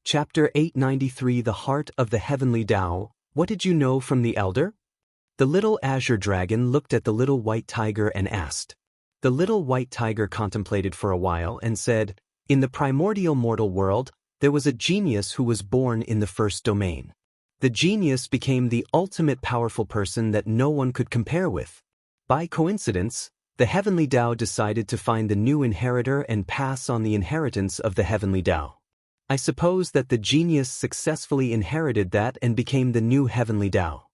Chapter 893 The Heart of the Heavenly Tao. What did you know from the elder? The little azure dragon looked at the little white tiger and asked. The little white tiger contemplated for a while and said, In the primordial mortal world, there was a genius who was born in the first domain. The genius became the ultimate powerful person that no one could compare with. By coincidence, the Heavenly Tao decided to find the new inheritor and pass on the inheritance of the Heavenly Tao. I suppose that the genius successfully inherited that and became the new Heavenly Tao.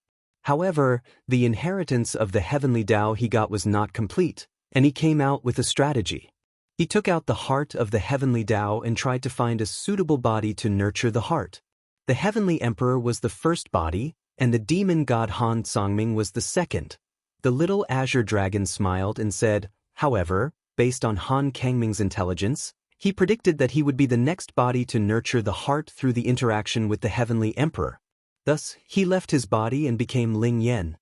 However, the inheritance of the Heavenly Tao he got was not complete, and he came out with a strategy. He took out the heart of the Heavenly Tao and tried to find a suitable body to nurture the heart. The Heavenly Emperor was the first body, and the demon god Han Songming was the second. The little azure dragon smiled and said, however, based on Han Kangming's intelligence, he predicted that he would be the next body to nurture the heart through the interaction with the Heavenly Emperor. Thus, he left his body and became Ling Yan.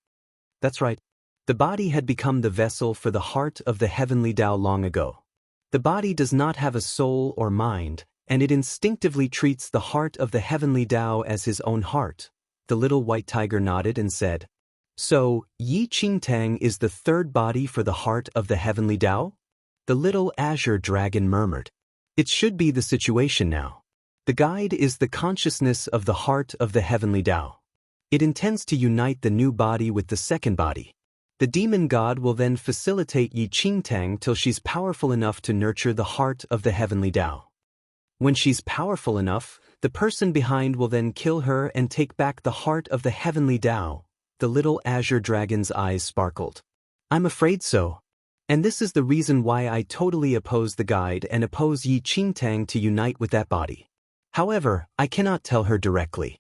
That's right. The body had become the vessel for the heart of the Heavenly Tao long ago. The body does not have a soul or mind, and it instinctively treats the heart of the Heavenly Tao as his own heart. The little white tiger nodded and said, So, Yi Qingtang is the third body for the heart of the Heavenly Tao? The little azure dragon murmured. It should be the situation now. The guide is the consciousness of the heart of the Heavenly Tao. It intends to unite the new body with the second body. The demon god will then facilitate Yi Qingtang till she's powerful enough to nurture the heart of the Heavenly Tao. When she's powerful enough, the person behind will then kill her and take back the heart of the Heavenly Tao. The little azure dragon's eyes sparkled. I'm afraid so. And this is the reason why I totally oppose the guide and oppose Yi Qingtang to unite with that body. However, I cannot tell her directly.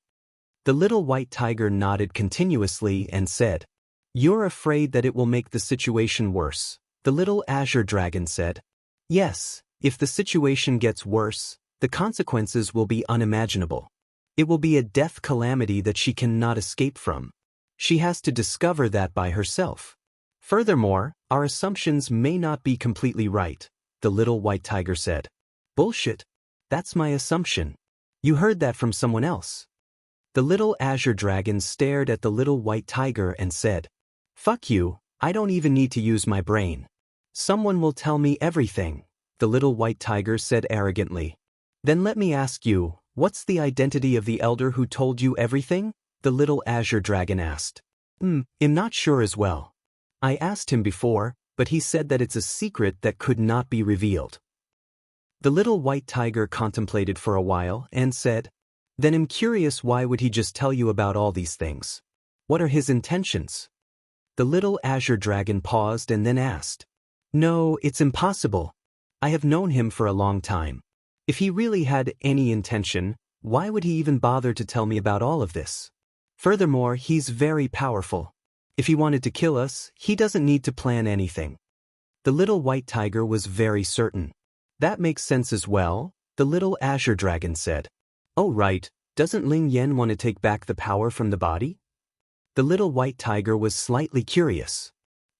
The little white tiger nodded continuously and said, You're afraid that it will make the situation worse. The little azure dragon said, Yes, if the situation gets worse, the consequences will be unimaginable. It will be a death calamity that she cannot escape from. She has to discover that by herself. Furthermore, our assumptions may not be completely right, the little white tiger said. Bullshit. That's my assumption. You heard that from someone else. The little azure dragon stared at the little white tiger and said, Fuck you, I don't even need to use my brain. Someone will tell me everything, the little white tiger said arrogantly. Then let me ask you, what's the identity of the elder who told you everything? The little azure dragon asked. I'm not sure as well. I asked him before, but he said that it's a secret that could not be revealed. The little white tiger contemplated for a while and said, Then I'm curious, why would he just tell you about all these things? What are his intentions? The little azure dragon paused and then asked. No, it's impossible. I have known him for a long time. If he really had any intention, why would he even bother to tell me about all of this? Furthermore, he's very powerful. If he wanted to kill us, he doesn't need to plan anything. The little white tiger was very certain. That makes sense as well, the little azure dragon said. Oh right, doesn't Ling Yan want to take back the power from the body? The little white tiger was slightly curious.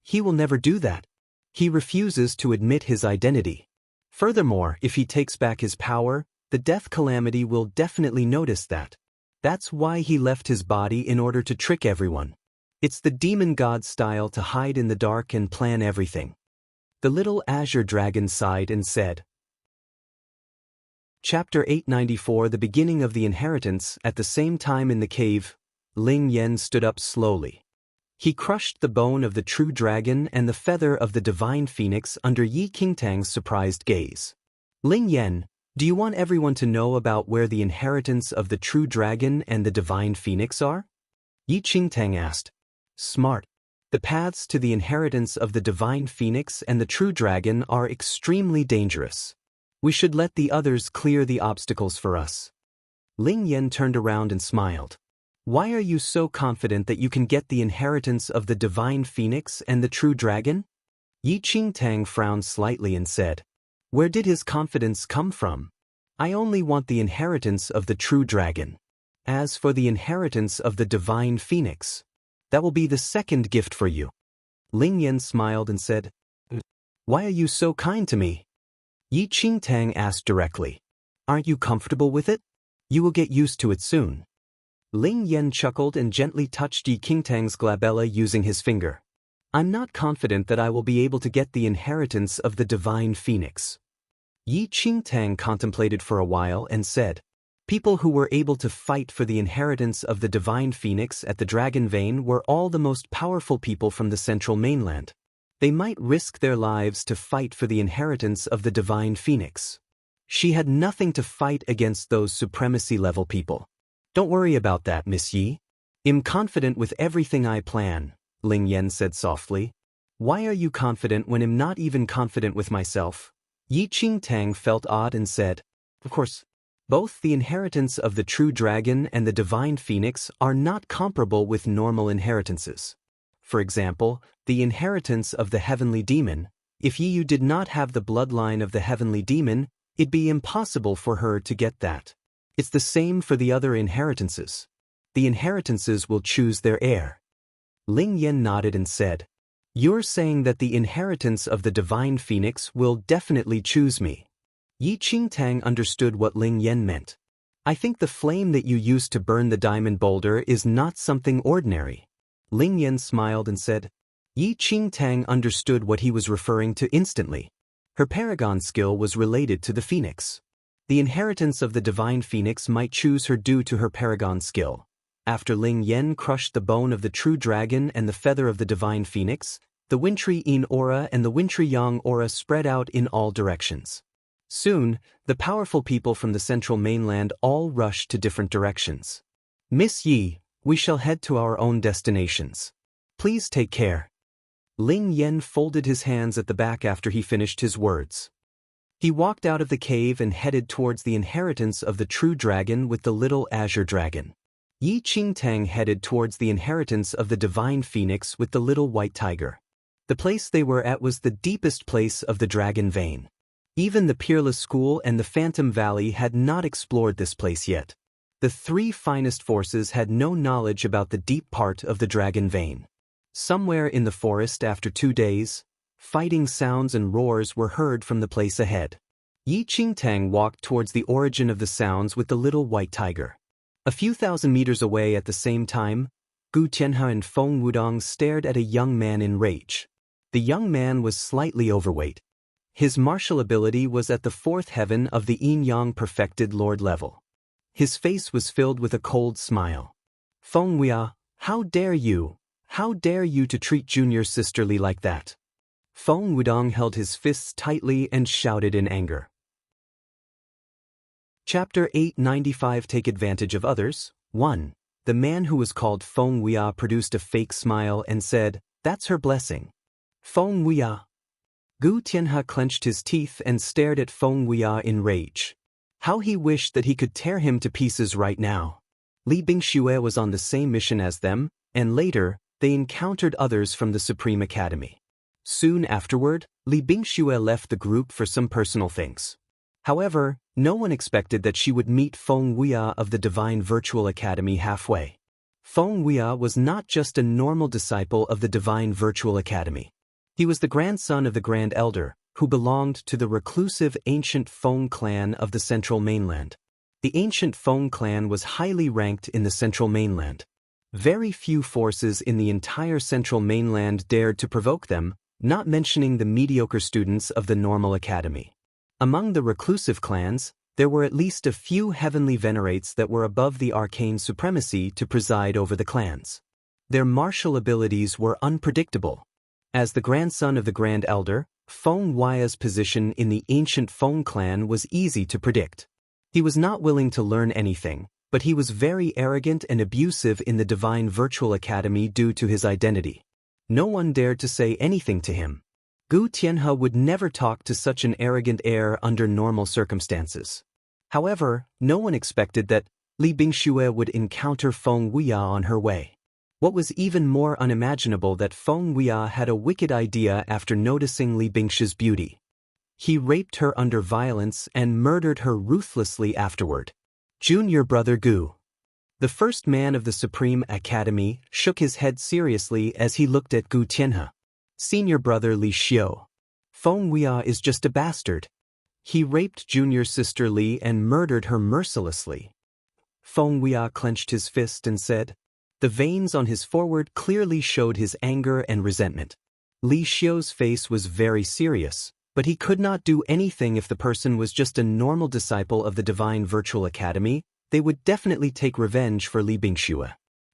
He will never do that. He refuses to admit his identity. Furthermore, if he takes back his power, the death calamity will definitely notice that. That's why he left his body in order to trick everyone. It's the demon god style to hide in the dark and plan everything. The little azure dragon sighed and said. Chapter 894 The Beginning of the Inheritance. At the same time in the cave, Ling Yan stood up slowly. He crushed the bone of the true dragon and the feather of the divine phoenix under Yi Qingtang's surprised gaze. Ling Yan, do you want everyone to know about where the inheritance of the true dragon and the divine phoenix are? Yi Qingtang asked. Smart. The paths to the inheritance of the divine phoenix and the true dragon are extremely dangerous. We should let the others clear the obstacles for us. Ling Yan turned around and smiled. Why are you so confident that you can get the inheritance of the divine phoenix and the true dragon? Yi Qingtang frowned slightly and said, Where did his confidence come from? I only want the inheritance of the true dragon. As for the inheritance of the divine phoenix, that will be the second gift for you. Ling Yan smiled and said, Why are you so kind to me? Yi Qingtang asked directly. Aren't you comfortable with it? You will get used to it soon. Ling Yan chuckled and gently touched Yi Qingtang's glabella using his finger. I'm not confident that I will be able to get the inheritance of the divine phoenix. Yi Qingtang contemplated for a while and said, people who were able to fight for the inheritance of the divine phoenix at the Dragon Vein were all the most powerful people from the central mainland. They might risk their lives to fight for the inheritance of the divine phoenix. She had nothing to fight against those supremacy-level people. Don't worry about that, Miss Yi. I'm confident with everything I plan, Ling Yan said softly. Why are you confident when I'm not even confident with myself? Yi Qingtang felt odd and said, of course, both the inheritance of the true dragon and the divine phoenix are not comparable with normal inheritances. For example, the inheritance of the heavenly demon, if Yi did not have the bloodline of the heavenly demon, it'd be impossible for her to get that. It's the same for the other inheritances. The inheritances will choose their heir. Ling Yan nodded and said, you're saying that the inheritance of the divine phoenix will definitely choose me. Yi Qingtang understood what Ling Yan meant. I think the flame that you used to burn the diamond boulder is not something ordinary. Ling Yan smiled and said, Yi Qingtang understood what he was referring to instantly. Her paragon skill was related to the phoenix. The inheritance of the divine phoenix might choose her due to her paragon skill. After Ling Yan crushed the bone of the true dragon and the feather of the divine phoenix, the wintry yin aura and the wintry yang aura spread out in all directions. Soon, the powerful people from the central mainland all rushed to different directions. Miss Yi, we shall head to our own destinations. Please take care. Ling Yan folded his hands at the back after he finished his words. He walked out of the cave and headed towards the inheritance of the true dragon with the little azure dragon. Yi Qingtang headed towards the inheritance of the divine phoenix with the little white tiger. The place they were at was the deepest place of the Dragon Vein. Even the Peerless School and the Phantom Valley had not explored this place yet. The three finest forces had no knowledge about the deep part of the Dragon Vein. Somewhere in the forest after 2 days, fighting sounds and roars were heard from the place ahead. Yi Qingtang walked towards the origin of the sounds with the little white tiger. A few thousand meters away at the same time, Gu Tianhe and Feng Wudong stared at a young man in rage. The young man was slightly overweight. His martial ability was at the 4th heaven of the yin-yang perfected lord level. His face was filled with a cold smile. Feng Wia, how dare you? How dare you to treat junior sister Li like that? Feng Wudong held his fists tightly and shouted in anger. Chapter 895 Take Advantage of Others. 1. The man who was called Feng Wia produced a fake smile and said, that's her blessing. Feng Wia. Gu Tianhe clenched his teeth and stared at Feng Wia in rage. How he wished that he could tear him to pieces right now. Li Bingxue was on the same mission as them, and later, they encountered others from the Supreme Academy. Soon afterward, Li Bingxue left the group for some personal things. However, no one expected that she would meet Feng Wia of the Divine Virtual Academy halfway. Feng Wia was not just a normal disciple of the Divine Virtual Academy. He was the grandson of the Grand Elder, who belonged to the reclusive ancient Feng clan of the Central Mainland. The ancient Feng clan was highly ranked in the Central Mainland. Very few forces in the entire Central Mainland dared to provoke them, not mentioning the mediocre students of the Normal Academy. Among the reclusive clans, there were at least a few heavenly venerates that were above the arcane supremacy to preside over the clans. Their martial abilities were unpredictable. As the grandson of the Grand Elder, Feng Wia's position in the ancient Feng clan was easy to predict. He was not willing to learn anything, but he was very arrogant and abusive in the Divine Virtual Academy due to his identity. No one dared to say anything to him. Gu Tianhe would never talk to such an arrogant heir under normal circumstances. However, no one expected that Li Bingxue would encounter Feng Wia on her way. What was even more unimaginable that Feng Wia had a wicked idea after noticing Li Bingxue's beauty. He raped her under violence and murdered her ruthlessly afterward. Junior brother Gu, the first man of the Supreme Academy, shook his head seriously as he looked at Gu Tianhe. Senior brother Li Xiu. Feng Wia is just a bastard. He raped junior sister Li and murdered her mercilessly. Feng Weia clenched his fist and said. The veins on his forehead clearly showed his anger and resentment. Li Xiu's face was very serious, but he could not do anything if the person was just a normal disciple of the Divine Virtual Academy. They would definitely take revenge for Li Bingxue.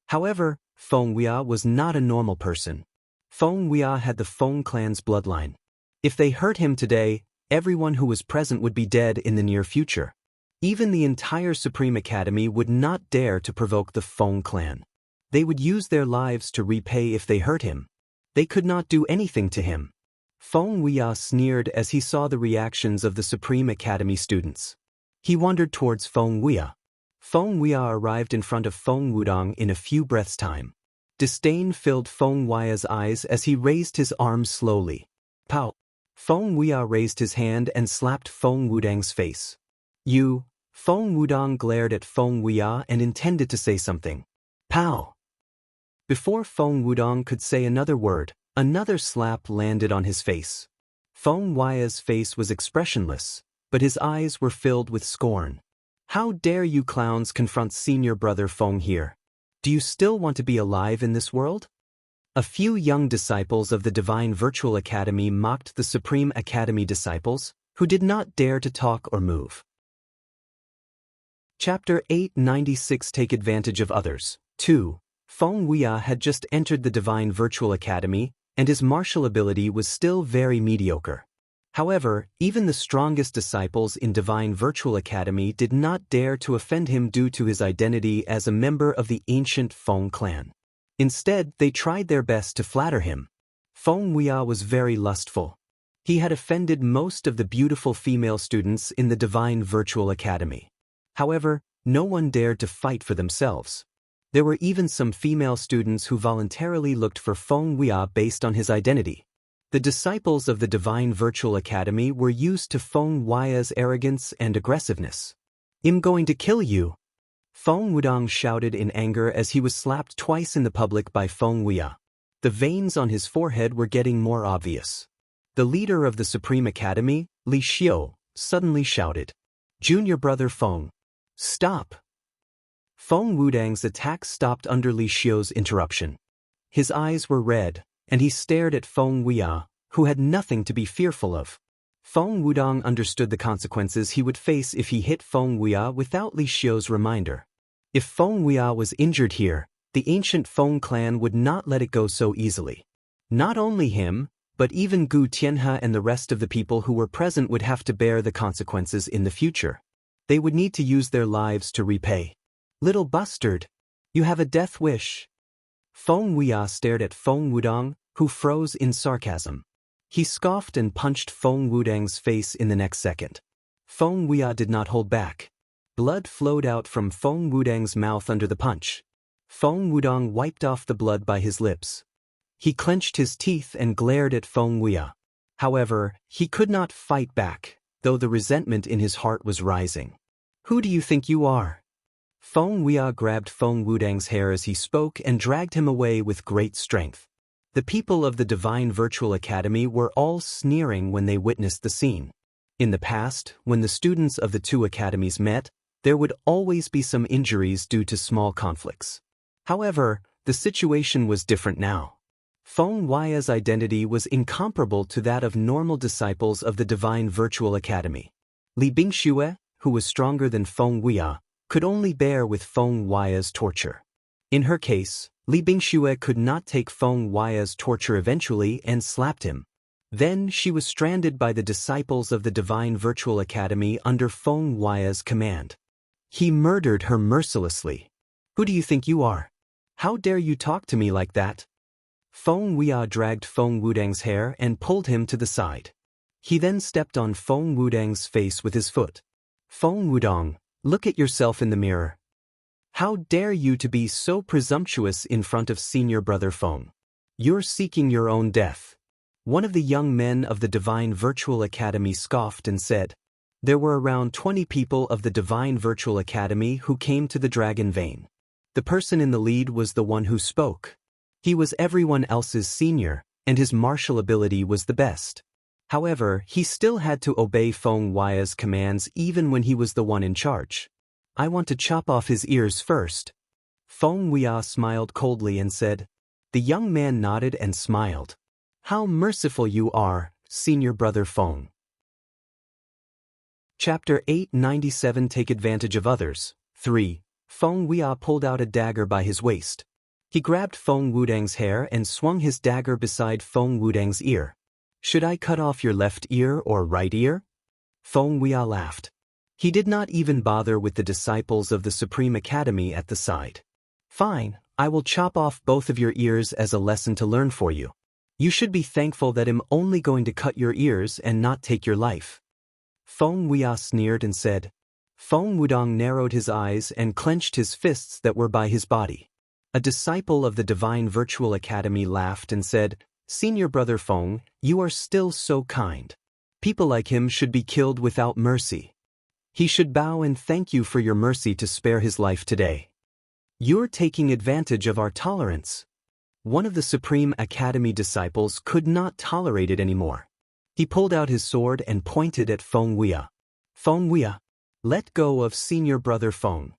However, Feng Weia was not a normal person. Feng Weia had the Feng clan's bloodline. If they hurt him today, everyone who was present would be dead in the near future. Even the entire Supreme Academy would not dare to provoke the Feng clan. They would use their lives to repay if they hurt him. They could not do anything to him. Feng Weia sneered as he saw the reactions of the Supreme Academy students. He wandered towards Feng Weia. Feng Weia arrived in front of Feng Wudong in a few breaths' time. Disdain filled Feng Weia's eyes as he raised his arms slowly. Pow! Feng Weia raised his hand and slapped Feng Wudong's face. You! Feng Wudong glared at Feng Weia and intended to say something. Pow! Before Feng Wudong could say another word, another slap landed on his face. Feng Weia's face was expressionless, but his eyes were filled with scorn. How dare you clowns confront senior brother Feng here? Do you still want to be alive in this world? A few young disciples of the Divine Virtual Academy mocked the Supreme Academy disciples, who did not dare to talk or move. Chapter 896 Take Advantage of Others. 2. Feng Weia had just entered the Divine Virtual Academy, and his martial ability was still very mediocre. However, even the strongest disciples in Divine Virtual Academy did not dare to offend him due to his identity as a member of the ancient Feng clan. Instead, they tried their best to flatter him. Feng Weia was very lustful. He had offended most of the beautiful female students in the Divine Virtual Academy. However, no one dared to fight for themselves. There were even some female students who voluntarily looked for Feng Weia based on his identity. The disciples of the Divine Virtual Academy were used to Feng Weia's arrogance and aggressiveness. I'm going to kill you! Feng Wudong shouted in anger as he was slapped twice in the public by Feng Weia. The veins on his forehead were getting more obvious. The leader of the Supreme Academy, Li Xiu, suddenly shouted, Junior brother Feng, stop! Feng Wudong's attack stopped under Li Xiu's interruption. His eyes were red, and he stared at Feng Weia, who had nothing to be fearful of. Feng Wudong understood the consequences he would face if he hit Feng Weia without Li Xiu's reminder. If Feng Weia was injured here, the ancient Feng clan would not let it go so easily. Not only him, but even Gu Tianhe and the rest of the people who were present would have to bear the consequences in the future. They would need to use their lives to repay. Little bastard! You have a death wish. Feng Weia stared at Feng Wudong, who froze in sarcasm. He scoffed and punched Feng Wudong's face in the next second. Feng Weia did not hold back. Blood flowed out from Feng Wudong's mouth under the punch. Feng Wudong wiped off the blood by his lips. He clenched his teeth and glared at Feng Weia. However, he could not fight back, though the resentment in his heart was rising. Who do you think you are? Feng Weia grabbed Feng Wudong's hair as he spoke and dragged him away with great strength. The people of the Divine Virtual Academy were all sneering when they witnessed the scene. In the past, when the students of the two academies met, there would always be some injuries due to small conflicts. However, the situation was different now. Feng Weia's identity was incomparable to that of normal disciples of the Divine Virtual Academy. Li Bingxue, who was stronger than Feng Weia, could only bear with Feng Weia's torture. In her case, Li Bingxue could not take Feng Weia's torture eventually and slapped him. Then she was stranded by the disciples of the Divine Virtual Academy under Feng Weia's command. He murdered her mercilessly. Who do you think you are? How dare you talk to me like that? Feng Weia dragged Feng Wudong's hair and pulled him to the side. He then stepped on Feng Wudong's face with his foot. Feng Wudong, look at yourself in the mirror. How dare you to be so presumptuous in front of senior brother Feng? You're seeking your own death. One of the young men of the Divine Virtual Academy scoffed and said, there were around 20 people of the Divine Virtual Academy who came to the Dragon Vein. The person in the lead was the one who spoke. He was everyone else's senior, and his martial ability was the best. However, he still had to obey Feng Weia's commands even when he was the one in charge. I want to chop off his ears first. Feng Huia smiled coldly and said. The young man nodded and smiled. How merciful you are, senior brother Feng. Chapter 897 Take Advantage of Others. 3. Feng Huia pulled out a dagger by his waist. He grabbed Feng Wudang's hair and swung his dagger beside Feng Wudang's ear. Should I cut off your left ear or right ear? Feng Huia laughed. He did not even bother with the disciples of the Supreme Academy at the side. Fine, I will chop off both of your ears as a lesson to learn for you. You should be thankful that I'm only going to cut your ears and not take your life. Feng Huia sneered and said. Feng Wudang narrowed his eyes and clenched his fists that were by his body. A disciple of the Divine Virtual Academy laughed and said, Senior brother Feng, you are still so kind. People like him should be killed without mercy. He should bow and thank you for your mercy to spare his life today. You're taking advantage of our tolerance. One of the Supreme Academy disciples could not tolerate it anymore. He pulled out his sword and pointed at Feng Huia. Feng Huia, let go of senior brother Feng.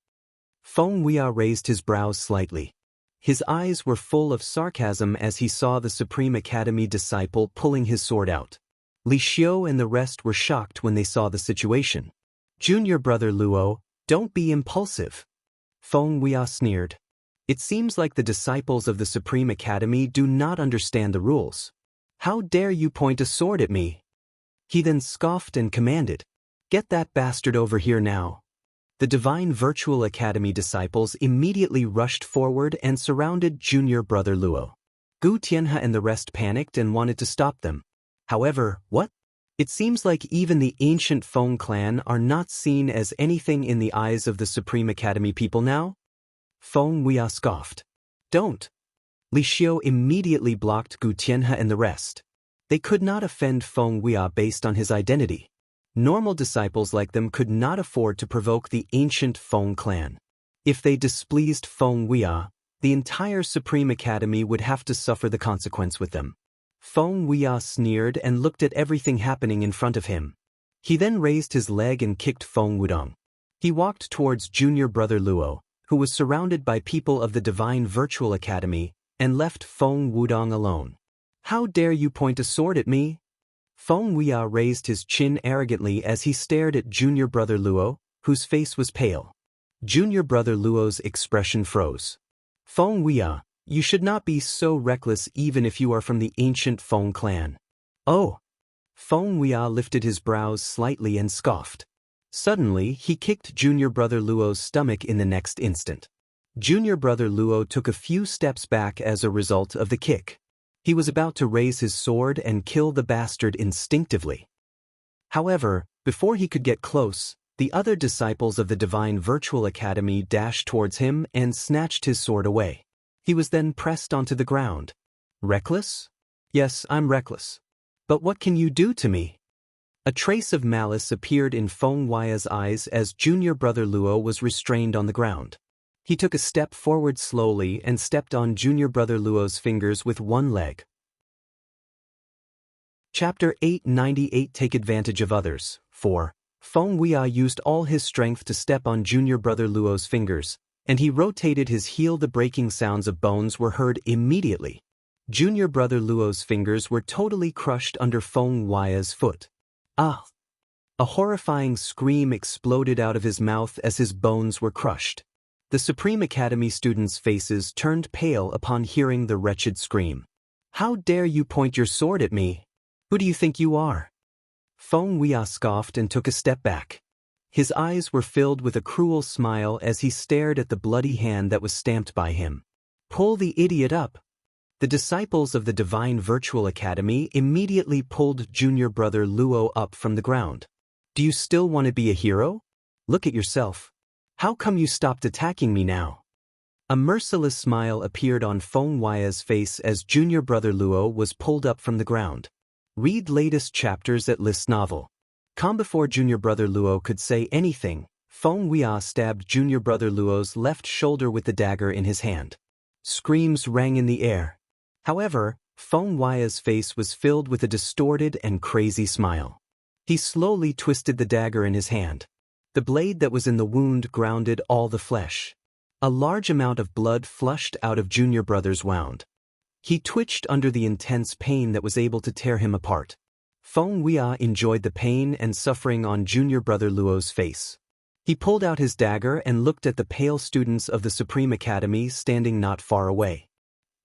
Feng Huia raised his brows slightly. His eyes were full of sarcasm as he saw the Supreme Academy disciple pulling his sword out. Li Xiu and the rest were shocked when they saw the situation. Junior brother Luo, don't be impulsive. Feng Huia sneered. It seems like the disciples of the Supreme Academy do not understand the rules. How dare you point a sword at me? He then scoffed and commanded. Get that bastard over here now. The Divine Virtual Academy disciples immediately rushed forward and surrounded junior brother Luo. Gu Tianhe and the rest panicked and wanted to stop them. However, what? It seems like even the ancient Feng clan are not seen as anything in the eyes of the Supreme Academy people now? Feng Huia scoffed. Don't. Li Xiu immediately blocked Gu Tianhe and the rest. They could not offend Feng Huia based on his identity. Normal disciples like them could not afford to provoke the ancient Feng clan. If they displeased Feng Huia, the entire Supreme Academy would have to suffer the consequence with them. Feng Huia sneered and looked at everything happening in front of him. He then raised his leg and kicked Feng Wudang. He walked towards junior brother Luo, who was surrounded by people of the Divine Virtual Academy, and left Feng Wudang alone. How dare you point a sword at me? Feng Huia raised his chin arrogantly as he stared at junior brother Luo, whose face was pale. Junior brother Luo's expression froze. Feng Huia, you should not be so reckless even if you are from the ancient Feng clan. Oh! Feng Huia lifted his brows slightly and scoffed. Suddenly, he kicked junior brother Luo's stomach in the next instant. Junior brother Luo took a few steps back as a result of the kick. He was about to raise his sword and kill the bastard instinctively. However, before he could get close, the other disciples of the Divine Virtual Academy dashed towards him and snatched his sword away. He was then pressed onto the ground. Reckless? Yes, I'm reckless. But what can you do to me? A trace of malice appeared in Feng Huia's eyes as junior brother Luo was restrained on the ground. He took a step forward slowly and stepped on junior brother Luo's fingers with one leg. Chapter 898 Take Advantage of Others. 4. Feng Huia used all his strength to step on junior brother Luo's fingers, and he rotated his heel. The breaking sounds of bones were heard immediately. Junior brother Luo's fingers were totally crushed under Feng Huia's foot. Ah! A horrifying scream exploded out of his mouth as his bones were crushed. The Supreme Academy students' faces turned pale upon hearing the wretched scream. How dare you point your sword at me? Who do you think you are? Feng Huia scoffed and took a step back. His eyes were filled with a cruel smile as he stared at the bloody hand that was stamped by him. Pull the idiot up. The disciples of the Divine Virtual Academy immediately pulled junior brother Luo up from the ground. Do you still want to be a hero? Look at yourself. How come you stopped attacking me now? A merciless smile appeared on Feng Huia's face as junior brother Luo was pulled up from the ground. Read latest chapters at List Novel. Before junior brother Luo could say anything, Feng Huia stabbed junior brother Luo's left shoulder with the dagger in his hand. Screams rang in the air. However, Feng Huia's face was filled with a distorted and crazy smile. He slowly twisted the dagger in his hand. The blade that was in the wound grounded all the flesh. A large amount of blood flushed out of Junior Brother's wound. He twitched under the intense pain that was able to tear him apart. Feng Weia enjoyed the pain and suffering on Junior Brother Luo's face. He pulled out his dagger and looked at the pale students of the Supreme Academy standing not far away.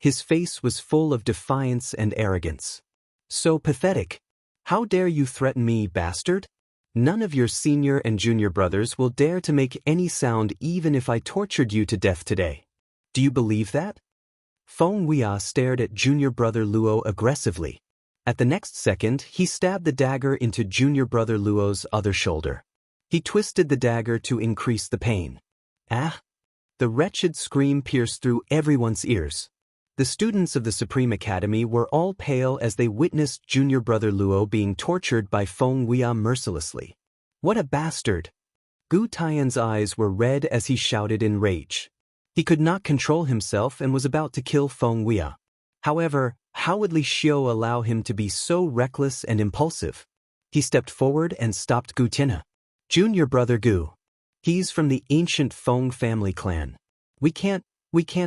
His face was full of defiance and arrogance. So pathetic. How dare you threaten me, bastard? None of your senior and junior brothers will dare to make any sound even if I tortured you to death today. Do you believe that? Feng Weia stared at Junior Brother Luo aggressively. At the next second, he stabbed the dagger into Junior Brother Luo's other shoulder. He twisted the dagger to increase the pain. Ah! The wretched scream pierced through everyone's ears. The students of the Supreme Academy were all pale as they witnessed Junior Brother Luo being tortured by Feng Weia mercilessly. What a bastard! Gu Tian's eyes were red as he shouted in rage. He could not control himself and was about to kill Feng Weia. However, how would Li Xiu allow him to be so reckless and impulsive? He stepped forward and stopped Gu Tianhe. Junior Brother Gu. He's from the ancient Feng family clan. We can't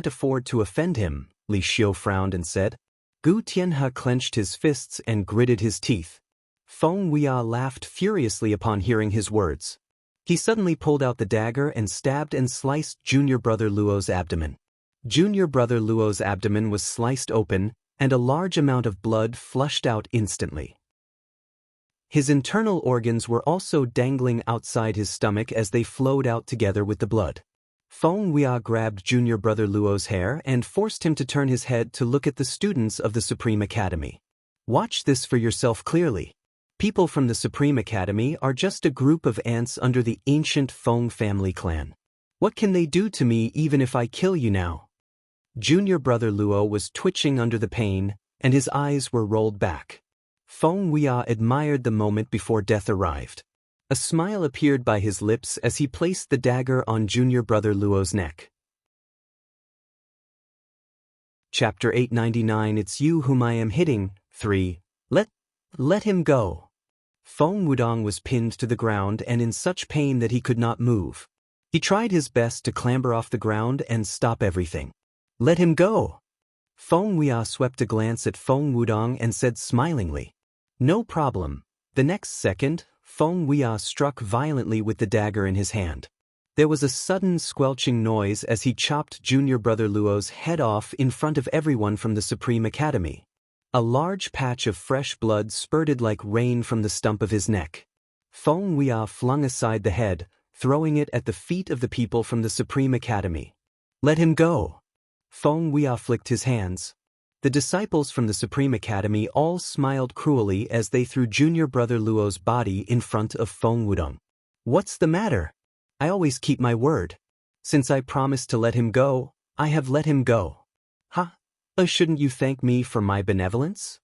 afford to offend him, Li Xiu frowned and said. Gu Tianhe clenched his fists and gritted his teeth. Feng Weia laughed furiously upon hearing his words. He suddenly pulled out the dagger and stabbed and sliced Junior Brother Luo's abdomen. Junior Brother Luo's abdomen was sliced open, and a large amount of blood flushed out instantly. His internal organs were also dangling outside his stomach as they flowed out together with the blood. Feng Weia grabbed Junior Brother Luo's hair and forced him to turn his head to look at the students of the Supreme Academy. Watch this for yourself clearly. People from the Supreme Academy are just a group of ants under the ancient Feng family clan. What can they do to me even if I kill you now? Junior Brother Luo was twitching under the pain, and his eyes were rolled back. Feng Weia admired the moment before death arrived. A smile appeared by his lips as he placed the dagger on Junior Brother Luo's neck. Chapter 899. It's you whom I am hitting. 3. Let him go. Feng Wudong was pinned to the ground and in such pain that he could not move. He tried his best to clamber off the ground and stop everything. Let him go. Feng Weia swept a glance at Feng Wudong and said smilingly, no problem. The next second, Feng Weia struck violently with the dagger in his hand. There was a sudden squelching noise as he chopped Junior Brother Luo's head off in front of everyone from the Supreme Academy. A large patch of fresh blood spurted like rain from the stump of his neck. Feng Weia flung aside the head, throwing it at the feet of the people from the Supreme Academy. Let him go. Feng Weia flicked his hands. The disciples from the Supreme Academy all smiled cruelly as they threw Junior Brother Luo's body in front of Feng Wudong. What's the matter? I always keep my word. Since I promised to let him go, I have let him go. Ha! Shouldn't you thank me for my benevolence?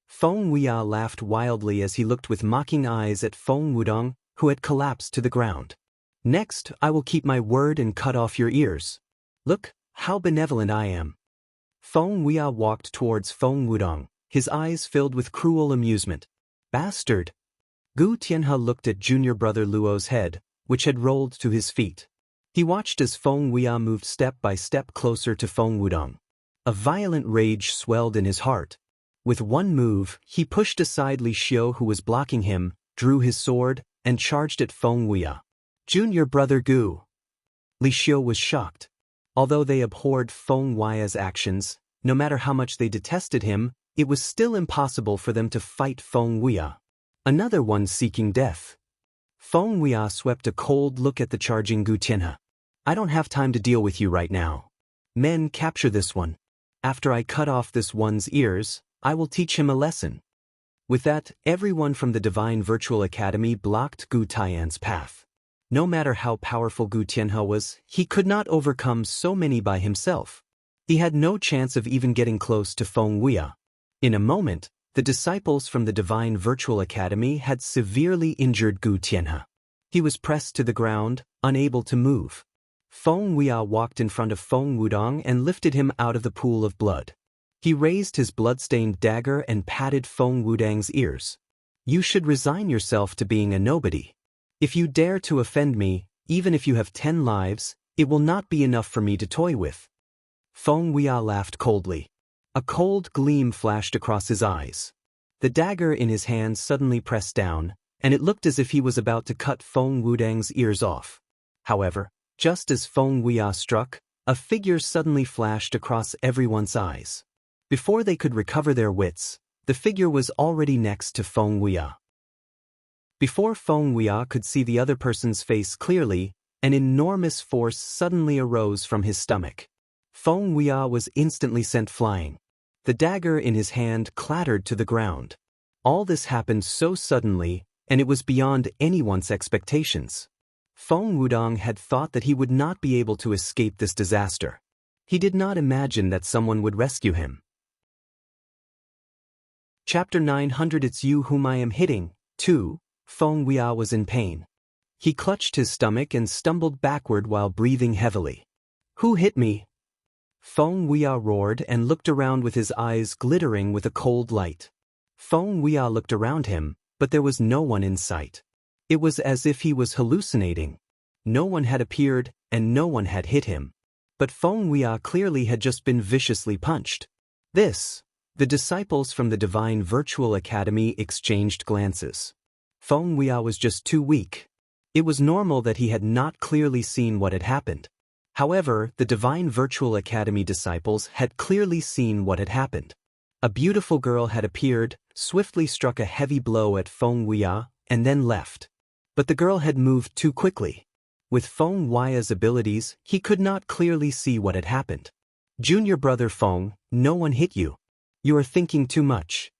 Feng Weia laughed wildly as he looked with mocking eyes at Feng Wudong, who had collapsed to the ground. Next, I will keep my word and cut off your ears. Look, how benevolent I am. Feng Weia walked towards Feng Wudong, his eyes filled with cruel amusement. Bastard! Gu Tianhe looked at Junior Brother Luo's head, which had rolled to his feet. He watched as Feng Weia moved step by step closer to Feng Wudong. A violent rage swelled in his heart. With one move, he pushed aside Li Xiu who was blocking him, drew his sword, and charged at Feng Weia. Junior Brother Gu. Li Xiu was shocked. Although they abhorred Feng Weia's actions, no matter how much they detested him, it was still impossible for them to fight Feng Weia. Another one seeking death. Feng Weia swept a cold look at the charging Gu Tianhe. I don't have time to deal with you right now. Men, capture this one. After I cut off this one's ears, I will teach him a lesson. With that, everyone from the Divine Virtual Academy blocked Gu Tian's path. No matter how powerful Gu Tianhe was, he could not overcome so many by himself. He had no chance of even getting close to Feng Weia. In a moment, the disciples from the Divine Virtual Academy had severely injured Gu Tianhe. He was pressed to the ground, unable to move. Feng Weia walked in front of Feng Wudong and lifted him out of the pool of blood. He raised his blood-stained dagger and patted Feng Wudong's ears. You should resign yourself to being a nobody. If you dare to offend me, even if you have 10 lives, it will not be enough for me to toy with. Feng Weia laughed coldly. A cold gleam flashed across his eyes. The dagger in his hand suddenly pressed down, and it looked as if he was about to cut Feng Wudang's ears off. However, just as Feng Weia struck, a figure suddenly flashed across everyone's eyes. Before they could recover their wits, the figure was already next to Feng Weia. Before Feng Weia could see the other person's face clearly, an enormous force suddenly arose from his stomach. Feng Weia was instantly sent flying. The dagger in his hand clattered to the ground. All this happened so suddenly, and it was beyond anyone's expectations. Feng Wudang had thought that he would not be able to escape this disaster. He did not imagine that someone would rescue him. Chapter 900 It's you whom I am hitting. 2. Feng Weia was in pain. He clutched his stomach and stumbled backward while breathing heavily. Who hit me? Feng Weia roared and looked around with his eyes glittering with a cold light. Feng Weia looked around him, but there was no one in sight. It was as if he was hallucinating. No one had appeared, and no one had hit him. But Feng Weia clearly had just been viciously punched. The disciples from the Divine Virtual Academy exchanged glances. Feng Weia was just too weak. It was normal that he had not clearly seen what had happened. However, the Divine Virtual Academy disciples had clearly seen what had happened. A beautiful girl had appeared, swiftly struck a heavy blow at Feng Weia, and then left. But the girl had moved too quickly. With Feng Weia's abilities, he could not clearly see what had happened. Junior brother Feng, no one hit you. You are thinking too much.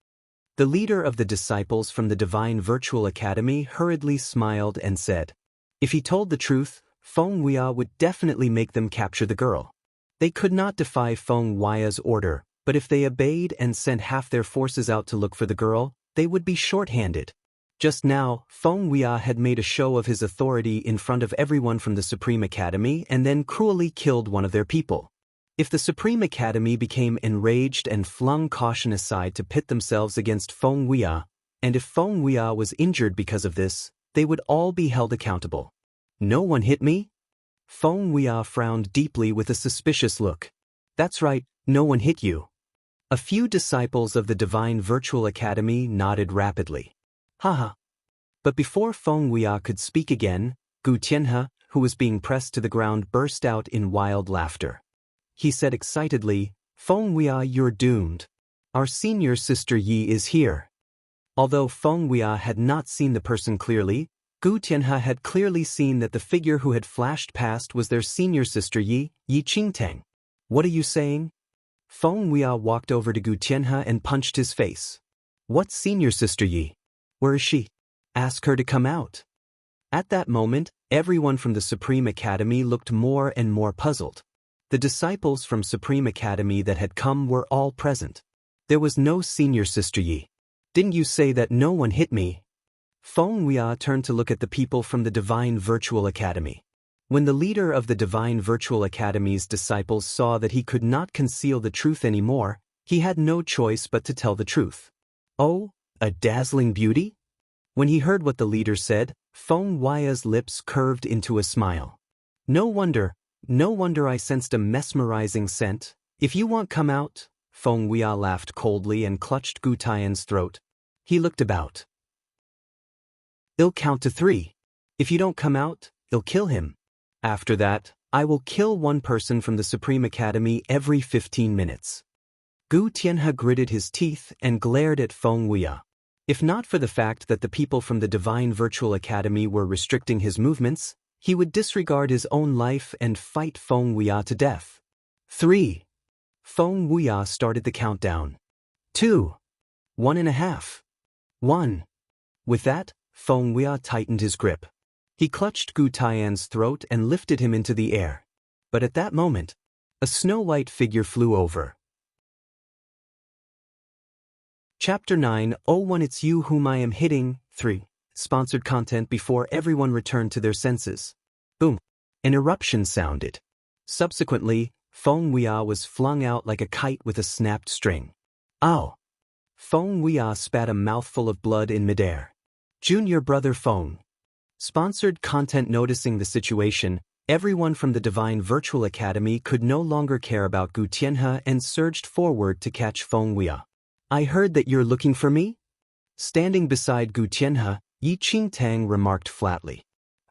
The leader of the disciples from the Divine Virtual Academy hurriedly smiled and said, if he told the truth, Feng Weia would definitely make them capture the girl. They could not defy Feng Weia's order, but if they obeyed and sent half their forces out to look for the girl, they would be short-handed. Just now, Feng Weia had made a show of his authority in front of everyone from the Supreme Academy and then cruelly killed one of their people. If the Supreme Academy became enraged and flung caution aside to pit themselves against Feng Weia, and if Feng Weia was injured because of this, they would all be held accountable. No one hit me? Feng Weia frowned deeply with a suspicious look. That's right, no one hit you. A few disciples of the Divine Virtual Academy nodded rapidly. Haha. But before Feng Weia could speak again, Gu Tianhe, who was being pressed to the ground, burst out in wild laughter. He said excitedly, Feng Weia, you're doomed. Our senior sister Yi is here. Although Feng Weia had not seen the person clearly, Gu Tianhe had clearly seen that the figure who had flashed past was their senior sister Yi Qingtang. What are you saying? Feng Weia walked over to Gu Tianhe and punched his face. What senior sister Yi? Where is she? Ask her to come out. At that moment, everyone from the Supreme Academy looked more and more puzzled. The disciples from Supreme Academy that had come were all present. There was no senior sister Yi. Didn't you say that no one hit me? Feng Weia turned to look at the people from the Divine Virtual Academy. When the leader of the Divine Virtual Academy's disciples saw that he could not conceal the truth anymore, he had no choice but to tell the truth. Oh, a dazzling beauty? When he heard what the leader said, Feng Weia's lips curved into a smile. No wonder I sensed a mesmerizing scent. If you won't come out, Feng Weia laughed coldly and clutched Gu Tian's throat. He looked about. I'll count to 3. If you don't come out, I'll kill him. After that, I will kill one person from the Supreme Academy every 15 minutes. Gu Tianhe gritted his teeth and glared at Feng Weia. If not for the fact that the people from the Divine Virtual Academy were restricting his movements, he would disregard his own life and fight Feng Weia to death. 3. Feng Weia started the countdown. 2. 1.5. 1. With that, Feng Weia tightened his grip. He clutched Gu Tian's throat and lifted him into the air. But at that moment, a snow-white figure flew over. Chapter 901 It's you whom I am hitting. 3. Sponsored content before everyone returned to their senses. Boom. An eruption sounded. Subsequently, Feng Weia was flung out like a kite with a snapped string. Ow! Feng Weia spat a mouthful of blood in midair. Junior brother Feng. Sponsored content. Noticing the situation, everyone from the Divine Virtual Academy could no longer care about Gu Tianhe and surged forward to catch Feng Weia. I heard that you're looking for me? Standing beside Gu Tianhe, Yi Qingtang remarked flatly.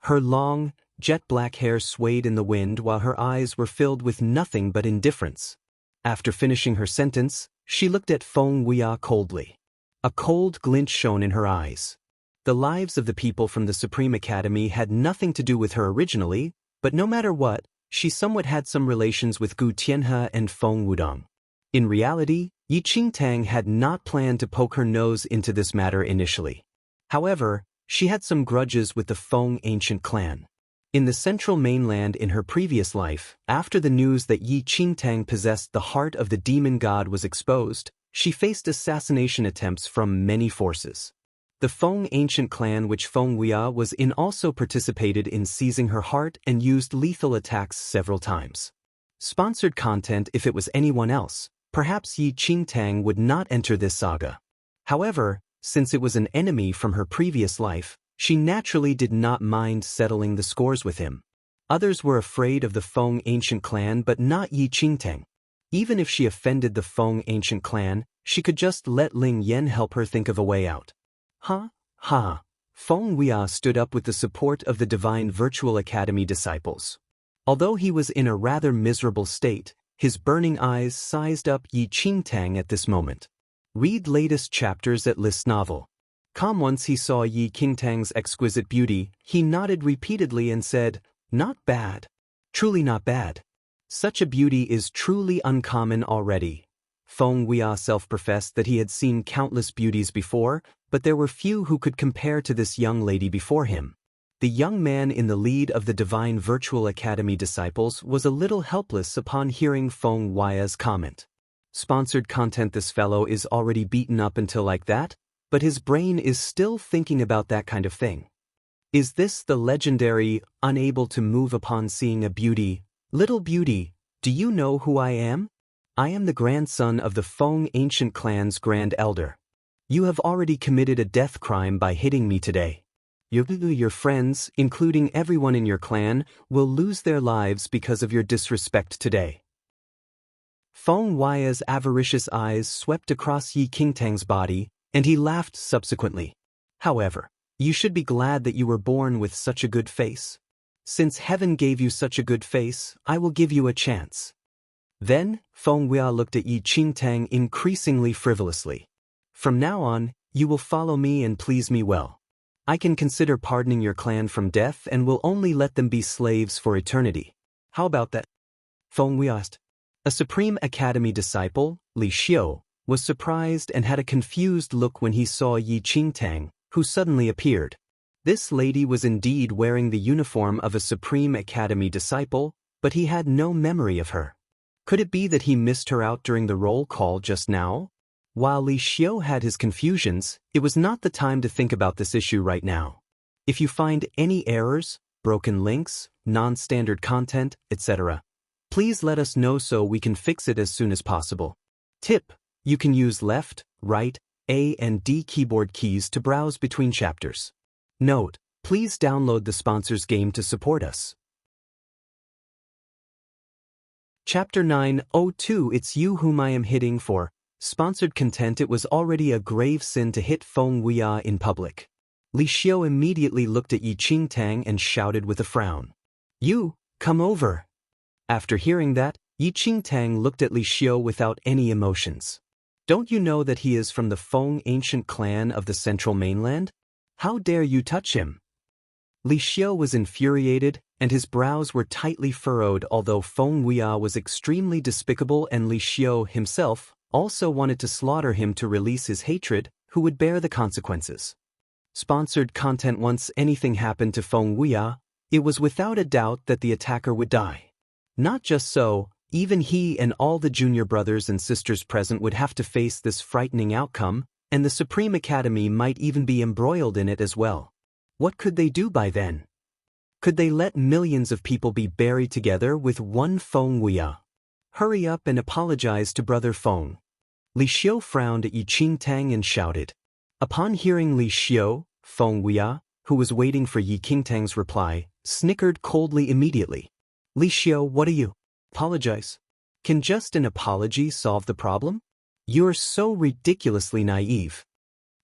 Her long, jet-black hair swayed in the wind while her eyes were filled with nothing but indifference. After finishing her sentence, she looked at Feng Weia coldly. A cold glint shone in her eyes. The lives of the people from the Supreme Academy had nothing to do with her originally, but no matter what, she somewhat had some relations with Gu Tianhe and Feng Wudong. In reality, Yi Qingtang had not planned to poke her nose into this matter initially. However, she had some grudges with the Feng ancient clan. In the central mainland in her previous life, after the news that Yi Qingtang possessed the heart of the demon god was exposed, she faced assassination attempts from many forces. The Feng ancient clan which Feng Weia was in also participated in seizing her heart and used lethal attacks several times. Sponsored content. If it was anyone else, perhaps Yi Qingtang would not enter this saga. However, since it was an enemy from her previous life, she naturally did not mind settling the scores with him. Others were afraid of the Feng ancient clan but not Yi Qingtang. Even if she offended the Feng ancient clan, she could just let Ling Yan help her think of a way out. Ha. Feng Weia stood up with the support of the Divine Virtual Academy disciples. Although he was in a rather miserable state, his burning eyes sized up Yi Qingtang at this moment. Read latest chapters at List Novel. Once he saw Yi Qingtang's exquisite beauty, he nodded repeatedly and said, "Not bad. Truly not bad. Such a beauty is truly uncommon already." Feng Weia self-professed that he had seen countless beauties before, but there were few who could compare to this young lady before him. The young man in the lead of the Divine Virtual Academy disciples was a little helpless upon hearing Feng Weia's comment. Sponsored content. This fellow is already beaten up until like that, but his brain is still thinking about that kind of thing. Is this the legendary, unable to move upon seeing a beauty? Little beauty, do you know who I am? I am the grandson of the Feng ancient clan's grand elder. You have already committed a death crime by hitting me today. Your friends, including everyone in your clan, will lose their lives because of your disrespect today. Feng Weia's avaricious eyes swept across Yi Qingtang's body, and he laughed subsequently. However, you should be glad that you were born with such a good face. Since heaven gave you such a good face, I will give you a chance. Then, Feng Weia looked at Yi Qingtang increasingly frivolously. From now on, you will follow me and please me well. I can consider pardoning your clan from death and will only let them be slaves for eternity. How about that? Feng Weia asked. A Supreme Academy disciple, Li Xiu, was surprised and had a confused look when he saw Yi Qingtang, who suddenly appeared. This lady was indeed wearing the uniform of a Supreme Academy disciple, but he had no memory of her. Could it be that he missed her out during the roll call just now? While Li Xiu had his confusions, it was not the time to think about this issue right now. If you find any errors, broken links, non-standard content, etc., please let us know so we can fix it as soon as possible. Tip: you can use left, right, A and D keyboard keys to browse between chapters. Note: please download the sponsor's game to support us. Chapter 902. It's you whom I am hitting for. Sponsored content. It was already a grave sin to hit Feng Weia in public. Li Xiu immediately looked at Yi Qingtang and shouted with a frown. You, come over. After hearing that, Yi Qingtang looked at Li Xiu without any emotions. Don't you know that he is from the Feng ancient clan of the central mainland? How dare you touch him? Li Xiu was infuriated, and his brows were tightly furrowed. Although Feng Weia was extremely despicable and Li Xiu himself also wanted to slaughter him to release his hatred, who would bear the consequences. Sponsored content. Once anything happened to Feng Weia, it was without a doubt that the attacker would die. Not just so, even he and all the junior brothers and sisters present would have to face this frightening outcome, and the Supreme Academy might even be embroiled in it as well. What could they do by then? Could they let millions of people be buried together with one Feng Weia? Hurry up and apologize to Brother Feng. Li Xiu frowned at Yi Qingtang and shouted. Upon hearing Li Xiu, Feng Weia, who was waiting for Yi Qingtang's reply, snickered coldly immediately. Li Xiu, what are you? Apologize. Can just an apology solve the problem? You're so ridiculously naive.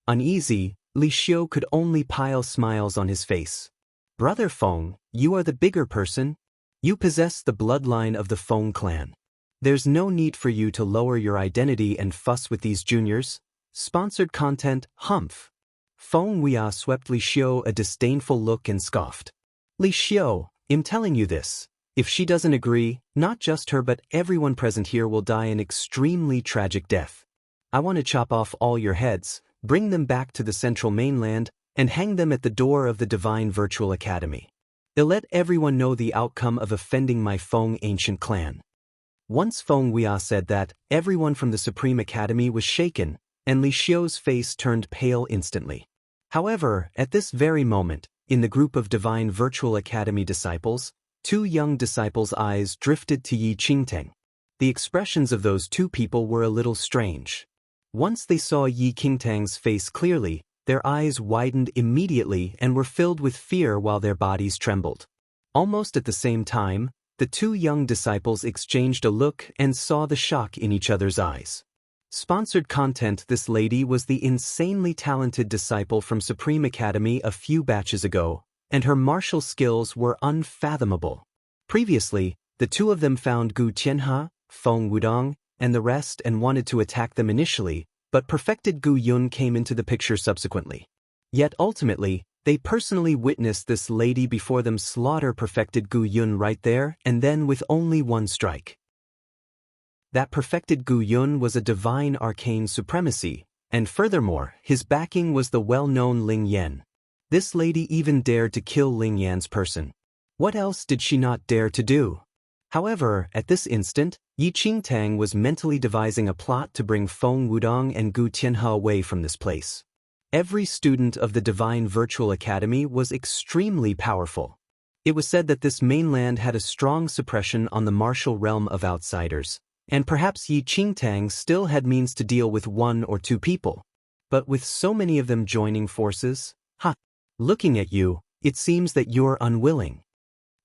Uneasy, Li Xiu could only pile smiles on his face. Brother Feng, you are the bigger person. You possess the bloodline of the Feng clan. There's no need for you to lower your identity and fuss with these juniors. Sponsored content, humph. Feng Weia swept Li Xiu a disdainful look and scoffed. Li Xiu, I'm telling you this. If she doesn't agree, not just her but everyone present here will die an extremely tragic death. I want to chop off all your heads, bring them back to the central mainland, and hang them at the door of the Divine Virtual Academy. They'll let everyone know the outcome of offending my Feng ancient clan. Once Feng Weia said that, everyone from the Supreme Academy was shaken, and Li Xiu's face turned pale instantly. However, at this very moment, in the group of Divine Virtual Academy disciples, two young disciples' eyes drifted to Yi Qingtang. The expressions of those two people were a little strange. Once they saw Yi Qingtang's face clearly, their eyes widened immediately and were filled with fear while their bodies trembled. Almost at the same time, the two young disciples exchanged a look and saw the shock in each other's eyes. Sponsored content. This lady was the insanely talented disciple from Supreme Academy a few batches ago, and her martial skills were unfathomable. Previously, the two of them found Gu Tianhe, Feng Wudong, and the rest and wanted to attack them initially, but perfected Gu Yun came into the picture subsequently. Yet ultimately, they personally witnessed this lady before them slaughter perfected Gu Yun right there and then with only one strike. That perfected Gu Yun was a divine arcane supremacy, and furthermore, his backing was the well-known Ling Yan. This lady even dared to kill Ling Yan's person. What else did she not dare to do? However, at this instant, Yi Qingtang was mentally devising a plot to bring Feng Wudong and Gu Tianhe away from this place. Every student of the Divine Virtual Academy was extremely powerful. It was said that this mainland had a strong suppression on the martial realm of outsiders, and perhaps Yi Qingtang still had means to deal with one or two people. But with so many of them joining forces, looking at you, it seems that you're unwilling.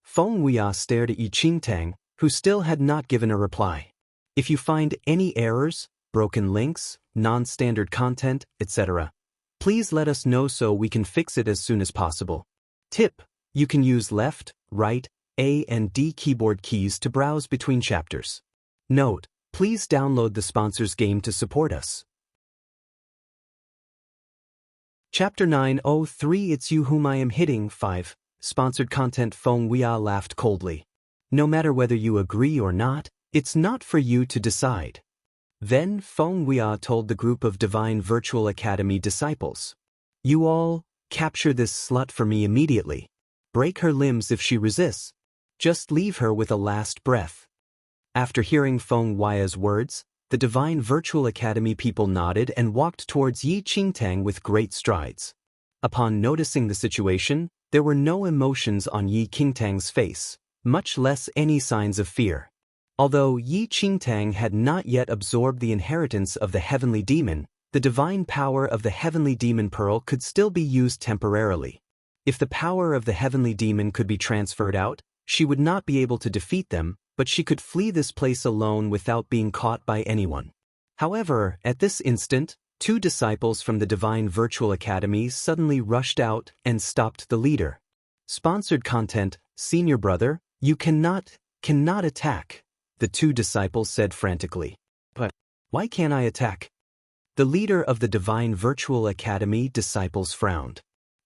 Feng Weia stared at Yi Qingtang, who still had not given a reply. If you find any errors, broken links, non-standard content, etc., please let us know so we can fix it as soon as possible. Tip: you can use left, right, A and D keyboard keys to browse between chapters. Note: please download the sponsor's game to support us. Chapter 903 It's You Whom I Am Hitting 5. Sponsored content. Feng Weia laughed coldly. No matter whether you agree or not, it's not for you to decide. Then Feng Weia told the group of Divine Virtual Academy disciples. You all, capture this slut for me immediately. Break her limbs if she resists. Just leave her with a last breath. After hearing Feng Weia's words, the Divine Virtual Academy people nodded and walked towards Yi Qingtang with great strides. Upon noticing the situation, there were no emotions on Yi Qingtang's face, much less any signs of fear. Although Yi Qingtang had not yet absorbed the inheritance of the Heavenly Demon, the divine power of the Heavenly Demon Pearl could still be used temporarily. If the power of the Heavenly Demon could be transferred out, she would not be able to defeat them, but she could flee this place alone without being caught by anyone. However, at this instant, two disciples from the Divine Virtual Academy suddenly rushed out and stopped the leader. Sponsored content. Senior brother, you cannot attack, the two disciples said frantically. But why can't I attack? The leader of the Divine Virtual Academy disciples frowned.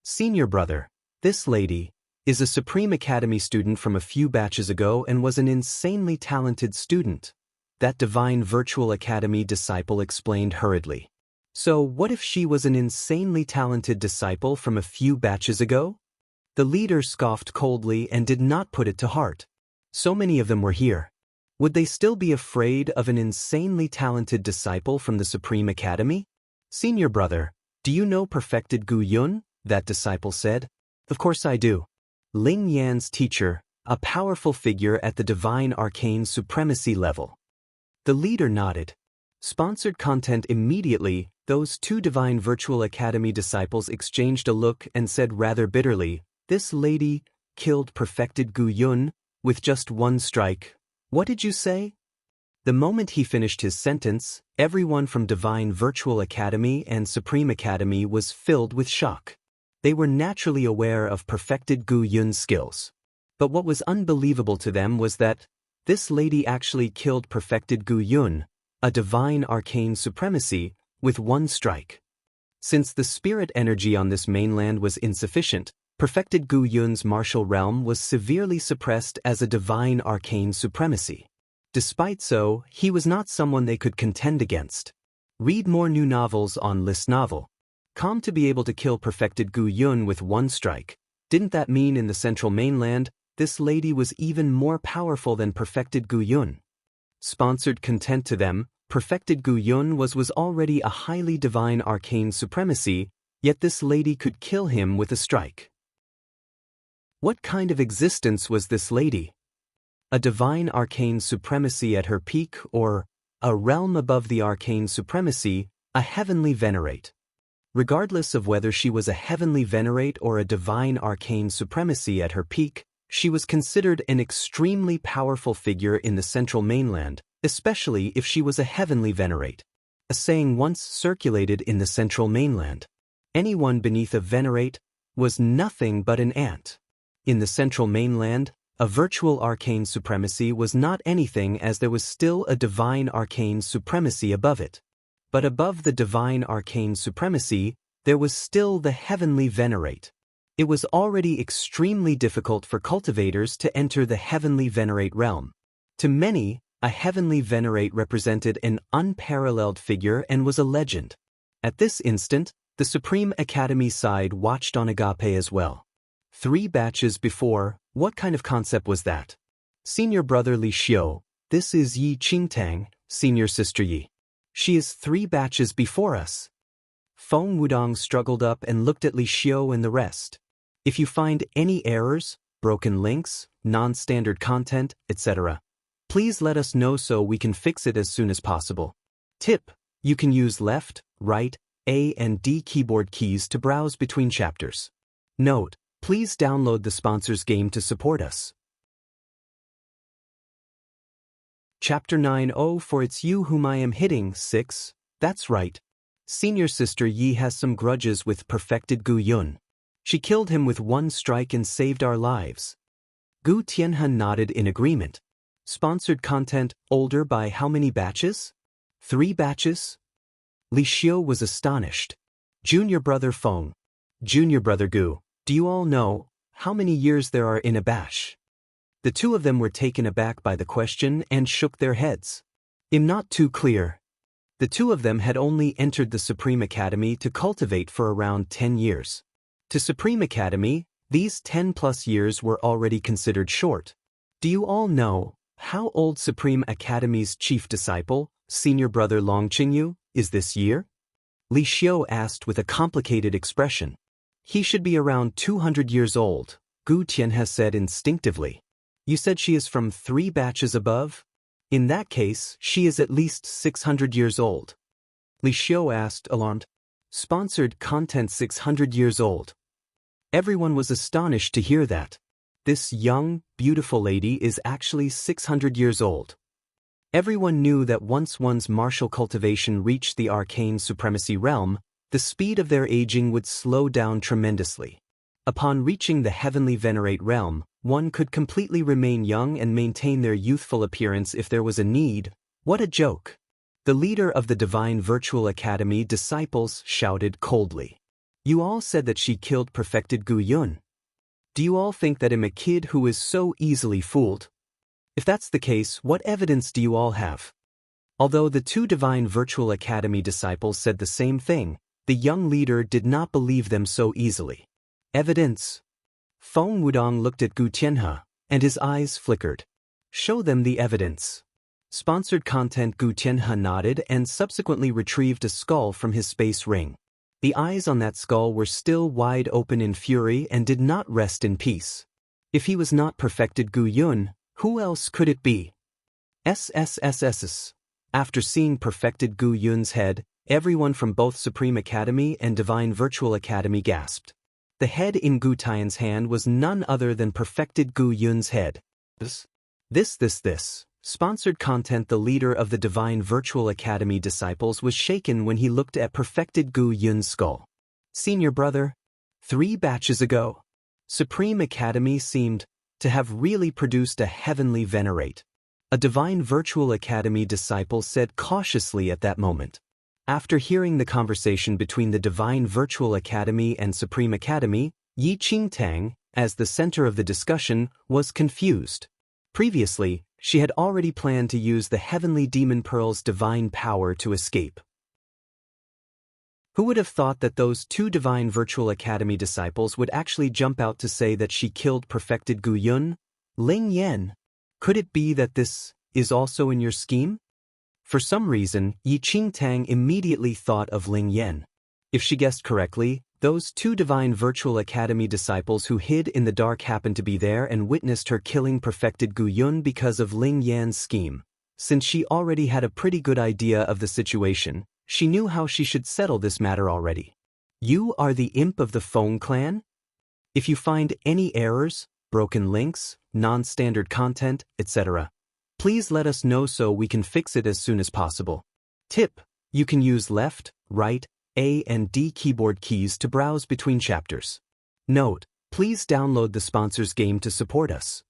Senior brother, this lady is a Supreme Academy student from a few batches ago and was an insanely talented student. That Divine Virtual Academy disciple explained hurriedly. So what if she was an insanely talented disciple from a few batches ago? The leader scoffed coldly and did not put it to heart. So many of them were here. Would they still be afraid of an insanely talented disciple from the Supreme Academy? Senior brother, do you know perfected Gu Yun? That disciple said. Of course I do. Ling Yan's teacher, a powerful figure at the Divine Arcane Supremacy level. The leader nodded. Sponsored content. Immediately, Those two Divine Virtual Academy disciples exchanged a look and said rather bitterly, "This lady killed perfected Gu Yun with just one strike. What did you say?" The moment he finished his sentence, everyone from Divine Virtual Academy and Supreme Academy was filled with shock. They were naturally aware of perfected Gu Yun's skills. But what was unbelievable to them was that this lady actually killed perfected Gu Yun, a divine arcane supremacy, with one strike. Since the spirit energy on this mainland was insufficient, perfected Gu Yun's martial realm was severely suppressed as a divine arcane supremacy. Despite so, he was not someone they could contend against. Read more new novels on List Novel. Com to be able to kill perfected Gu Yun with one strike. Didn't that mean in the central mainland, this lady was even more powerful than perfected Gu Yun? Sponsored content to them, perfected Gu Yun was already a highly divine arcane supremacy, yet this lady could kill him with a strike. What kind of existence was this lady? A divine arcane supremacy at her peak, or a realm above the arcane supremacy, a heavenly venerate. Regardless of whether she was a heavenly venerate or a divine arcane supremacy at her peak, she was considered an extremely powerful figure in the central mainland, especially if she was a heavenly venerate. A saying once circulated in the central mainland: anyone beneath a venerate was nothing but an ant. In the central mainland, a virtual arcane supremacy was not anything, as there was still a divine arcane supremacy above it. But above the divine arcane supremacy, there was still the heavenly venerate. It was already extremely difficult for cultivators to enter the heavenly venerate realm. To many, a heavenly venerate represented an unparalleled figure and was a legend. At this instant, the Supreme Academy side watched on agape as well. 3 batches before, what kind of concept was that? Senior brother Li Xiu, this is Yi Qingtang, senior sister Yi. She is 3 batches before us. Feng Wudong struggled up and looked at Li Xiu and the rest. If you find any errors, broken links, non-standard content, etc., please let us know so we can fix it as soon as possible. Tip: you can use left, right, A and D keyboard keys to browse between chapters. Note: please download the sponsor's game to support us. Chapter 9. Oh, for it's you whom I am hitting. 6. That's right. Senior sister Yi has some grudges with perfected Gu Yun. She killed him with one strike and saved our lives. Gu Tianhe nodded in agreement. Sponsored content, older by how many batches? 3 batches? Li Xiu was astonished. Junior brother Feng. Junior brother Gu. Do you all know how many years there are in a batch? The 2 of them were taken aback by the question and shook their heads. I'm not too clear. The 2 of them had only entered the Supreme Academy to cultivate for around 10 years. To Supreme Academy, these 10+ years were already considered short. Do you all know how old Supreme Academy's chief disciple, senior brother Long Qingyu, is this year? Li Xiu asked with a complicated expression. He should be around 200 years old, Gu Tianhe said instinctively. You said she is from 3 batches above? In that case, she is at least 600 years old. Li Xiu asked, alarmed. Sponsored content: 600 years old. Everyone was astonished to hear that. This young, beautiful lady is actually 600 years old. Everyone knew that once one's martial cultivation reached the arcane supremacy realm, the speed of their aging would slow down tremendously. Upon reaching the heavenly venerate realm, one could completely remain young and maintain their youthful appearance if there was a need. What a joke! The leader of the Divine Virtual Academy disciples shouted coldly. You all said that she killed perfected Gu Yun. Do you all think that I'm a kid who is so easily fooled? If that's the case, what evidence do you all have? Although the 2 Divine Virtual Academy disciples said the same thing, the young leader did not believe them so easily. Evidence? Feng Wudong looked at Gu Tianhe, and his eyes flickered. Show them the evidence. Sponsored content. Gu Tianhe nodded and subsequently retrieved a skull from his space ring. The eyes on that skull were still wide open in fury and did not rest in peace. If he was not perfected Gu Yun, who else could it be? SSSSS. After seeing perfected Gu Yun's head, Everyone from both Supreme Academy and Divine Virtual Academy gasped. The head in Gu Tian's hand was none other than perfected Gu Yun's head. This. Sponsored content. The leader of the Divine Virtual Academy disciples was shaken when he looked at perfected Gu Yun's skull. Senior brother, 3 batches ago, Supreme Academy seemed to have really produced a heavenly venerate. A Divine Virtual Academy disciple said cautiously at that moment. After hearing the conversation between the Divine Virtual Academy and Supreme Academy, Yi Qingtang, as the center of the discussion, was confused. Previously, she had already planned to use the Heavenly Demon Pearl's divine power to escape. Who would have thought that those 2 Divine Virtual Academy disciples would actually jump out to say that she killed perfected Gu Yun? Ling Yan, could it be that this is also in your scheme? For some reason, Yi Qingtang immediately thought of Ling Yan. If she guessed correctly, those 2 Divine Virtual Academy disciples who hid in the dark happened to be there and witnessed her killing perfected Gu Yun because of Ling Yan's scheme. Since she already had a pretty good idea of the situation, she knew how she should settle this matter already. You are the imp of the Feng clan? If you find any errors, broken links, non-standard content, etc., please let us know so we can fix it as soon as possible. Tip: you can use left, right, A and D keyboard keys to browse between chapters. Note: please download the sponsor's game to support us.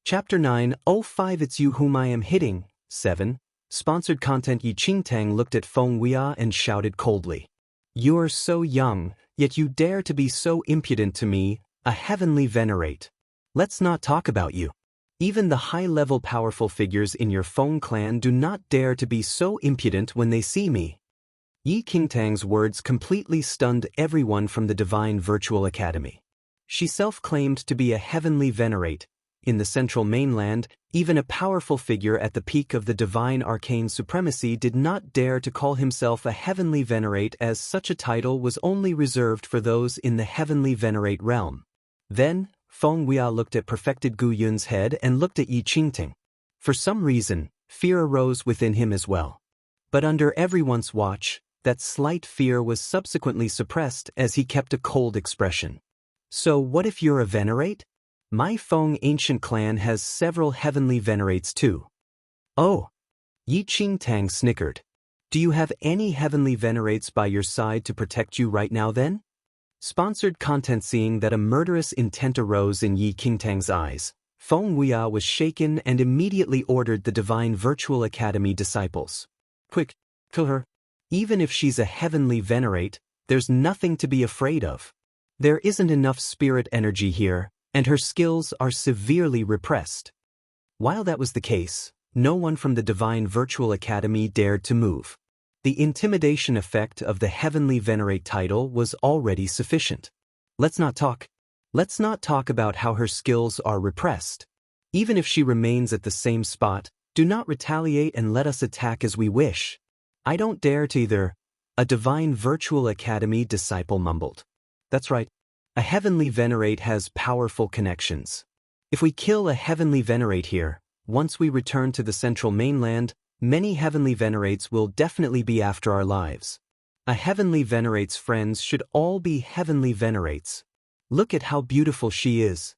Chapter 9:05 It's you whom I am hitting. 7. Sponsored content. Yi Qingtang looked at Feng Weia and shouted coldly. You're so young, yet you dare to be so impudent to me, a heavenly venerate. Let's not talk about you. Even the high-level powerful figures in your Feng clan do not dare to be so impudent when they see me. Yi Qingtang's words completely stunned everyone from the Divine Virtual Academy. She self-claimed to be a heavenly venerate. In the central mainland, even a powerful figure at the peak of the divine arcane supremacy did not dare to call himself a heavenly venerate, as such a title was only reserved for those in the heavenly venerate realm. Then, Feng Weia looked at perfected Gu Yun's head and looked at Yi Qingtang. For some reason, fear arose within him as well. But under everyone's watch, that slight fear was subsequently suppressed as he kept a cold expression. So what if you're a venerate? My Feng ancient clan has several heavenly venerates too. Oh! Yi Qingtang snickered. Do you have any heavenly venerates by your side to protect you right now then? Sponsored content. Seeing that a murderous intent arose in Yi Qingtang's eyes, Feng Weia was shaken and immediately ordered the Divine Virtual Academy disciples. Quick, kill her. Even if she's a heavenly venerate, there's nothing to be afraid of. There isn't enough spirit energy here, and her skills are severely repressed. While that was the case, no one from the Divine Virtual Academy dared to move. The intimidation effect of the Heavenly Venerate title was already sufficient. Let's not talk about how her skills are repressed. Even if she remains at the same spot, do not retaliate and let us attack as we wish. I don't dare to either, a Divine Virtual Academy disciple mumbled. That's right. A Heavenly Venerate has powerful connections. If we kill a Heavenly Venerate here, once we return to the central mainland, many Heavenly Venerates will definitely be after our lives. A Heavenly Venerate's friends should all be Heavenly Venerates. Look at how beautiful she is.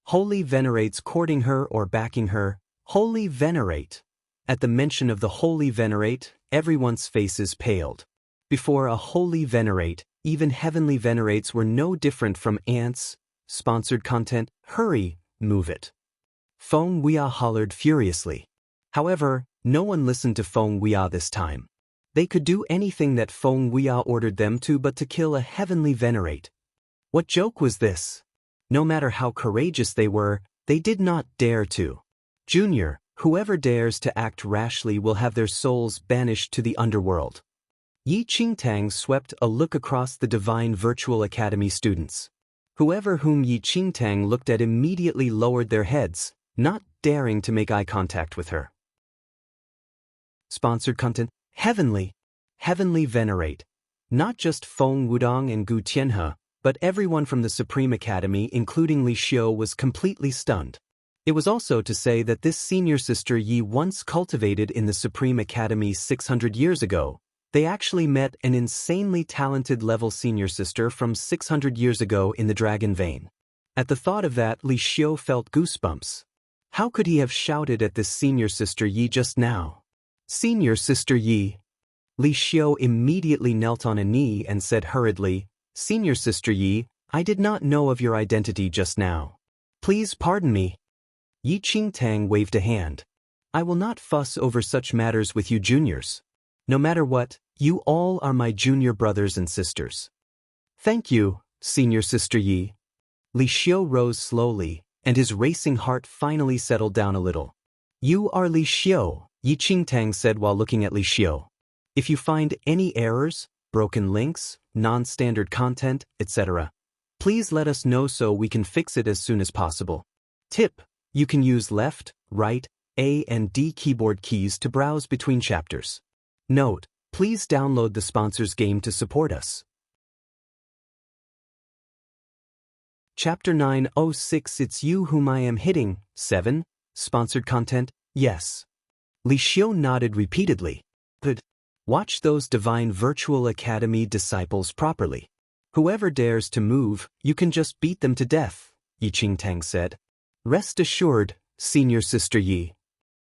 Holy Venerates courting her or backing her. Holy Venerate. At the mention of the Holy Venerate, everyone's faces paled. Before a Holy Venerate, even Heavenly Venerates were no different from ants. Sponsored content. Hurry, move it. Feng Weia hollered furiously. However, no one listened to Feng Weia this time. They could do anything that Feng Weia ordered them to but to kill a Heavenly Venerate. What joke was this? No matter how courageous they were, they did not dare to. Junior, whoever dares to act rashly will have their souls banished to the underworld. Yi Qingtang swept a look across the Divine Virtual Academy students. Whoever whom Yi Qingtang looked at immediately lowered their heads, not daring to make eye contact with her. Sponsored content. Heavenly Venerate. Not just Feng Wudong and Gu Tianhe, but everyone from the Supreme Academy including Li Xiu was completely stunned. It was also to say that this senior sister Yi once cultivated in the Supreme Academy 600 years ago. They actually met an insanely talented level senior sister from 600 years ago in the Dragon Vein. At the thought of that, Li Xiu felt goosebumps. How could he have shouted at this senior sister Yi just now? Senior sister Yi. Li Xiu immediately knelt on a knee and said hurriedly, Senior sister Yi, I did not know of your identity just now. Please pardon me. Yi Qingtang waved a hand. I will not fuss over such matters with you juniors. No matter what, you all are my junior brothers and sisters. Thank you, senior sister Yi. Li Xiu rose slowly, and his racing heart finally settled down a little. You are Li Xiu, Yi Qingtang said while looking at Li Xiu. If you find any errors, broken links, non-standard content, etc., please let us know so we can fix it as soon as possible. Tip: you can use left, right, A and D keyboard keys to browse between chapters. Note: please download the sponsor's game to support us. Chapter 906 It's You Whom I Am Hitting. 7. Sponsored content? Yes. Li Xiu nodded repeatedly. Good. Watch those Divine Virtual Academy disciples properly. Whoever dares to move, you can just beat them to death, Yi Qingtang said. Rest assured, senior sister Yi.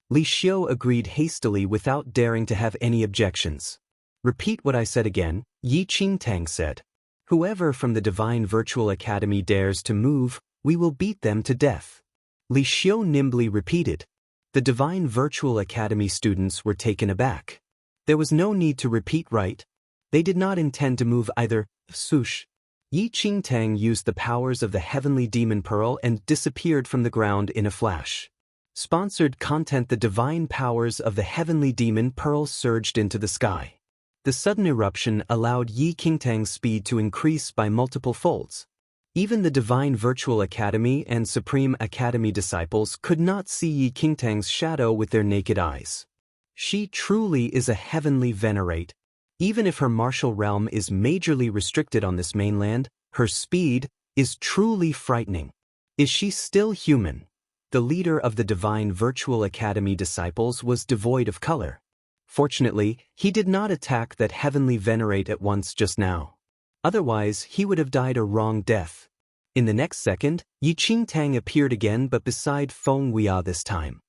Li Xiu agreed hastily without daring to have any objections. Repeat what I said again, Yi Qingtang said. Whoever from the Divine Virtual Academy dares to move, we will beat them to death. Li Xiu nimbly repeated. The Divine Virtual Academy students were taken aback. There was no need to repeat right. They did not intend to move either. Swoosh. Yi Qingtang used the powers of the Heavenly Demon Pearl and disappeared from the ground in a flash. Sponsored content: the divine powers of the Heavenly Demon Pearl surged into the sky. The sudden eruption allowed Yi Qingtang's speed to increase by multiple folds. Even the Divine Virtual Academy and Supreme Academy disciples could not see Yi Qingtang's shadow with their naked eyes. She truly is a heavenly venerate. Even if her martial realm is majorly restricted on this mainland, her speed is truly frightening. Is she still human? The leader of the Divine Virtual Academy disciples was devoid of color. Fortunately, he did not attack that heavenly venerate at once just now. Otherwise, he would have died a wrong death. In the next second, Yi Qingtang appeared again, but beside Feng Weia this time.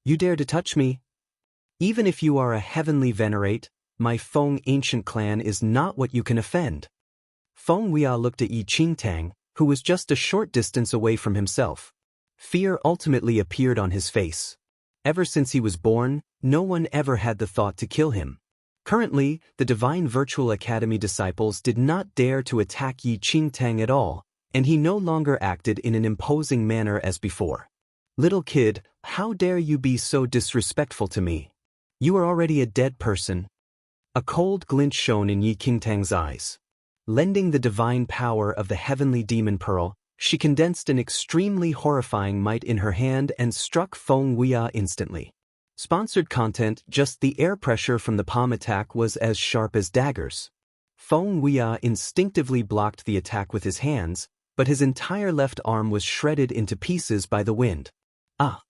You dare to touch me? Even if you are a heavenly venerate, my Feng ancient clan is not what you can offend. Feng Weia looked at Yi Qingtang, who was just a short distance away from himself. Fear ultimately appeared on his face. Ever since he was born, no one ever had the thought to kill him. Currently, the Divine Virtual Academy disciples did not dare to attack Yi Qingtang at all, and he no longer acted in an imposing manner as before. Little kid, how dare you be so disrespectful to me? You are already a dead person. A cold glint shone in Yi Qingtang's eyes. Lending the divine power of the Heavenly Demon Pearl, she condensed an extremely horrifying might in her hand and struck Feng Weia instantly. Sponsored content: just the air pressure from the palm attack was as sharp as daggers. Feng Weia instinctively blocked the attack with his hands, but his entire left arm was shredded into pieces by the wind. Ah!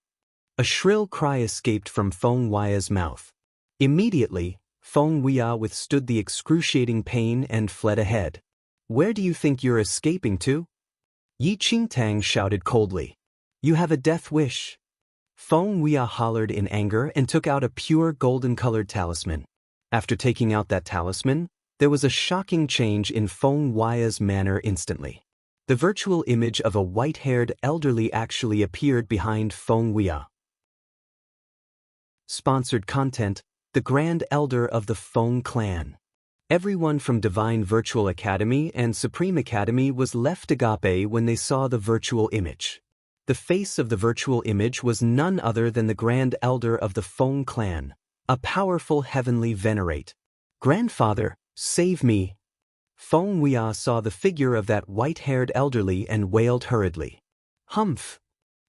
A shrill cry escaped from Feng Weia's mouth. Immediately, Feng Weia withstood the excruciating pain and fled ahead. Where do you think you're escaping to? Yi Qingtang shouted coldly. You have a death wish. Feng Weia hollered in anger and took out a pure golden-colored talisman. After taking out that talisman, there was a shocking change in Feng Weia's manner instantly. The virtual image of a white-haired elderly actually appeared behind Feng Weia. Sponsored content: the Grand Elder of the Feng clan. Everyone from Divine Virtual Academy and Supreme Academy was left agape when they saw the virtual image. The face of the virtual image was none other than the Grand Elder of the Feng clan, a powerful heavenly venerate. Grandfather, save me! Feng Weia saw the figure of that white-haired elderly and wailed hurriedly. Humph!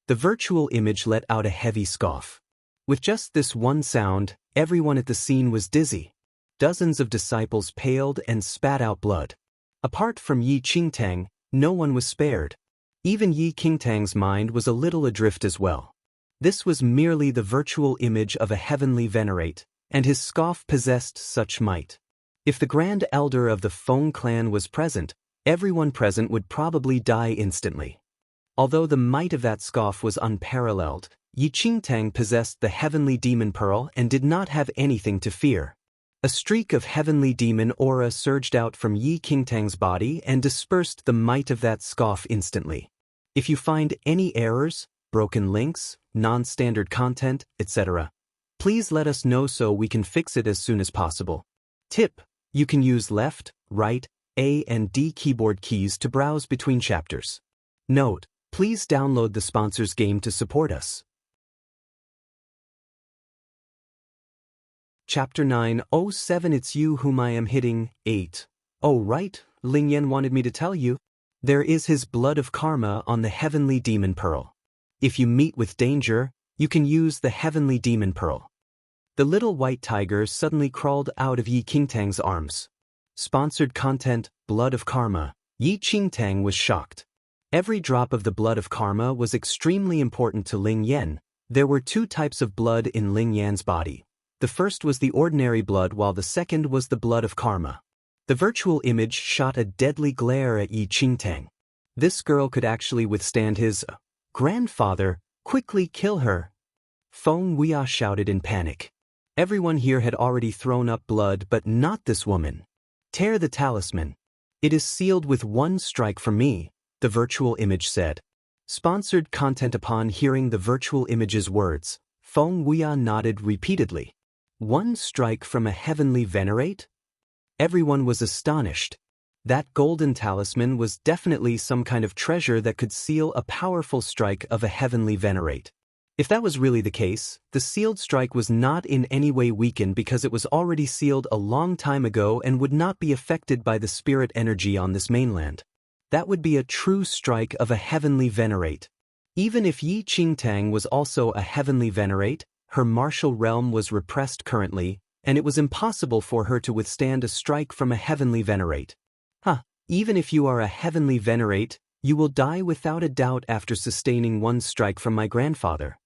The virtual image let out a heavy scoff. With just this one sound, everyone at the scene was dizzy. Dozens of disciples paled and spat out blood. Apart from Yi Qingtang, no one was spared. Even Yi Qingtang's mind was a little adrift as well. This was merely the virtual image of a heavenly venerate, and his scoff possessed such might. If the Grand Elder of the Feng clan was present, everyone present would probably die instantly. Although the might of that scoff was unparalleled, Yi Qingtang possessed the heavenly demon pearl and did not have anything to fear. A streak of heavenly demon aura surged out from Yi Qingtang's body and dispersed the might of that scoff instantly. If you find any errors, broken links, non-standard content, etc., please let us know so we can fix it as soon as possible. Tip: you can use left, right, A and D keyboard keys to browse between chapters. Note: please download the sponsor's game to support us. Chapter 9:07 It's you whom I am hitting. 8. Oh right, Ling Yan wanted me to tell you. There is his blood of karma on the heavenly demon pearl. If you meet with danger, you can use the heavenly demon pearl. The little white tiger suddenly crawled out of Yi Qingtang's arms. Sponsored content: Blood of Karma. Yi Qingtang was shocked. Every drop of the blood of karma was extremely important to Ling Yan. There were two types of blood in Ling Yan's body. The first was the ordinary blood while the second was the blood of karma. The virtual image shot a deadly glare at Yi Qingtang. This girl could actually withstand his grandfather. Quickly kill her! Feng Weia shouted in panic. Everyone here had already thrown up blood, but not this woman. Tear the talisman. It is sealed with one strike from me, the virtual image said. Sponsored content. Upon hearing the virtual image's words, Feng Weia nodded repeatedly. One strike from a heavenly venerate? Everyone was astonished. That golden talisman was definitely some kind of treasure that could seal a powerful strike of a heavenly venerate. If that was really the case, the sealed strike was not in any way weakened because it was already sealed a long time ago and would not be affected by the spirit energy on this mainland. That would be a true strike of a heavenly venerate. Even if Yi Qingtang was also a heavenly venerate, her martial realm was repressed currently, and it was impossible for her to withstand a strike from a heavenly venerate. Even if you are a heavenly venerate, you will die without a doubt after sustaining one strike from my grandfather.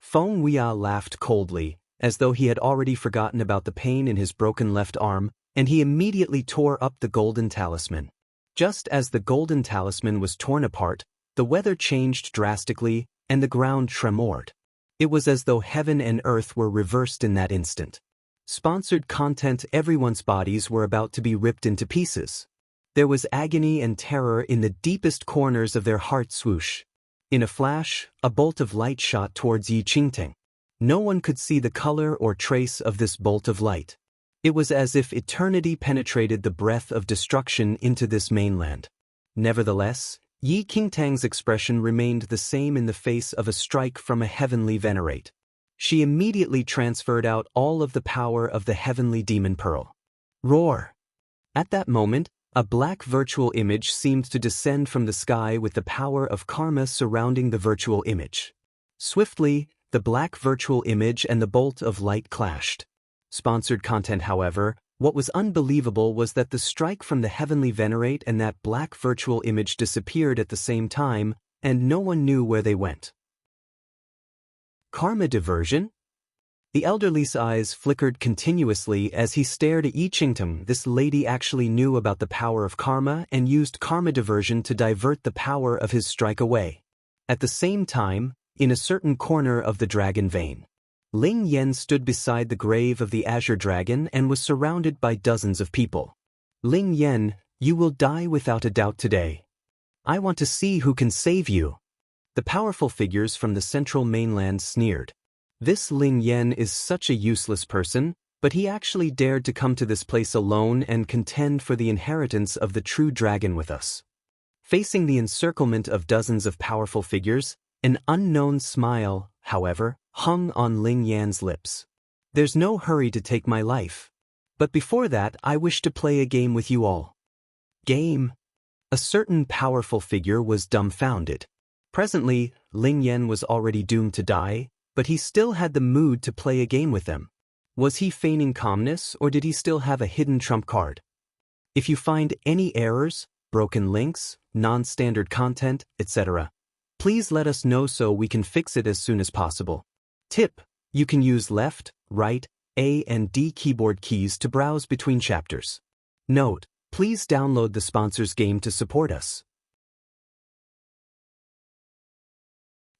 Feng Weia laughed coldly, as though he had already forgotten about the pain in his broken left arm, and he immediately tore up the golden talisman. Just as the golden talisman was torn apart, the weather changed drastically, and the ground tremored. It was as though heaven and earth were reversed in that instant. Sponsored content. Everyone's bodies were about to be ripped into pieces. There was agony and terror in the deepest corners of their hearts. Swoosh. In a flash, a bolt of light shot towards Yi Qingtang. No one could see the color or trace of this bolt of light. It was as if eternity penetrated the breath of destruction into this mainland. Nevertheless, Yi Qingtang's expression remained the same in the face of a strike from a heavenly venerate. She immediately transferred out all of the power of the heavenly demon pearl. Roar! At that moment, a black virtual image seemed to descend from the sky with the power of karma surrounding the virtual image. Swiftly, the black virtual image and the bolt of light clashed. Sponsored content. However, what was unbelievable was that the strike from the heavenly venerate and that black virtual image disappeared at the same time, and no one knew where they went. Karma diversion? The elderly's eyes flickered continuously as he stared at Yi Qingtang. This lady actually knew about the power of karma and used karma diversion to divert the power of his strike away. At the same time, in a certain corner of the dragon vein, Ling Yan stood beside the grave of the azure dragon and was surrounded by dozens of people. Ling Yan, you will die without a doubt today. I want to see who can save you. The powerful figures from the central mainland sneered. This Ling Yan is such a useless person, but he actually dared to come to this place alone and contend for the inheritance of the true dragon with us. Facing the encirclement of dozens of powerful figures, an unknown smile, however, hung on Ling Yan's lips. There's no hurry to take my life. But before that, I wish to play a game with you all. Game? A certain powerful figure was dumbfounded. Presently, Ling Yan was already doomed to die, but he still had the mood to play a game with them. Was he feigning calmness, or did he still have a hidden trump card? If you find any errors, broken links, non-standard content, etc. Please let us know so we can fix it as soon as possible. Tip: you can use left, right, A and D keyboard keys to browse between chapters. Note: please download the sponsor's game to support us.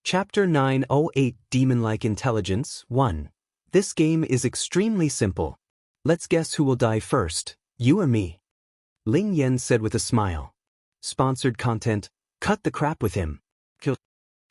Chapter 908 Demon-like Intelligence 1. This game is extremely simple. Let's guess who will die first, you or me? Ling Yan said with a smile. Sponsored content: cut the crap with him.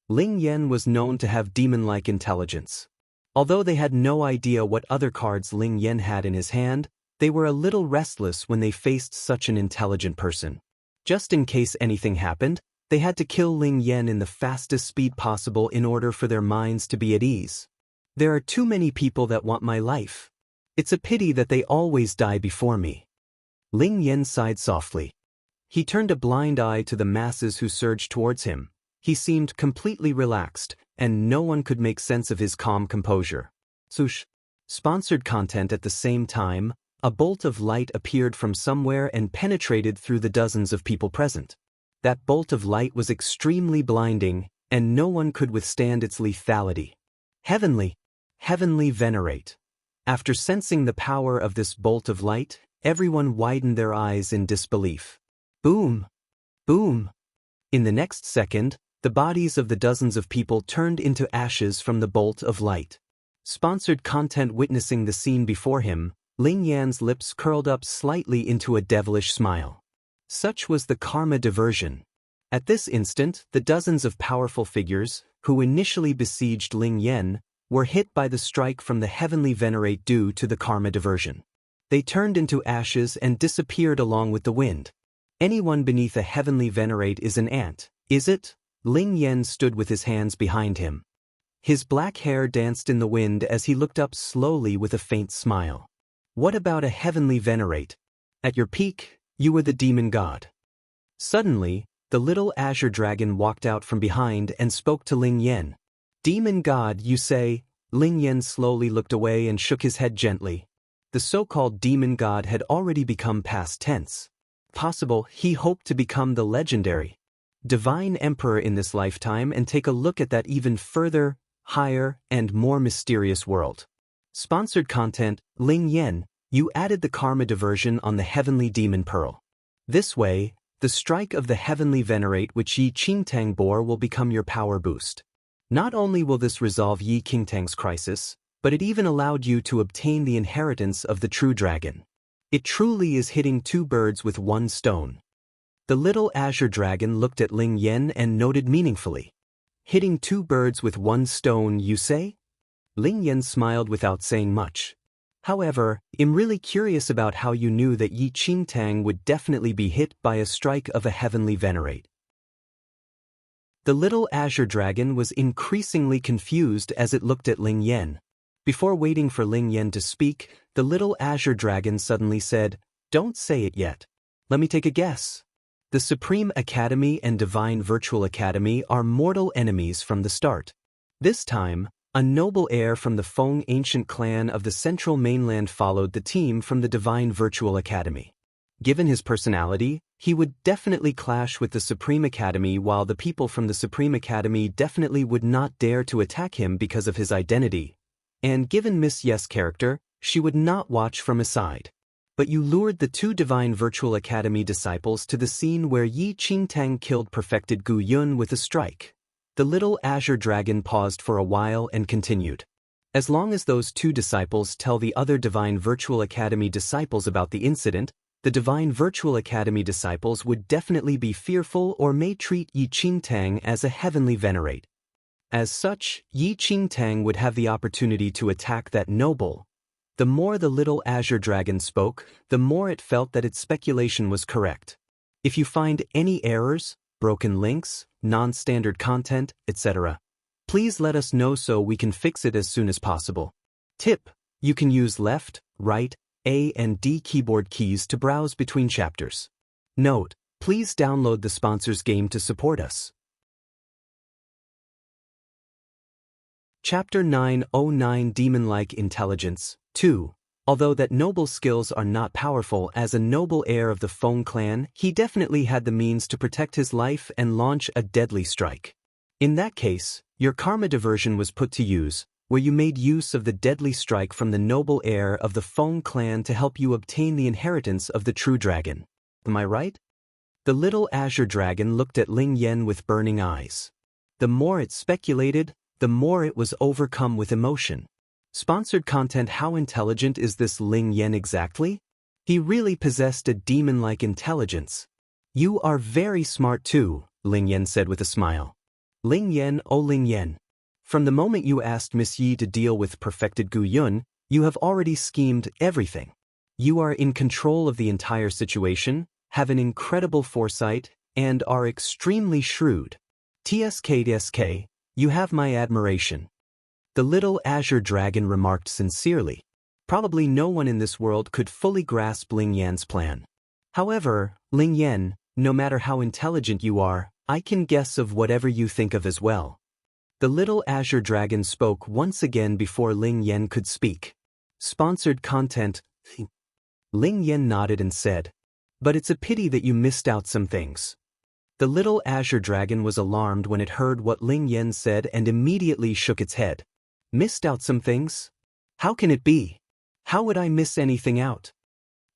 Ling Yan was known to have demon-like intelligence. Although they had no idea what other cards Ling Yan had in his hand, they were a little restless when they faced such an intelligent person. Just in case anything happened, they had to kill Ling Yan in the fastest speed possible in order for their minds to be at ease. There are too many people that want my life. It's a pity that they always die before me. Ling Yan sighed softly. He turned a blind eye to the masses who surged towards him. He seemed completely relaxed, and no one could make sense of his calm composure. Swoosh. Sponsored content. At the same time, a bolt of light appeared from somewhere and penetrated through the dozens of people present. That bolt of light was extremely blinding, and no one could withstand its lethality. Heavenly Venerate. After sensing the power of this bolt of light, everyone widened their eyes in disbelief. Boom! Boom! In the next second, the bodies of the dozens of people turned into ashes from the bolt of light. Sponsored content. Witnessing the scene before him, Ling Yan's lips curled up slightly into a devilish smile. Such was the karma diversion. At this instant, the dozens of powerful figures, who initially besieged Ling Yan, were hit by the strike from the Heavenly Venerate due to the karma diversion. They turned into ashes and disappeared along with the wind. Anyone beneath a Heavenly Venerate is an ant, is it? Ling Yan stood with his hands behind him. His black hair danced in the wind as he looked up slowly with a faint smile. What about a Heavenly Venerate? At your peak, you were the demon god. Suddenly, the little azure dragon walked out from behind and spoke to Ling Yan. Demon god, you say? Ling Yan slowly looked away and shook his head gently. The so-called demon god had already become past tense. Possible he hoped to become the legendary divine emperor in this lifetime and take a look at that even further, higher, and more mysterious world. Sponsored content. Ling Yan, you added the karma diversion on the heavenly demon pearl. This way, the strike of the Heavenly Venerate which Yi Qingtang bore will become your power boost. Not only will this resolve Yi Qingtang's crisis, but it even allowed you to obtain the inheritance of the true dragon. It truly is hitting two birds with one stone. The little azure dragon looked at Ling Yan and noted meaningfully. Hitting two birds with one stone, you say? Ling Yan smiled without saying much. However, I'm really curious about how you knew that Yi Qingtang would definitely be hit by a strike of a Heavenly Venerate. The little azure dragon was increasingly confused as it looked at Ling Yan. Before waiting for Ling Yan to speak, the little azure dragon suddenly said, "Don't say it yet. Let me take a guess. The Supreme Academy and Divine Virtual Academy are mortal enemies from the start. This time, a noble heir from the Feng ancient clan of the Central Mainland followed the team from the Divine Virtual Academy. Given his personality, he would definitely clash with the Supreme Academy, while the people from the Supreme Academy definitely would not dare to attack him because of his identity. And given Miss Ye's character, she would not watch from his side. But you lured the two Divine Virtual Academy disciples to the scene where Yi Qingtang killed perfected Gu Yun with a strike." The little azure dragon paused for a while and continued. "As long as those two disciples tell the other Divine Virtual Academy disciples about the incident, the Divine Virtual Academy disciples would definitely be fearful or may treat Yi Qingtang as a Heavenly Venerate. As such, Yi Qingtang would have the opportunity to attack that noble." The more the little azure dragon spoke, the more it felt that its speculation was correct. If you find any errors, broken links, non-standard content, etc., please let us know so we can fix it as soon as possible. Tip: you can use left, right, A and D keyboard keys to browse between chapters. Note: please download the sponsor's game to support us. Chapter 909 Demon-like Intelligence 2. Although that noble skills are not powerful, as a noble heir of the Feng clan, he definitely had the means to protect his life and launch a deadly strike. In that case, your karma diversion was put to use, where you made use of the deadly strike from the noble heir of the Feng clan to help you obtain the inheritance of the true dragon. Am I right? The little azure dragon looked at Ling Yan with burning eyes. The more it speculated, the more it was overcome with emotion. Sponsored content. How intelligent is this Ling Yan exactly? He really possessed a demon-like intelligence. You are very smart too, Ling Yan said with a smile. Ling Yan, oh Ling Yan. From the moment you asked Miss Yi to deal with perfected Gu Yun, you have already schemed everything. You are in control of the entire situation, have an incredible foresight, and are extremely shrewd. TSK, you have my admiration. The little azure dragon remarked sincerely. Probably no one in this world could fully grasp Ling Yan's plan. However, Ling Yan, no matter how intelligent you are, I can guess of whatever you think of as well. The little azure dragon spoke once again before Ling Yan could speak. Sponsored content. Ling Yan nodded and said, but it's a pity that you missed out some things. The little azure dragon was alarmed when it heard what Ling Yan said and immediately shook its head. Missed out some things? How can it be? How would I miss anything out?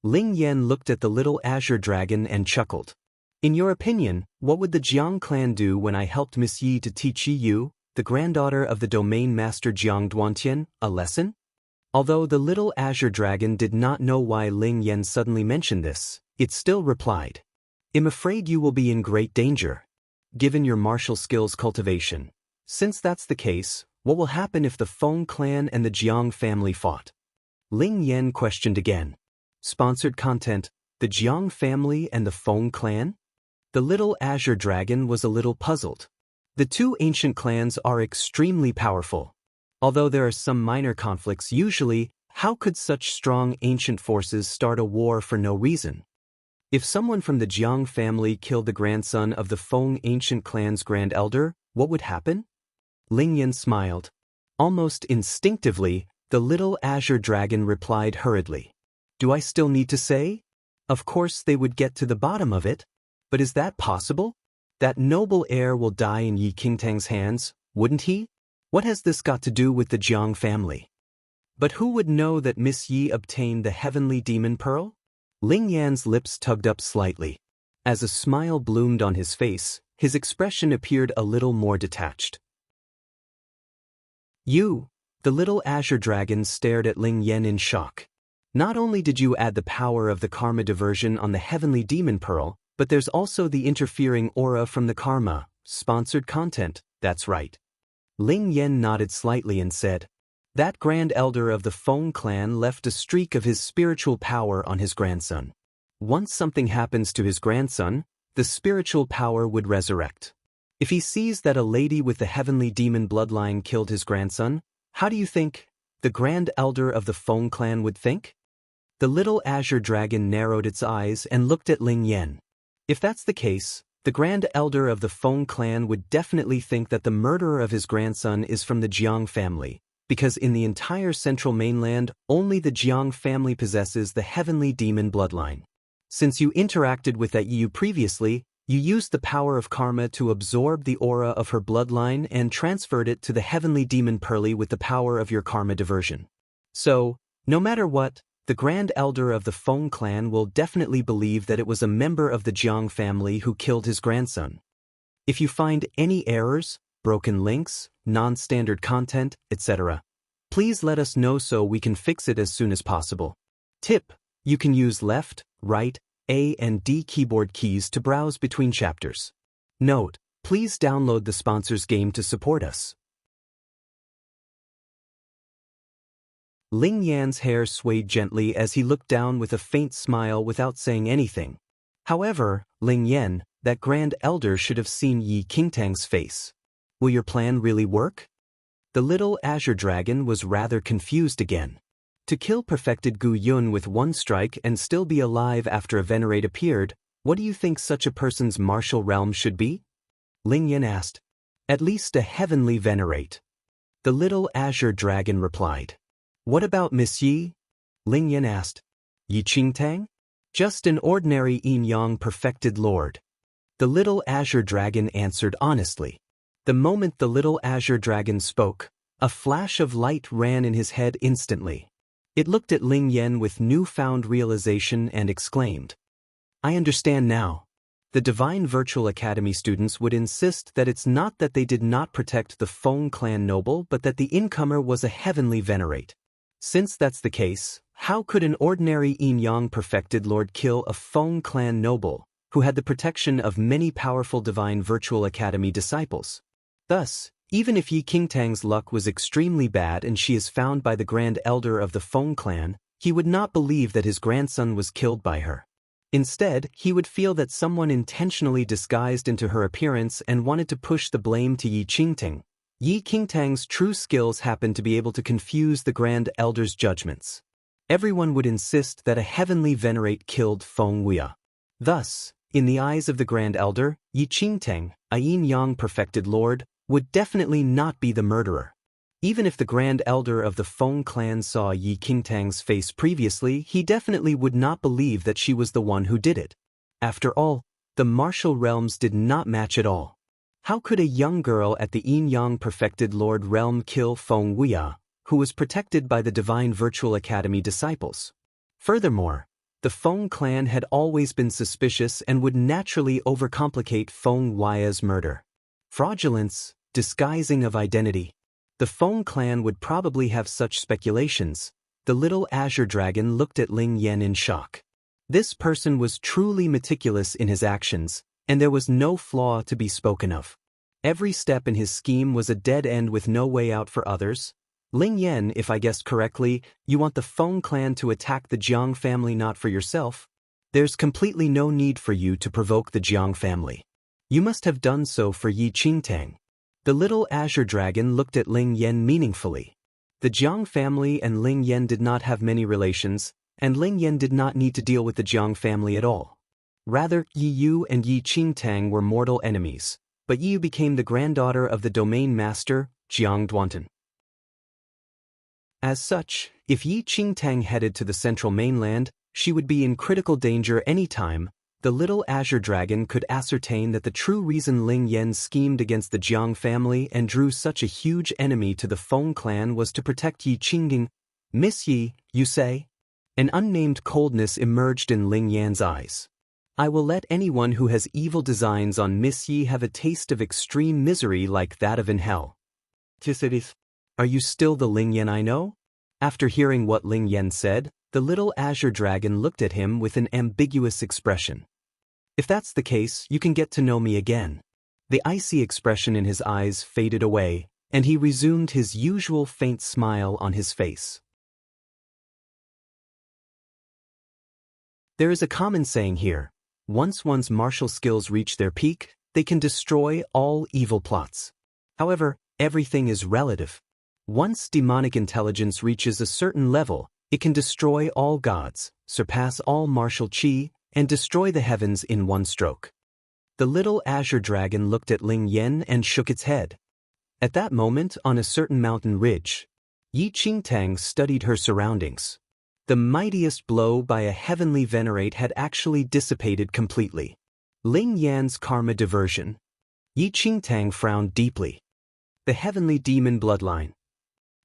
Ling Yan looked at the little azure dragon and chuckled. In your opinion, what would the Jiang clan do when I helped Miss Yi to teach Yi, the granddaughter of the domain master Jiang Duantian, a lesson? Although the little azure dragon did not know why Ling Yan suddenly mentioned this, it still replied, I'm afraid you will be in great danger, given your martial skills cultivation. Since that's the case, what will happen if the Feng clan and the Jiang family fought? Ling Yan questioned again. Sponsored content, the Jiang family and the Feng clan? The little azure dragon was a little puzzled. The two ancient clans are extremely powerful. Although there are some minor conflicts usually, how could such strong ancient forces start a war for no reason? If someone from the Jiang family killed the grandson of the Feng ancient clan's grand elder, what would happen? Ling Yan smiled. Almost instinctively, the little azure dragon replied hurriedly. Do I still need to say? Of course they would get to the bottom of it. But is that possible? That noble heir will die in Yi Qingtang's hands, wouldn't he? What has this got to do with the Jiang family? But who would know that Miss Yi obtained the heavenly demon pearl? Ling Yan's lips tugged up slightly. As a smile bloomed on his face, his expression appeared a little more detached. You, the little azure dragon stared at Ling Yan in shock. Not only did you add the power of the karma diversion on the heavenly demon pearl, but there's also the interfering aura from the karma. Sponsored content, that's right. Ling Yan nodded slightly and said, that grand elder of the Feng clan left a streak of his spiritual power on his grandson. Once something happens to his grandson, the spiritual power would resurrect. If he sees that a lady with the heavenly demon bloodline killed his grandson, how do you think the grand elder of the Feng clan would think? The little azure dragon narrowed its eyes and looked at Ling Yan. If that's the case, the grand elder of the Feng clan would definitely think that the murderer of his grandson is from the Jiang family, because in the entire central mainland, only the Jiang family possesses the heavenly demon bloodline. Since you interacted with that Yu previously, you used the power of karma to absorb the aura of her bloodline and transferred it to the heavenly demon Pearly with the power of your karma diversion. So, no matter what, the Grand Elder of the Feng clan will definitely believe that it was a member of the Jiang family who killed his grandson. If you find any errors, broken links, non-standard content, etc., please let us know so we can fix it as soon as possible. Tip: you can use left, right, A and D keyboard keys to browse between chapters. Note: please download the sponsor's game to support us. Ling Yan's hair swayed gently as he looked down with a faint smile without saying anything. However, Ling Yan, that Grand Elder should have seen Yi Qingtang's face. Will your plan really work? The little azure dragon was rather confused again. To kill perfected Gu Yun with one strike and still be alive after a venerate appeared, what do you think such a person's martial realm should be? Ling Yan asked. At least a heavenly venerate. The little azure dragon replied. What about Miss Yi? Ling Yan asked. Yi Qingtang? Just an ordinary yin-yang perfected lord. The little azure dragon answered honestly. The moment the little azure dragon spoke, a flash of light ran in his head instantly. It looked at Ling Yan with newfound realization and exclaimed, I understand now. The Divine Virtual Academy students would insist that it's not that they did not protect the Feng clan noble but that the incomer was a heavenly venerate. Since that's the case, how could an ordinary yin-yang perfected lord kill a Feng clan noble, who had the protection of many powerful Divine Virtual Academy disciples? Thus, even if Yi Qingtang's luck was extremely bad and she is found by the Grand Elder of the Feng clan, he would not believe that his grandson was killed by her. Instead, he would feel that someone intentionally disguised into her appearance and wanted to push the blame to Yi Qingtang. Yi Qingtang's true skills happened to be able to confuse the Grand Elder's judgments. Everyone would insist that a heavenly venerate killed Feng Wuya. Thus, in the eyes of the Grand Elder, Yi Qingtang, a yin-yang perfected lord, would definitely not be the murderer. Even if the Grand Elder of the Feng clan saw Yi Qingtang's face previously, he definitely would not believe that she was the one who did it. After all, the martial realms did not match at all. How could a young girl at the yin-yang perfected lord realm kill Feng Wuya, who was protected by the Divine Virtual Academy disciples? Furthermore, the Feng clan had always been suspicious and would naturally overcomplicate Feng Wuya's murder. Fraudulence, disguising of identity. The Feng clan would probably have such speculations. The little azure dragon looked at Ling Yan in shock. This person was truly meticulous in his actions, and there was no flaw to be spoken of. Every step in his scheme was a dead end with no way out for others. Ling Yan, if I guessed correctly, you want the Feng clan to attack the Jiang family, not for yourself? There's completely no need for you to provoke the Jiang family. You must have done so for Yi Qingtang. The little azure dragon looked at Ling Yan meaningfully. The Jiang family and Ling Yan did not have many relations, and Ling Yan did not need to deal with the Jiang family at all. Rather, Yi Yu and Yi Qingtang were mortal enemies, but Yi Yu became the granddaughter of the domain master, Jiang Duantan. As such, if Yi Qingtang headed to the central mainland, she would be in critical danger any time. The little azure dragon could ascertain that the true reason Ling Yan schemed against the Jiang family and drew such a huge enemy to the Feng clan was to protect Yi Qingting. Miss Yi, you say? An unnamed coldness emerged in Ling Yan's eyes. I will let anyone who has evil designs on Miss Yi have a taste of extreme misery like that of in hell. Are you still the Ling Yan I know? After hearing what Ling Yan said, the little azure dragon looked at him with an ambiguous expression. If that's the case, you can get to know me again. The icy expression in his eyes faded away, and he resumed his usual faint smile on his face. There is a common saying here: once one's martial skills reach their peak, they can destroy all evil plots. However, everything is relative. Once demonic intelligence reaches a certain level, it can destroy all gods, surpass all martial qi, and destroy the heavens in one stroke. The little azure dragon looked at Ling Yan and shook its head. At that moment, on a certain mountain ridge, Yi Qingtang studied her surroundings. The mightiest blow by a heavenly venerate had actually dissipated completely. Ling Yan's karma diversion. Yi Qingtang frowned deeply. The heavenly demon bloodline.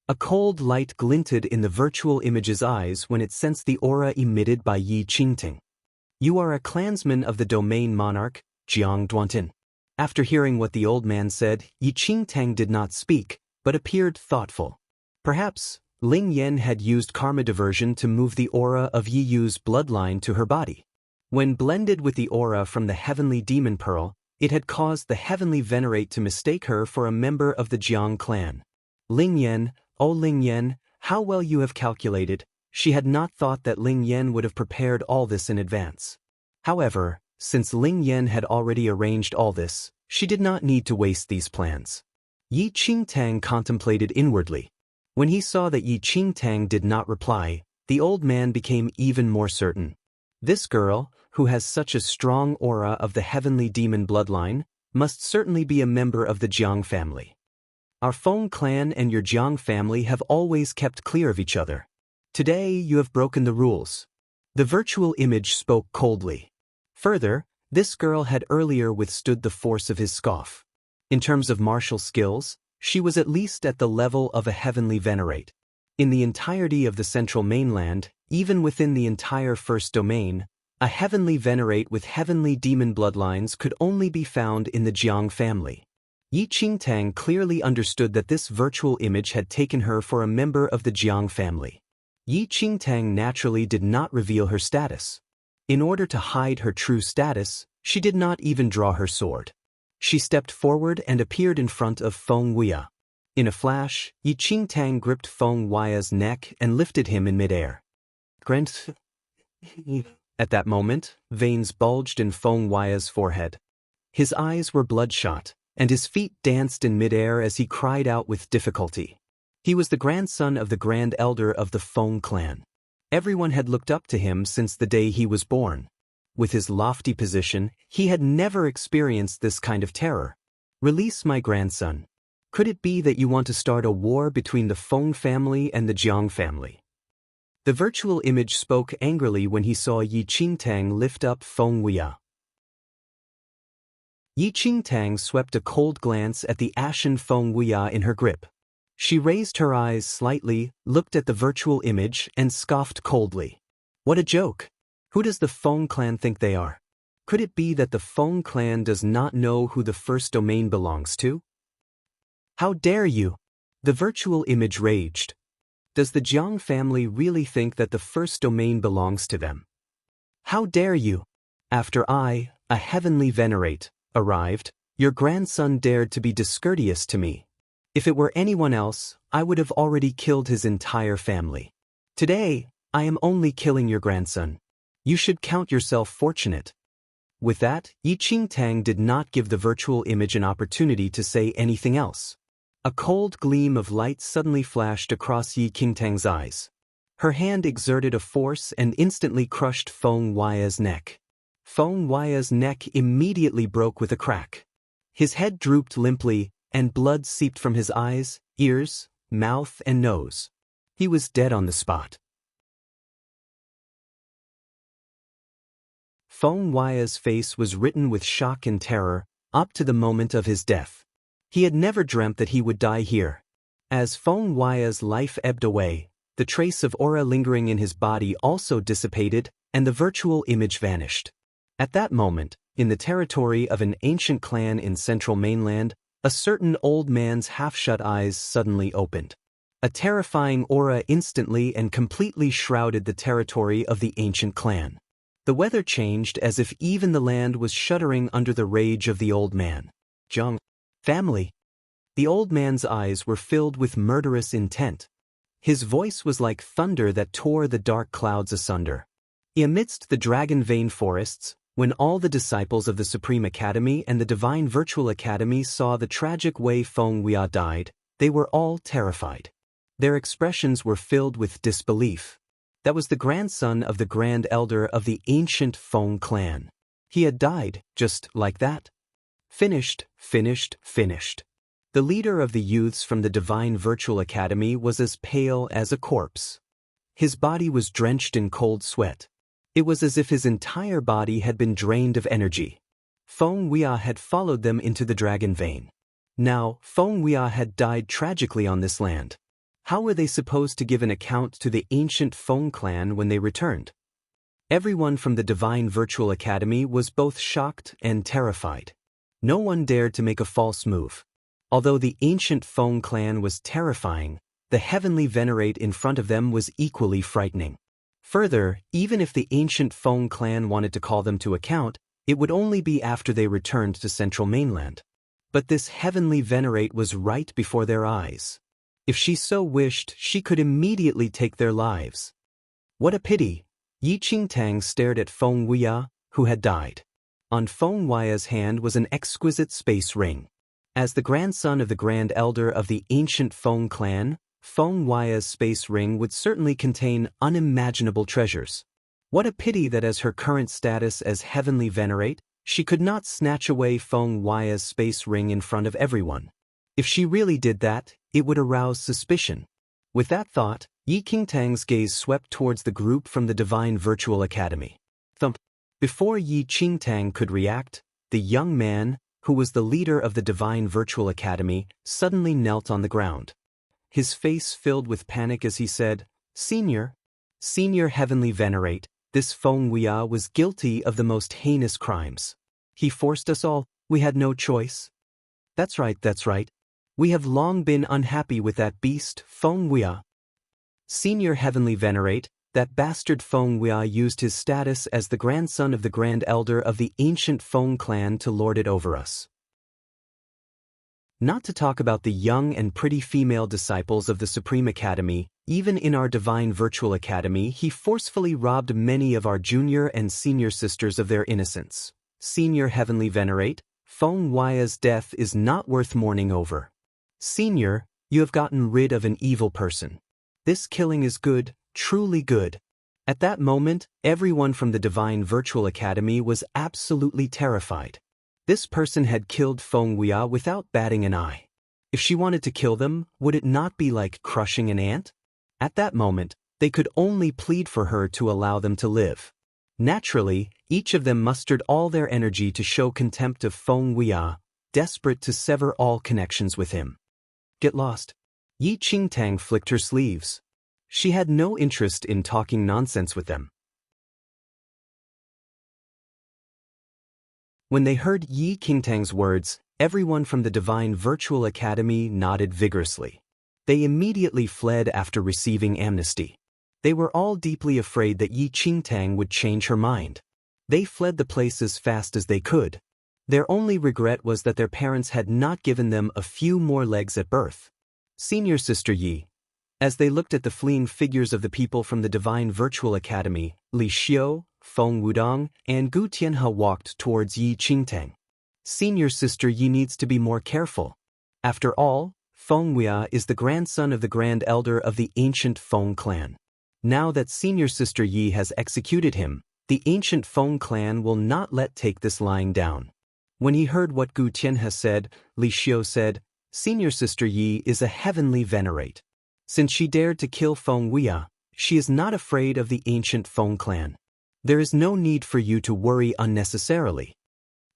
A cold light glinted in the virtual image's eyes when it sensed the aura emitted by Yi Qingtang. You are a clansman of the domain monarch, Jiang Duantan. After hearing what the old man said, Yi Qingtang did not speak, but appeared thoughtful. Perhaps, Ling Yan had used karma diversion to move the aura of Yi Yu's bloodline to her body. When blended with the aura from the heavenly demon pearl, it had caused the heavenly venerate to mistake her for a member of the Jiang clan. Ling Yan, oh Ling Yan, how well you have calculated. She had not thought that Ling Yan would have prepared all this in advance. However, since Ling Yan had already arranged all this, she did not need to waste these plans. Yi Qingtang contemplated inwardly. When he saw that Yi Qingtang did not reply, the old man became even more certain. This girl, who has such a strong aura of the heavenly demon bloodline, must certainly be a member of the Jiang family. Our Feng clan and your Jiang family have always kept clear of each other. Today you have broken the rules. The virtual image spoke coldly. Further, this girl had earlier withstood the force of his scoff. In terms of martial skills, she was at least at the level of a heavenly venerate. In the entirety of the central mainland, even within the entire first domain, a heavenly venerate with heavenly demon bloodlines could only be found in the Jiang family. Yi Qingtang clearly understood that this virtual image had taken her for a member of the Jiang family. Yi Qingtang naturally did not reveal her status. In order to hide her true status, she did not even draw her sword. She stepped forward and appeared in front of Feng Huiya. In a flash, Yi Qingtang gripped Feng Huiya's neck and lifted him in midair. At that moment, veins bulged in Feng Huiya's forehead. His eyes were bloodshot, and his feet danced in midair as he cried out with difficulty. He was the grandson of the Grand Elder of the Feng clan. Everyone had looked up to him since the day he was born. With his lofty position, he had never experienced this kind of terror. Release my grandson. Could it be that you want to start a war between the Feng family and the Jiang family? The virtual image spoke angrily when he saw Yi Qingtang lift up Feng Huiya. Yi Qingtang swept a cold glance at the ashen Feng Huiya in her grip. She raised her eyes slightly, looked at the virtual image, and scoffed coldly. What a joke! Who does the Feng clan think they are? Could it be that the Feng clan does not know who the first domain belongs to? How dare you! The virtual image raged. Does the Jiang family really think that the first domain belongs to them? How dare you! After I, a heavenly venerate, arrived, your grandson dared to be discourteous to me. If it were anyone else, I would have already killed his entire family. Today, I am only killing your grandson. You should count yourself fortunate. With that, Yi Qingtang did not give the virtual image an opportunity to say anything else. A cold gleam of light suddenly flashed across Yi Qingtang's eyes. Her hand exerted a force and instantly crushed Feng Huiya's neck. Feng Huiya's neck immediately broke with a crack. His head drooped limply, and blood seeped from his eyes, ears, mouth, and nose. He was dead on the spot. Feng Huiya's face was written with shock and terror, up to the moment of his death. He had never dreamt that he would die here. As Feng Huiya's life ebbed away, the trace of aura lingering in his body also dissipated, and the virtual image vanished. At that moment, in the territory of an ancient clan in central mainland, a certain old man's half-shut eyes suddenly opened. A terrifying aura instantly and completely shrouded the territory of the ancient clan. The weather changed as if even the land was shuddering under the rage of the old man. Jiang family. The old man's eyes were filled with murderous intent. His voice was like thunder that tore the dark clouds asunder. Amidst the dragon vein forests, when all the disciples of the Supreme Academy and the Divine Virtual Academy saw the tragic way Feng Huiya died, they were all terrified. Their expressions were filled with disbelief. That was the grandson of the Grand Elder of the ancient Feng clan. He had died, just like that. Finished, finished, finished. The leader of the youths from the Divine Virtual Academy was as pale as a corpse. His body was drenched in cold sweat. It was as if his entire body had been drained of energy. Feng Huiya had followed them into the dragon vein. Now, Feng Huiya had died tragically on this land. How were they supposed to give an account to the ancient Feng clan when they returned? Everyone from the Divine Virtual Academy was both shocked and terrified. No one dared to make a false move. Although the ancient Feng clan was terrifying, the heavenly venerate in front of them was equally frightening. Further, even if the ancient Feng clan wanted to call them to account, it would only be after they returned to central mainland. But this heavenly venerate was right before their eyes. If she so wished, she could immediately take their lives. What a pity! Yi Qingtang stared at Feng Huiya, who had died. On Feng Huiya's hand was an exquisite space ring. As the grandson of the Grand Elder of the ancient Feng clan, Feng Huiya's space ring would certainly contain unimaginable treasures. What a pity that as her current status as heavenly venerate, she could not snatch away Feng Huiya's space ring in front of everyone. If she really did that, it would arouse suspicion. With that thought, Yi Qingtang's gaze swept towards the group from the Divine Virtual Academy. Thump. Before Yi Qingtang could react, the young man, who was the leader of the Divine Virtual Academy, suddenly knelt on the ground. His face filled with panic as he said, Senior Heavenly Venerate, this Feng Weia was guilty of the most heinous crimes. He forced us all, we had no choice. That's right. We have long been unhappy with that beast, Feng Weia. Senior Heavenly Venerate, that bastard Feng Weia used his status as the grandson of the Grand Elder of the ancient Feng clan to lord it over us. Not to talk about the young and pretty female disciples of the Supreme Academy, even in our Divine Virtual Academy he forcefully robbed many of our junior and senior sisters of their innocence. Senior Heavenly Venerate, Feng Weia's death is not worth mourning over. Senior, you have gotten rid of an evil person. This killing is good, truly good. At that moment, everyone from the Divine Virtual Academy was absolutely terrified. This person had killed Feng Weia without batting an eye. If she wanted to kill them, would it not be like crushing an ant? At that moment, they could only plead for her to allow them to live. Naturally, each of them mustered all their energy to show contempt of Feng Weia, desperate to sever all connections with him. Get lost. Yi Qingtang flicked her sleeves. She had no interest in talking nonsense with them. When they heard Yi Qingtang's words, everyone from the Divine Virtual Academy nodded vigorously. They immediately fled after receiving amnesty. They were all deeply afraid that Yi Qingtang would change her mind. They fled the place as fast as they could. Their only regret was that their parents had not given them a few more legs at birth. Senior Sister Yi. As they looked at the fleeing figures of the people from the Divine Virtual Academy, Li Xiu, Feng Wudong, and Gu Tianhe walked towards Yi Qingtang. Senior Sister Yi needs to be more careful. After all, Feng Weia is the grandson of the Grand Elder of the ancient Feng clan. Now that Senior Sister Yi has executed him, the ancient Feng clan will not let take this lying down. When he heard what Gu Tianhe said, Li Xiu said, Senior Sister Yi is a heavenly venerate. Since she dared to kill Feng Weia, she is not afraid of the ancient Feng clan. There is no need for you to worry unnecessarily.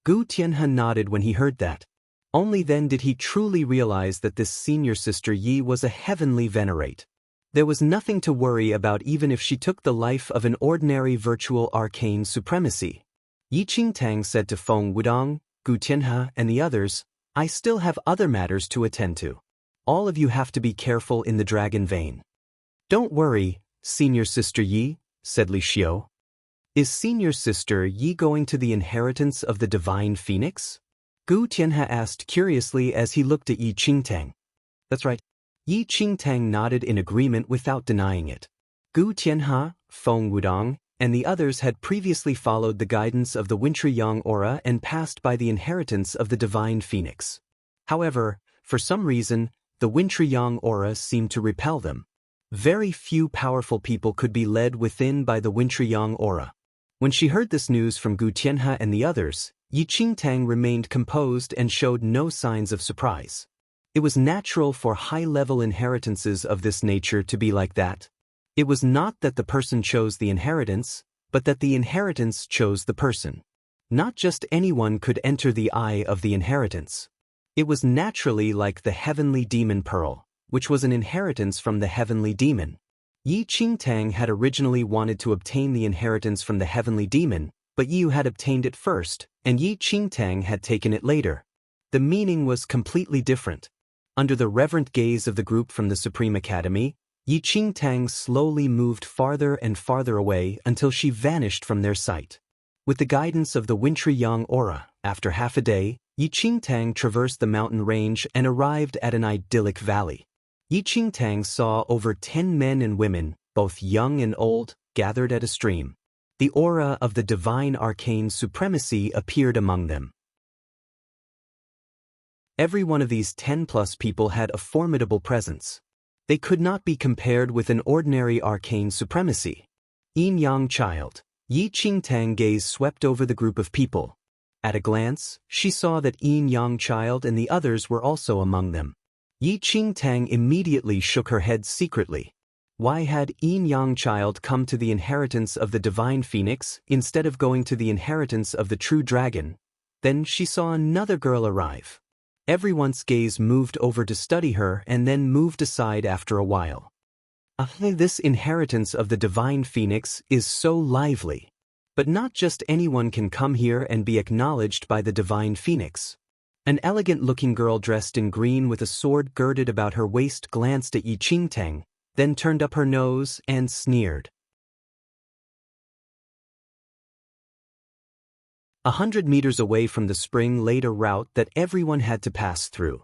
Gu Tianhe nodded when he heard that. Only then did he truly realize that this Senior Sister Yi was a heavenly venerate. There was nothing to worry about even if she took the life of an ordinary virtual arcane supremacy. Yi Qingtang said to Feng Wudong, Gu Tianhe, and the others, I still have other matters to attend to. All of you have to be careful in the dragon vein. Don't worry, Senior Sister Yi, said Li Xiu. Is Senior Sister Yi going to the inheritance of the Divine Phoenix? Gu Tianhe asked curiously as he looked at Yi Qingtang. That's right. Yi Qingtang nodded in agreement without denying it. Gu Tianhe, Feng Wudong, and the others had previously followed the guidance of the wintry yang aura and passed by the inheritance of the Divine Phoenix. However, for some reason, the wintry yang aura seemed to repel them. Very few powerful people could be led within by the wintry yang aura. When she heard this news from Gu Tianhe and the others, Yi Qingtang remained composed and showed no signs of surprise. It was natural for high-level inheritances of this nature to be like that. It was not that the person chose the inheritance, but that the inheritance chose the person. Not just anyone could enter the eye of the inheritance. It was naturally like the heavenly demon pearl, which was an inheritance from the heavenly demon. Yi Qingtang had originally wanted to obtain the inheritance from the heavenly demon, but Yi had obtained it first, and Yi Qingtang had taken it later. The meaning was completely different. Under the reverent gaze of the group from the Supreme Academy, Yi Qingtang slowly moved farther and farther away until she vanished from their sight. With the guidance of the wintry yang aura, after half a day, Yi Qingtang traversed the mountain range and arrived at an idyllic valley. Yi Qingtang saw over 10 men and women, both young and old, gathered at a stream. The aura of the divine arcane supremacy appeared among them. Every one of these 10+ people had a formidable presence. They could not be compared with an ordinary arcane supremacy. Yin-yang child. Yi Qingtang gaze swept over the group of people. At a glance, she saw that Yin-yang child and the others were also among them. Yi Qingtang immediately shook her head secretly. Why had Yin Yang Child come to the inheritance of the divine phoenix instead of going to the inheritance of the true dragon? Then she saw another girl arrive. Everyone's gaze moved over to study her and then moved aside after a while. This inheritance of the divine phoenix is so lively. But not just anyone can come here and be acknowledged by the divine phoenix. An elegant-looking girl dressed in green with a sword girded about her waist glanced at Yi Qingtang, then turned up her nose and sneered. 100 meters away from the spring laid a route that everyone had to pass through.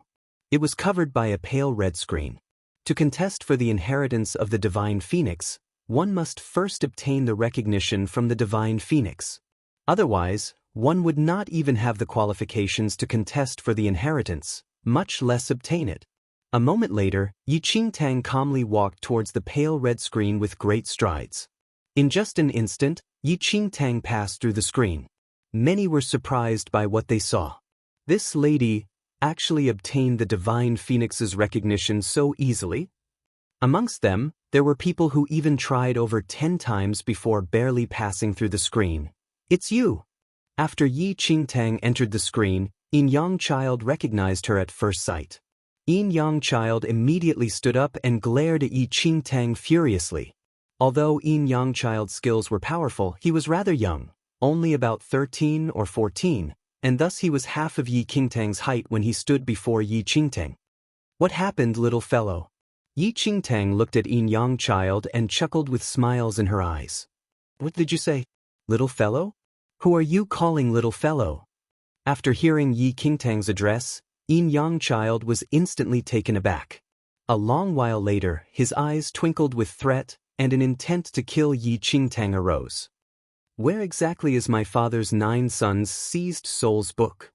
It was covered by a pale red screen. To contest for the inheritance of the divine phoenix, one must first obtain the recognition from the divine phoenix. Otherwise, one would not even have the qualifications to contest for the inheritance, much less obtain it. A moment later, Yi Qingtang calmly walked towards the pale red screen with great strides. In just an instant, Yi Qingtang passed through the screen. Many were surprised by what they saw. This lady actually obtained the divine phoenix's recognition so easily? Amongst them, there were people who even tried over 10 times before barely passing through the screen. It's you! After Yi Qingtang entered the screen, Yin Yang Child recognized her at first sight. Yin Yang Child immediately stood up and glared at Yi Qingtang furiously. Although Yin Yang Child's skills were powerful, he was rather young, only about 13 or 14, and thus he was half of Yi Qingtang's height when he stood before Yi Qingtang. What happened, little fellow? Yi Qingtang looked at Yin Yang Child and chuckled with smiles in her eyes. What did you say? Little fellow? Who are you calling little fellow? After hearing Yi Qingtang's address, Yin Yang Child was instantly taken aback. A long while later, his eyes twinkled with threat, and an intent to kill Yi Qingtang arose. Where exactly is my father's 9 sons' seized souls book?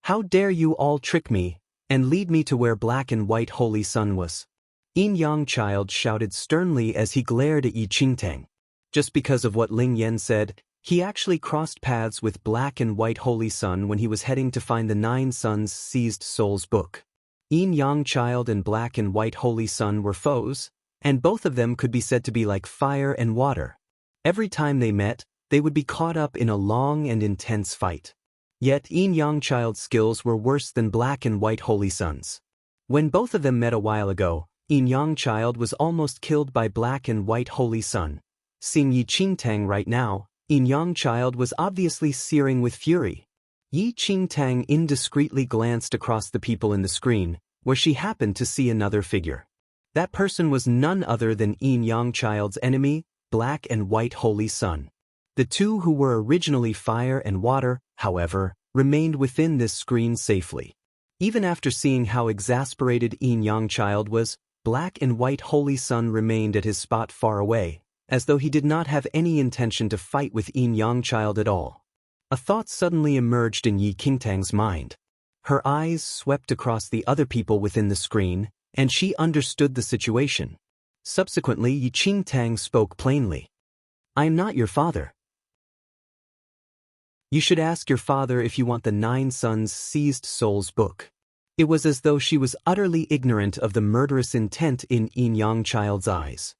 How dare you all trick me, and lead me to where black and white holy sun was? Yin Yang Child shouted sternly as he glared at Yi Qingtang. Just because of what Ling Yan said, he actually crossed paths with black and white holy sun when he was heading to find the 9 sons' seized souls book. Yin Yang Child and black and white holy sun were foes, and both of them could be said to be like fire and water. Every time they met, they would be caught up in a long and intense fight. Yet Yin Yang Child's skills were worse than black and white holy sun's. When both of them met a while ago, Yin Yang Child was almost killed by black and white holy sun. Seeing Yi Qingtang right now, Yin Yang Child was obviously searing with fury. Yi Qingtang indiscreetly glanced across the people in the screen, where she happened to see another figure. That person was none other than Yin Yang Child's enemy, black and white holy sun. The two who were originally fire and water, however, remained within this screen safely. Even after seeing how exasperated Yin Yang Child was, black and white holy sun remained at his spot far away, as though he did not have any intention to fight with Yin Yang Child at all. A thought suddenly emerged in Yi Qingtang's mind. Her eyes swept across the other people within the screen, and she understood the situation. Subsequently, Yi Qingtang spoke plainly. I am not your father. You should ask your father if you want the 9 sons' seized souls book. It was as though she was utterly ignorant of the murderous intent in Yin Yang Child's eyes.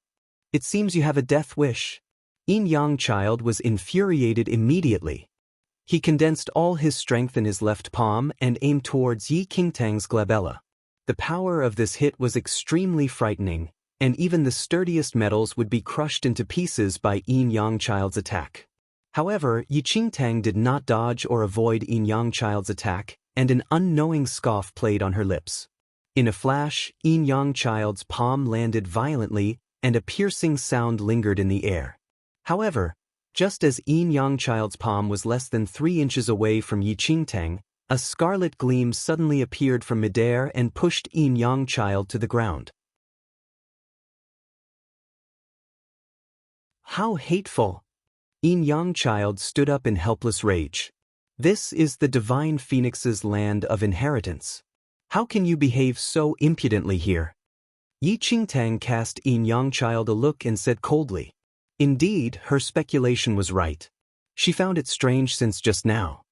It seems you have a death wish. Yin Yang Child was infuriated immediately. He condensed all his strength in his left palm and aimed towards Yi Qingtang's glabella. The power of this hit was extremely frightening, and even the sturdiest metals would be crushed into pieces by Yin Yang Child's attack. However, Yi Qingtang did not dodge or avoid Yin Yang Child's attack, and an unknowing scoff played on her lips. In a flash, Yin Yang Child's palm landed violently, and a piercing sound lingered in the air. However, just as Yin Yang Child's palm was less than 3 inches away from Yi Qingtang, a scarlet gleam suddenly appeared from midair and pushed Yin Yang Child to the ground. How hateful! Yin Yang Child stood up in helpless rage. This is the divine phoenix's land of inheritance. How can you behave so impudently here? Yi Qingtang cast Yin Yang Child a look and said coldly. Indeed, her speculation was right. She found it strange since just now.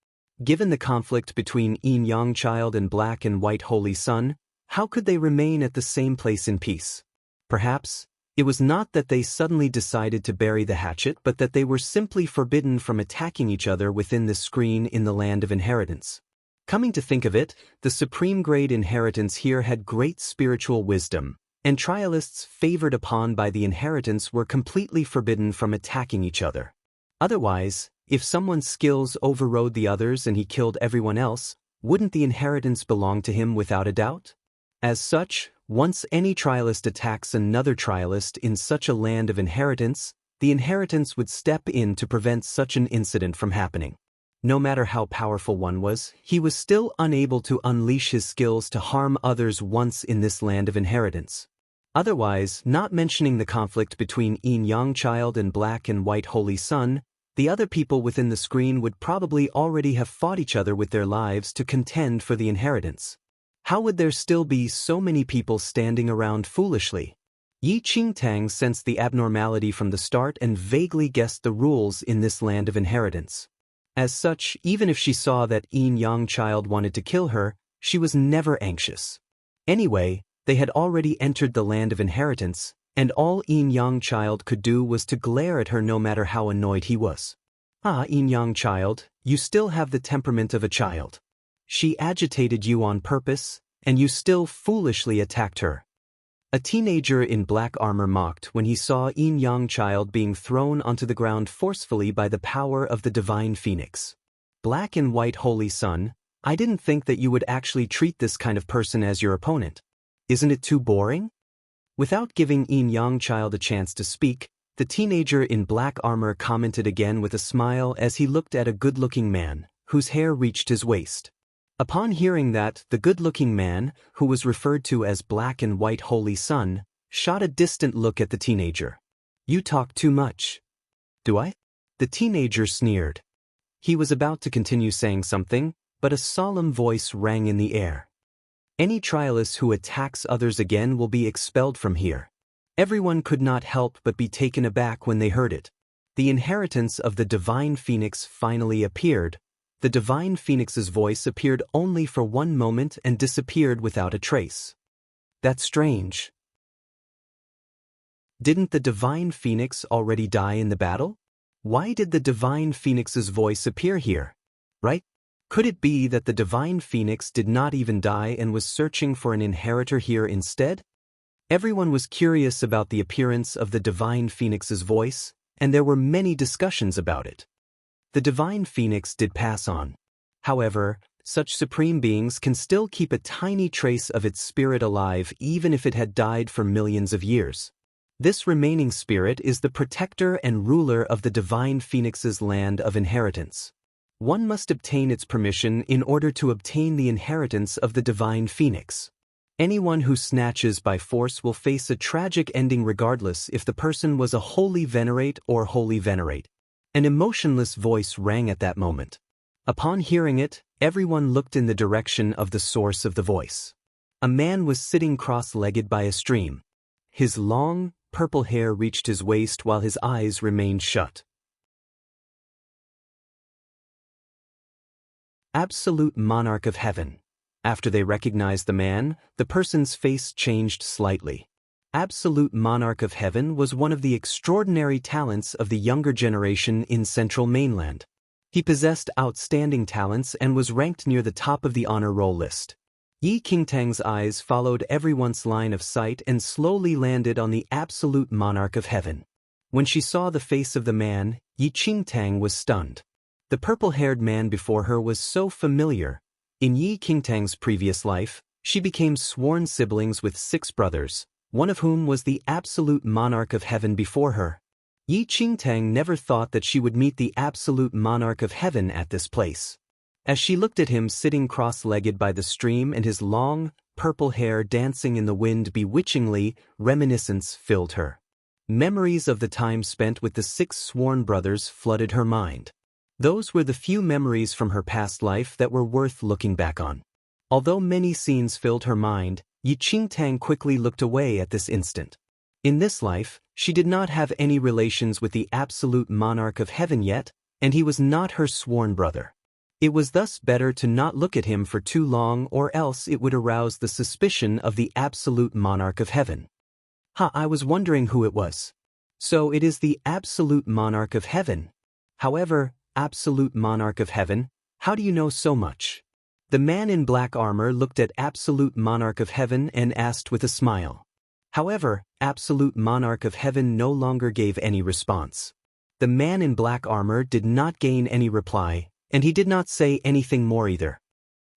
Given the conflict between Yin Yang Child and black and white holy sun, how could they remain at the same place in peace? Perhaps, It was not that they suddenly decided to bury the hatchet, but that they were simply forbidden from attacking each other within the screen in the land of inheritance. Coming to think of it, the supreme grade inheritance here had great spiritual wisdom, and trialists favored upon by the inheritance were completely forbidden from attacking each other. Otherwise, if someone's skills overrode the others and he killed everyone else, wouldn't the inheritance belong to him without a doubt? As such, once any trialist attacks another trialist in such a land of inheritance, the inheritance would step in to prevent such an incident from happening. No matter how powerful one was, he was still unable to unleash his skills to harm others once in this land of inheritance. Otherwise, not mentioning the conflict between Yin-Yang Child and Black and White Holy Sun, the other people within the screen would probably already have fought each other with their lives to contend for the inheritance. How would there still be so many people standing around foolishly? Yi Qingtang sensed the abnormality from the start and vaguely guessed the rules in this land of inheritance. As such, even if she saw that Yin-Yang Child wanted to kill her, she was never anxious. Anyway, they had already entered the land of inheritance, and all Yin-Yang Child could do was to glare at her no matter how annoyed he was. Ah, Yin-Yang Child, you still have the temperament of a child. She agitated you on purpose, and you still foolishly attacked her. A teenager in black armor mocked when he saw Yin-Yang Child being thrown onto the ground forcefully by the power of the divine phoenix. Black and White Holy Sun, I didn't think that you would actually treat this kind of person as your opponent. Isn't it too boring? Without giving Yin-Yang Child a chance to speak, the teenager in black armor commented again with a smile as he looked at a good-looking man, whose hair reached his waist. Upon hearing that, the good-looking man, who was referred to as Black and White Holy Sun, shot a distant look at the teenager. You talk too much. Do I? The teenager sneered. He was about to continue saying something, but a solemn voice rang in the air. Any trialist who attacks others again will be expelled from here. Everyone could not help but be taken aback when they heard it. The inheritance of the divine phoenix finally appeared. The divine phoenix's voice appeared only for one moment and disappeared without a trace. That's strange. Didn't the divine phoenix already die in the battle? Why did the divine phoenix's voice appear here? Right? Could it be that the divine phoenix did not even die and was searching for an inheritor here instead? Everyone was curious about the appearance of the divine phoenix's voice, and there were many discussions about it. The divine phoenix did pass on. However, such supreme beings can still keep a tiny trace of its spirit alive even if it had died for millions of years. This remaining spirit is the protector and ruler of the divine phoenix's land of inheritance. One must obtain its permission in order to obtain the inheritance of the divine phoenix. Anyone who snatches by force will face a tragic ending regardless if the person was a holy venerate or holy venerate. An emotionless voice rang at that moment. Upon hearing it, everyone looked in the direction of the source of the voice. A man was sitting cross-legged by a stream. His long, purple hair reached his waist while his eyes remained shut. Absolute monarch of heaven. After they recognized the man, the person's face changed slightly. Absolute monarch of heaven was one of the extraordinary talents of the younger generation in Central Mainland. He possessed outstanding talents and was ranked near the top of the honor roll list. Yi Qingtang's eyes followed everyone's line of sight and slowly landed on the absolute monarch of heaven. When she saw the face of the man, Yi Qingtang was stunned. The purple-haired man before her was so familiar. In Yi Qingtang's previous life, she became sworn siblings with 6 brothers, one of whom was the absolute monarch of heaven before her. Yi Qingtang never thought that she would meet the absolute monarch of heaven at this place. As she looked at him sitting cross-legged by the stream and his long, purple hair dancing in the wind bewitchingly, reminiscence filled her. Memories of the time spent with the 6 sworn brothers flooded her mind. Those were the few memories from her past life that were worth looking back on. Although many scenes filled her mind, Yi Qingtang quickly looked away at this instant. In this life, she did not have any relations with the absolute monarch of heaven yet, and he was not her sworn brother. It was thus better to not look at him for too long or else it would arouse the suspicion of the absolute monarch of heaven. Ha, I was wondering who it was. So it is the absolute monarch of heaven. However, absolute monarch of heaven, how do you know so much? The man in black armor looked at absolute monarch of heaven and asked with a smile. However, absolute monarch of heaven no longer gave any response. The man in black armor did not gain any reply, and he did not say anything more either.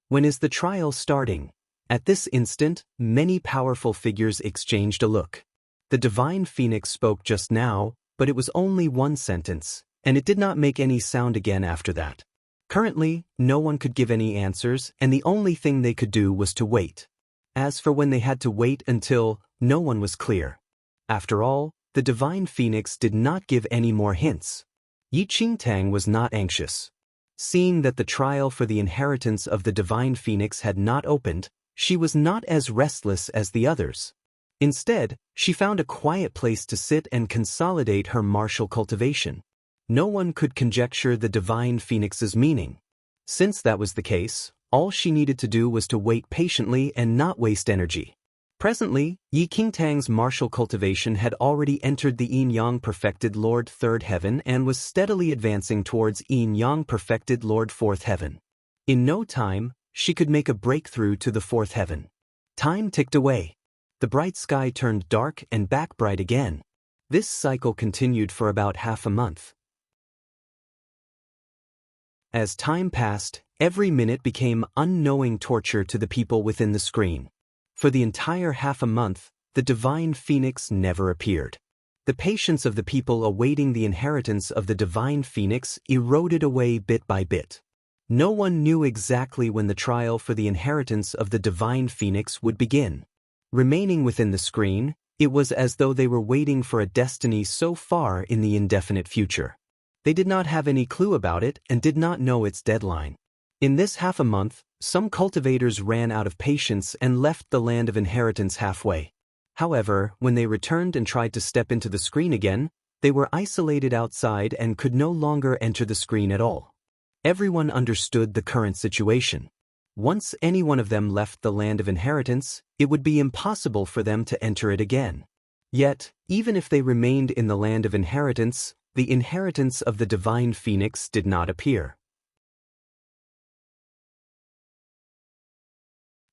When is the trial starting? At this instant, many powerful figures exchanged a look. The divine phoenix spoke just now, but it was only one sentence, and it did not make any sound again after that. Currently, no one could give any answers, and the only thing they could do was to wait. As for when they had to wait until, no one was clear. After all, the divine phoenix did not give any more hints. Yi Qingtang was not anxious. Seeing that the trial for the inheritance of the divine phoenix had not opened, she was not as restless as the others. Instead, she found a quiet place to sit and consolidate her martial cultivation. No one could conjecture the divine phoenix's meaning. Since that was the case, all she needed to do was to wait patiently and not waste energy. Presently, Yi Qingtang's martial cultivation had already entered the Yin-Yang perfected Lord Third Heaven and was steadily advancing towards Yin-Yang perfected Lord Fourth Heaven. In no time, she could make a breakthrough to the Fourth Heaven. Time ticked away. The bright sky turned dark and back bright again. This cycle continued for about half a month. As time passed, every minute became unknowing torture to the people within the screen. For the entire half a month, the divine phoenix never appeared. The patience of the people awaiting the inheritance of the divine phoenix eroded away bit by bit. No one knew exactly when the trial for the inheritance of the divine phoenix would begin. Remaining within the screen, it was as though they were waiting for a destiny so far in the indefinite future. They did not have any clue about it and did not know its deadline. In this half a month, some cultivators ran out of patience and left the land of inheritance halfway. However, when they returned and tried to step into the screen again, they were isolated outside and could no longer enter the screen at all. Everyone understood the current situation. Once any one of them left the land of inheritance, it would be impossible for them to enter it again. Yet, even if they remained in the land of inheritance, the inheritance of the divine phoenix did not appear.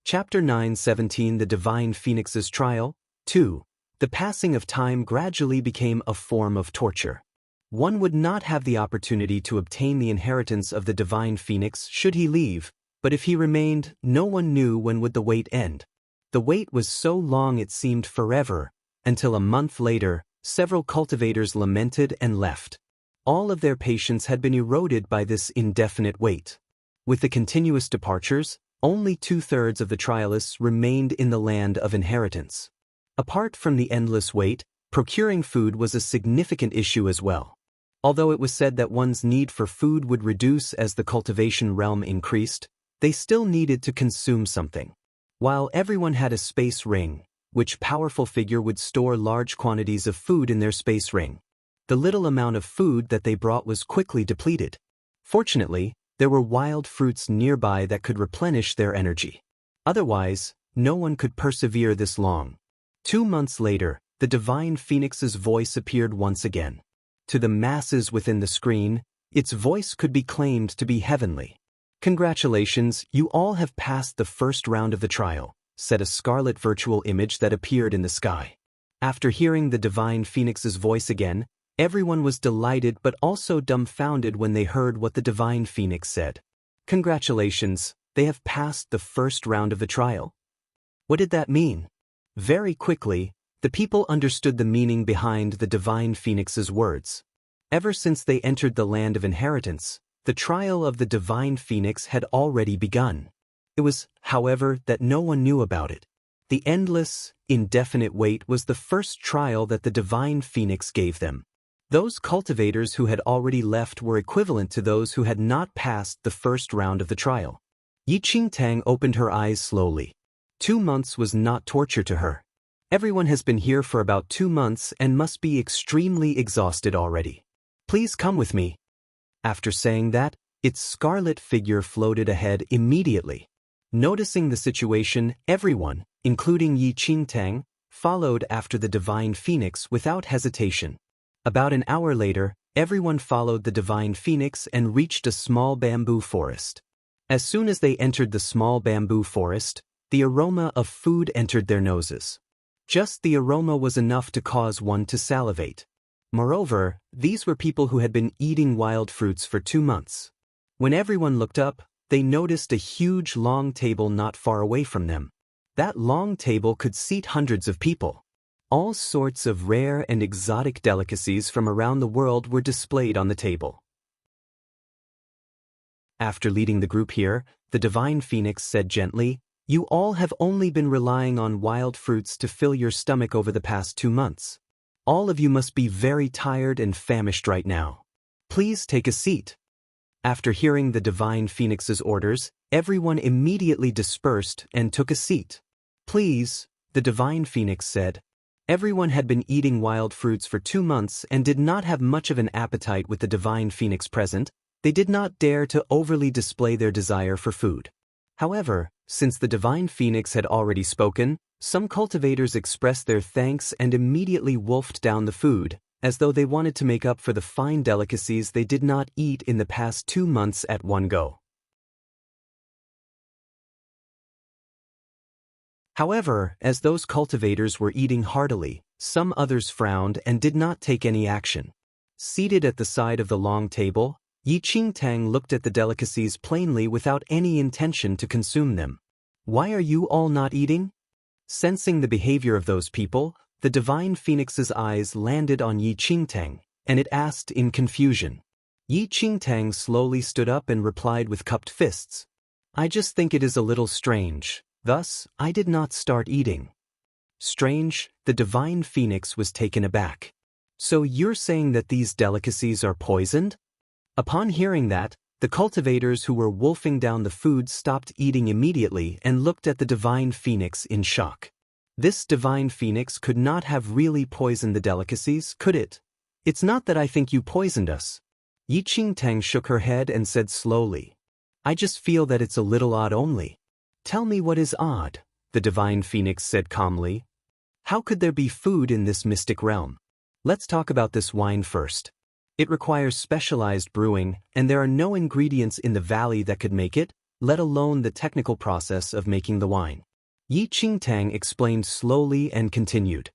Chapter 9:17 The Divine Phoenix's Trial. 2. The passing of time gradually became a form of torture. One would not have the opportunity to obtain the inheritance of the divine phoenix should he leave, but if he remained, no one knew when would the wait end. The wait was so long it seemed forever, until a month later, several cultivators lamented and left. All of their patience had been eroded by this indefinite wait. With the continuous departures, only 2/3 of the trialists remained in the land of inheritance. Apart from the endless wait, procuring food was a significant issue as well. Although it was said that one's need for food would reduce as the cultivation realm increased, they still needed to consume something. While everyone had a space ring, which powerful figure would store large quantities of food in their space ring, the little amount of food that they brought was quickly depleted. Fortunately, there were wild fruits nearby that could replenish their energy. Otherwise, no one could persevere this long. 2 months later, the divine phoenix's voice appeared once again. To the masses within the screen, its voice could be claimed to be heavenly. "Congratulations, you all have passed the first round of the trial," said a scarlet virtual image that appeared in the sky. After hearing the divine phoenix's voice again, everyone was delighted but also dumbfounded when they heard what the divine phoenix said. "Congratulations, they have passed the first round of the trial." What did that mean? Very quickly, the people understood the meaning behind the divine phoenix's words. Ever since they entered the land of inheritance, the trial of the divine phoenix had already begun. It was, however, that no one knew about it. The endless, indefinite wait was the first trial that the divine phoenix gave them. Those cultivators who had already left were equivalent to those who had not passed the first round of the trial. Yi Qingtang opened her eyes slowly. 2 months was not torture to her. Everyone has been here for about 2 months and must be extremely exhausted already. "Please come with me." After saying that, its scarlet figure floated ahead immediately. Noticing the situation, everyone, including Yi Qingtang, followed after the divine phoenix without hesitation. About an hour later, everyone followed the divine phoenix and reached a small bamboo forest. As soon as they entered the small bamboo forest, the aroma of food entered their noses. Just the aroma was enough to cause one to salivate. Moreover, these were people who had been eating wild fruits for 2 months. When everyone looked up, they noticed a huge long table not far away from them. That long table could seat hundreds of people. All sorts of rare and exotic delicacies from around the world were displayed on the table. After leading the group here, the divine phoenix said gently, "You all have only been relying on wild fruits to fill your stomach over the past 2 months. All of you must be very tired and famished right now. Please take a seat." After hearing the divine phoenix's orders, everyone immediately dispersed and took a seat. "Please," the divine phoenix said. Everyone had been eating wild fruits for 2 months and did not have much of an appetite with the divine phoenix present. They did not dare to overly display their desire for food. However, since the divine phoenix had already spoken, some cultivators expressed their thanks and immediately wolfed down the food, as though they wanted to make up for the fine delicacies they did not eat in the past 2 months at one go. However, as those cultivators were eating heartily, some others frowned and did not take any action. Seated at the side of the long table, Yi Qingtang looked at the delicacies plainly without any intention to consume them. "Why are you all not eating?" Sensing the behavior of those people, the divine phoenix's eyes landed on Yi Qingtang, and it asked in confusion. Yi Qingtang slowly stood up and replied with cupped fists, "I just think it is a little strange. Thus, I did not start eating." Strange, the divine phoenix was taken aback. "So you're saying that these delicacies are poisoned?" Upon hearing that, the cultivators who were wolfing down the food stopped eating immediately and looked at the divine phoenix in shock. This divine phoenix could not have really poisoned the delicacies, could it? "It's not that I think you poisoned us." Yi Qingtang shook her head and said slowly, "I just feel that it's a little odd only." "Tell me what is odd," the divine phoenix said calmly. "How could there be food in this mystic realm? Let's talk about this wine first. It requires specialized brewing, and there are no ingredients in the valley that could make it, let alone the technical process of making the wine." Yi Qingtang explained slowly and continued,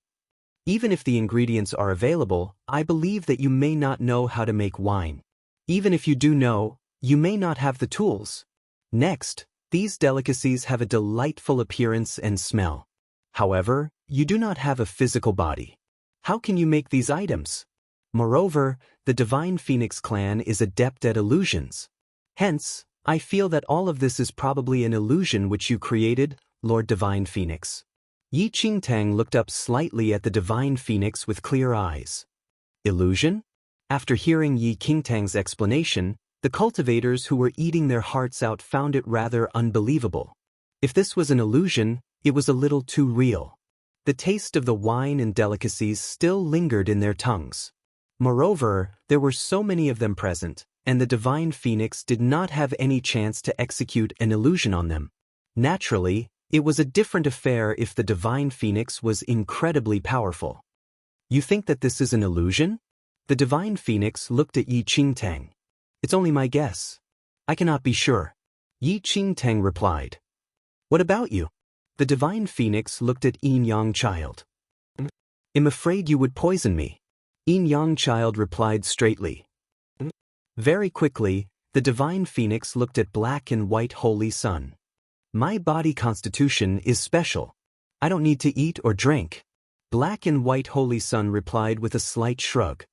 "Even if the ingredients are available, I believe that you may not know how to make wine. Even if you do know, you may not have the tools. Next, these delicacies have a delightful appearance and smell. However, you do not have a physical body. How can you make these items? Moreover, the divine phoenix clan is adept at illusions. Hence, I feel that all of this is probably an illusion which you created, Lord Divine Phoenix." Yi Qingtang looked up slightly at the divine phoenix with clear eyes. "Illusion?" After hearing Yi Qingtang's explanation, the cultivators who were eating their hearts out found it rather unbelievable. If this was an illusion, it was a little too real. The taste of the wine and delicacies still lingered in their tongues. Moreover, there were so many of them present, and the divine phoenix did not have any chance to execute an illusion on them. Naturally, it was a different affair if the divine phoenix was incredibly powerful. "You think that this is an illusion?" The divine phoenix looked at Yi Qingtang. "It's only my guess. I cannot be sure." Yi Qingtang replied. "What about you?" The divine phoenix looked at Yin Yang Child. "I'm afraid you would poison me." Yin Yang Child replied straightly. Very quickly, the divine phoenix looked at Black and White Holy Sun. "My body constitution is special. I don't need to eat or drink." Black and White Holy Sun replied with a slight shrug.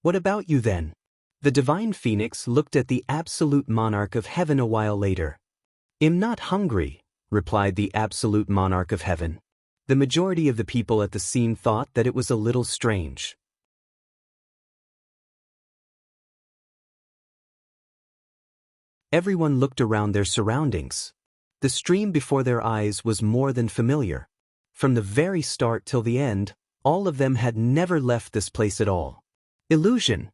"What about you then?" The divine phoenix looked at the absolute monarch of heaven a while later. "I'm not hungry," replied the absolute monarch of heaven. The majority of the people at the scene thought that it was a little strange. Everyone looked around their surroundings. The stream before their eyes was more than familiar. From the very start till the end, all of them had never left this place at all. Illusion.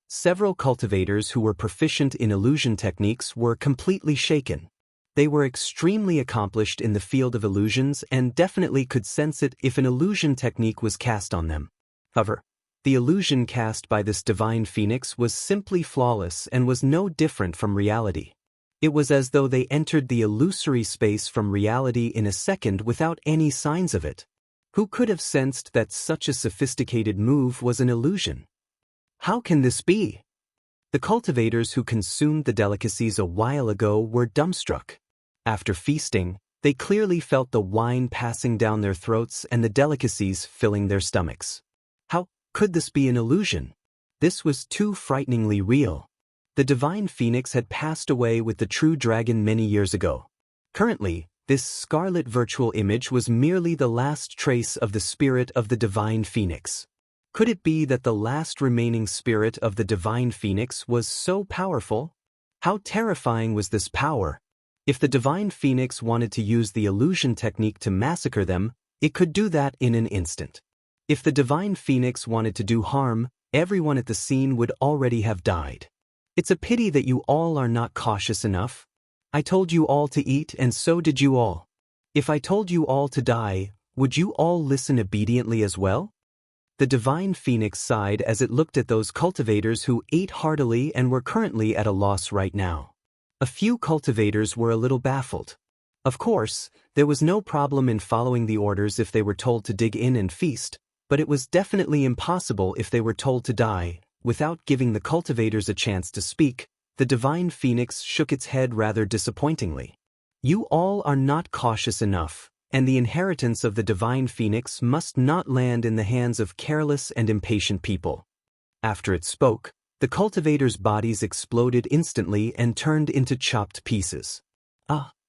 Several cultivators who were proficient in illusion techniques were completely shaken. They were extremely accomplished in the field of illusions and definitely could sense it if an illusion technique was cast on them. However, the illusion cast by this divine phoenix was simply flawless and was no different from reality. It was as though they entered the illusory space from reality in a second without any signs of it. Who could have sensed that such a sophisticated move was an illusion? How can this be? The cultivators who consumed the delicacies a while ago were dumbstruck. After feasting, they clearly felt the wine passing down their throats and the delicacies filling their stomachs. How could this be an illusion? This was too frighteningly real. The divine phoenix had passed away with the true dragon many years ago. Currently, this scarlet virtual image was merely the last trace of the spirit of the divine phoenix. Could it be that the last remaining spirit of the divine phoenix was so powerful? How terrifying was this power? If the divine phoenix wanted to use the illusion technique to massacre them, it could do that in an instant. If the divine phoenix wanted to do harm, everyone at the scene would already have died. It's a pity that you all are not cautious enough. I told you all to eat and so did you all. If I told you all to die, would you all listen obediently as well? The divine phoenix sighed as it looked at those cultivators who ate heartily and were currently at a loss right now. A few cultivators were a little baffled. Of course, there was no problem in following the orders if they were told to dig in and feast, but it was definitely impossible if they were told to die. Without giving the cultivators a chance to speak, the divine phoenix shook its head rather disappointingly. You all are not cautious enough, and the inheritance of the divine phoenix must not land in the hands of careless and impatient people. After it spoke, the cultivators' bodies exploded instantly and turned into chopped pieces.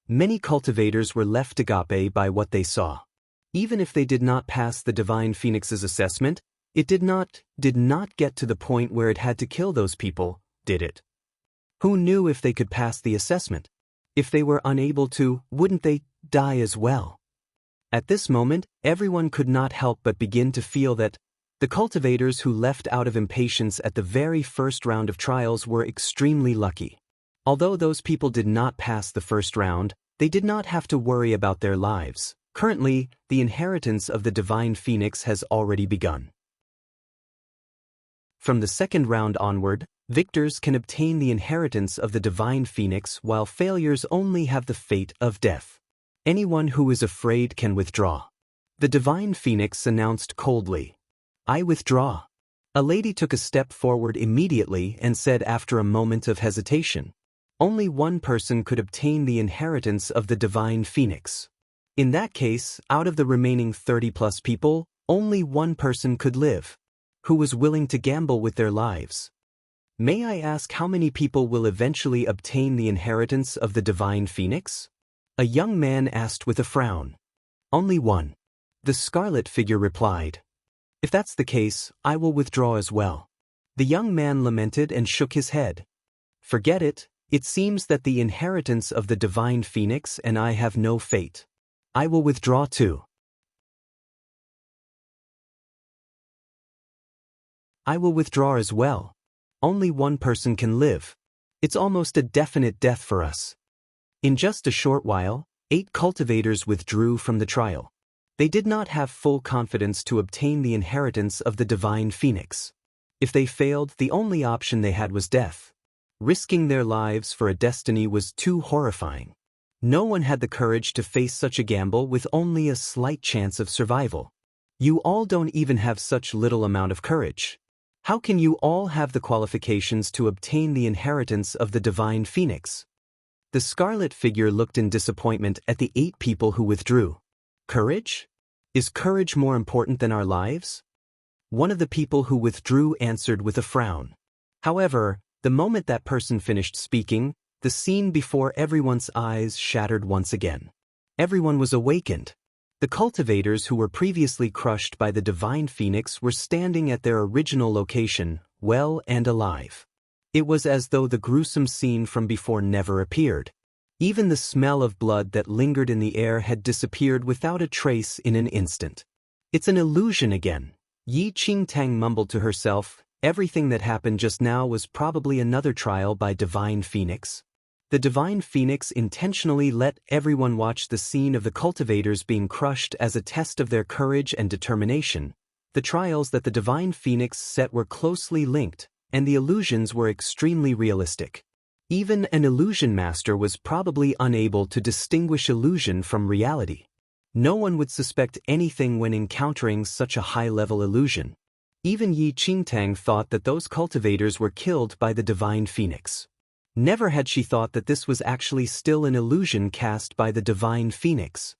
Many cultivators were left agape by what they saw. Even if they did not pass the divine phoenix's assessment, it did not get to the point where it had to kill those people, did it? Who knew if they could pass the assessment? If they were unable to, wouldn't they die as well? At this moment, everyone could not help but begin to feel that the cultivators who left out of impatience at the very first round of trials were extremely lucky. Although those people did not pass the first round, they did not have to worry about their lives. Currently, the inheritance of the divine phoenix has already begun. From the second round onward, victors can obtain the inheritance of the divine phoenix while failures only have the fate of death. Anyone who is afraid can withdraw. The divine phoenix announced coldly, "I withdraw." A lady took a step forward immediately and said after a moment of hesitation, "Only one person could obtain the inheritance of the divine phoenix. In that case, out of the remaining 30+ people, only one person could live. Who was willing to gamble with their lives? May I ask how many people will eventually obtain the inheritance of the divine phoenix?" A young man asked with a frown. "Only one." The scarlet figure replied. "If that's the case, I will withdraw as well." The young man lamented and shook his head. "Forget it. It seems that the inheritance of the divine phoenix and I have no fate. I will withdraw too." "I will withdraw as well. Only one person can live. It's almost a definite death for us." In just a short while, 8 cultivators withdrew from the trial. They did not have full confidence to obtain the inheritance of the divine phoenix. If they failed, the only option they had was death. Risking their lives for a destiny was too horrifying. No one had the courage to face such a gamble with only a slight chance of survival. You all don't even have such little amount of courage. How can you all have the qualifications to obtain the inheritance of the divine phoenix? The scarlet figure looked in disappointment at the 8 people who withdrew. Courage? Is courage more important than our lives? One of the people who withdrew answered with a frown. However, the moment that person finished speaking, the scene before everyone's eyes shattered once again. Everyone was awakened. The cultivators who were previously crushed by the divine phoenix were standing at their original location, well and alive. It was as though the gruesome scene from before never appeared. Even the smell of blood that lingered in the air had disappeared without a trace in an instant. "It's an illusion again." Yi Qingtang mumbled to herself, everything that happened just now was probably another trial by divine phoenix. The divine phoenix intentionally let everyone watch the scene of the cultivators being crushed as a test of their courage and determination. The trials that the divine phoenix set were closely linked, and the illusions were extremely realistic. Even an illusion master was probably unable to distinguish illusion from reality. No one would suspect anything when encountering such a high-level illusion. Even Yi Qingtang thought that those cultivators were killed by the divine phoenix. Never had she thought that this was actually still an illusion cast by the divine phoenix.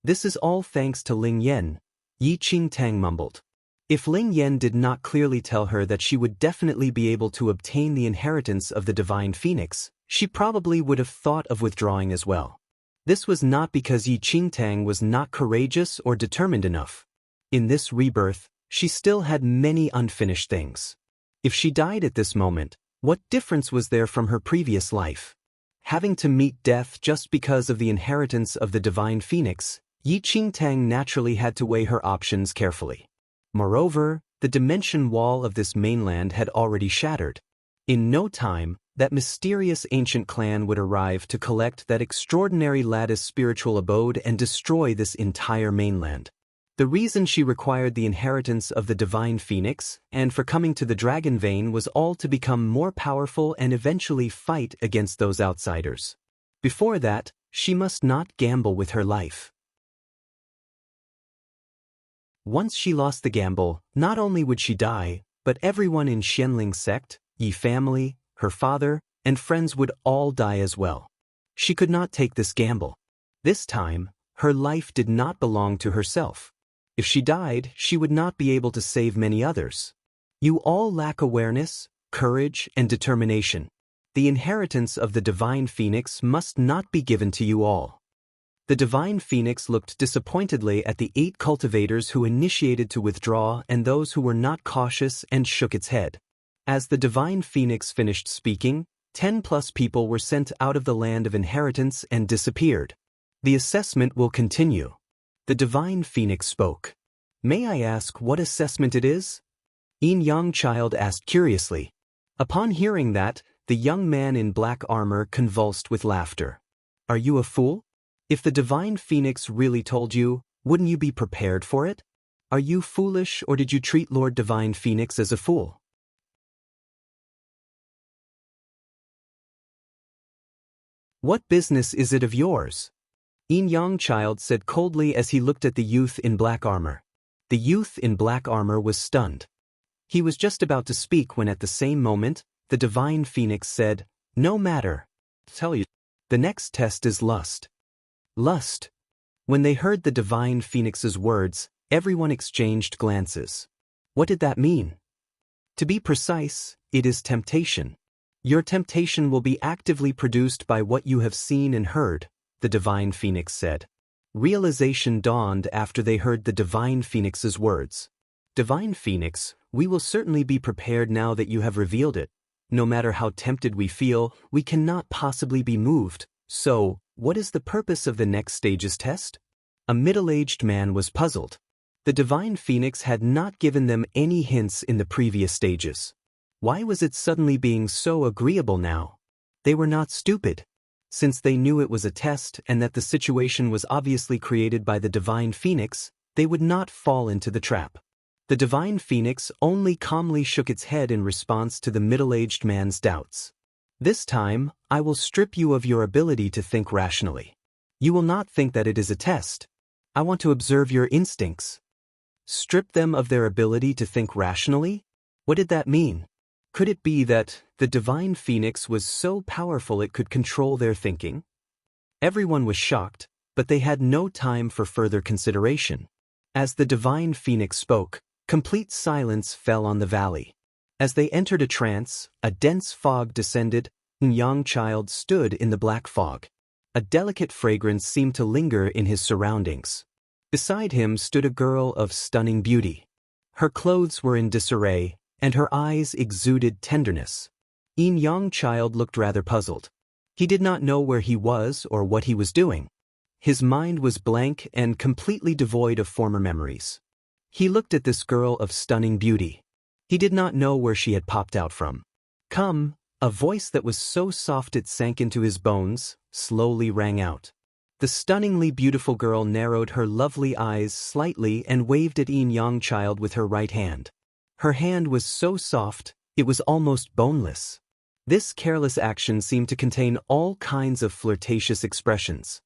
This is all thanks to Ling Yan, Yi Qingtang mumbled. If Ling Yan did not clearly tell her that she would definitely be able to obtain the inheritance of the divine phoenix, she probably would have thought of withdrawing as well. This was not because Yi Qingtang was not courageous or determined enough. In this rebirth, she still had many unfinished things. If she died at this moment, what difference was there from her previous life? Having to meet death just because of the inheritance of the divine phoenix, Yi Qingtang naturally had to weigh her options carefully. Moreover, the dimension wall of this mainland had already shattered. In no time, that mysterious ancient clan would arrive to collect that extraordinary lattice spiritual abode and destroy this entire mainland. The reason she required the inheritance of the divine phoenix and for coming to the dragon vein was all to become more powerful and eventually fight against those outsiders. Before that, she must not gamble with her life. Once she lost the gamble, not only would she die, but everyone in Xianling sect, Yi family, her father, and friends would all die as well. She could not take this gamble. This time, her life did not belong to herself. If she died, she would not be able to save many others. You all lack awareness, courage, and determination. The inheritance of the divine phoenix must not be given to you all. The divine phoenix looked disappointedly at the 8 cultivators who initiated to withdraw and those who were not cautious and shook its head. As the divine phoenix finished speaking, 10+ people were sent out of the land of inheritance and disappeared. The assessment will continue. The divine phoenix spoke. May I ask what assessment it is? Yin Yang child asked curiously. Upon hearing that, the young man in black armor convulsed with laughter. Are you a fool? If the divine phoenix really told you, wouldn't you be prepared for it? Are you foolish, or did you treat Lord Divine Phoenix as a fool? What business is it of yours? Yin Yang child said coldly as he looked at the youth in black armor. The youth in black armor was stunned. He was just about to speak when at the same moment, the divine phoenix said, "No matter. Tell you. The next test is lust." Lust. When they heard the divine phoenix's words, everyone exchanged glances. What did that mean? To be precise, it is temptation. Your temptation will be actively produced by what you have seen and heard, the divine phoenix said. Realization dawned after they heard the divine phoenix's words. Divine phoenix, we will certainly be prepared now that you have revealed it. No matter how tempted we feel, we cannot possibly be moved. So, what is the purpose of the next stage's test? A middle-aged man was puzzled. The divine phoenix had not given them any hints in the previous stages. Why was it suddenly being so agreeable now? They were not stupid. Since they knew it was a test and that the situation was obviously created by the divine phoenix, they would not fall into the trap. The divine phoenix only calmly shook its head in response to the middle-aged man's doubts. This time, I will strip you of your ability to think rationally. You will not think that it is a test. I want to observe your instincts. Strip them of their ability to think rationally? What did that mean? Could it be that the divine phoenix was so powerful it could control their thinking? Everyone was shocked, but they had no time for further consideration. As the divine phoenix spoke, complete silence fell on the valley. As they entered a trance, a dense fog descended. A young child stood in the black fog. A delicate fragrance seemed to linger in his surroundings. Beside him stood a girl of stunning beauty. Her clothes were in disarray, and her eyes exuded tenderness. Yin Yang child looked rather puzzled. He did not know where he was or what he was doing. His mind was blank and completely devoid of former memories. He looked at this girl of stunning beauty. He did not know where she had popped out from. Come, A voice that was so soft it sank into his bones, slowly rang out. The stunningly beautiful girl narrowed her lovely eyes slightly and waved at Yin Child with her right hand. Her hand was so soft, it was almost boneless. This careless action seemed to contain all kinds of flirtatious expressions.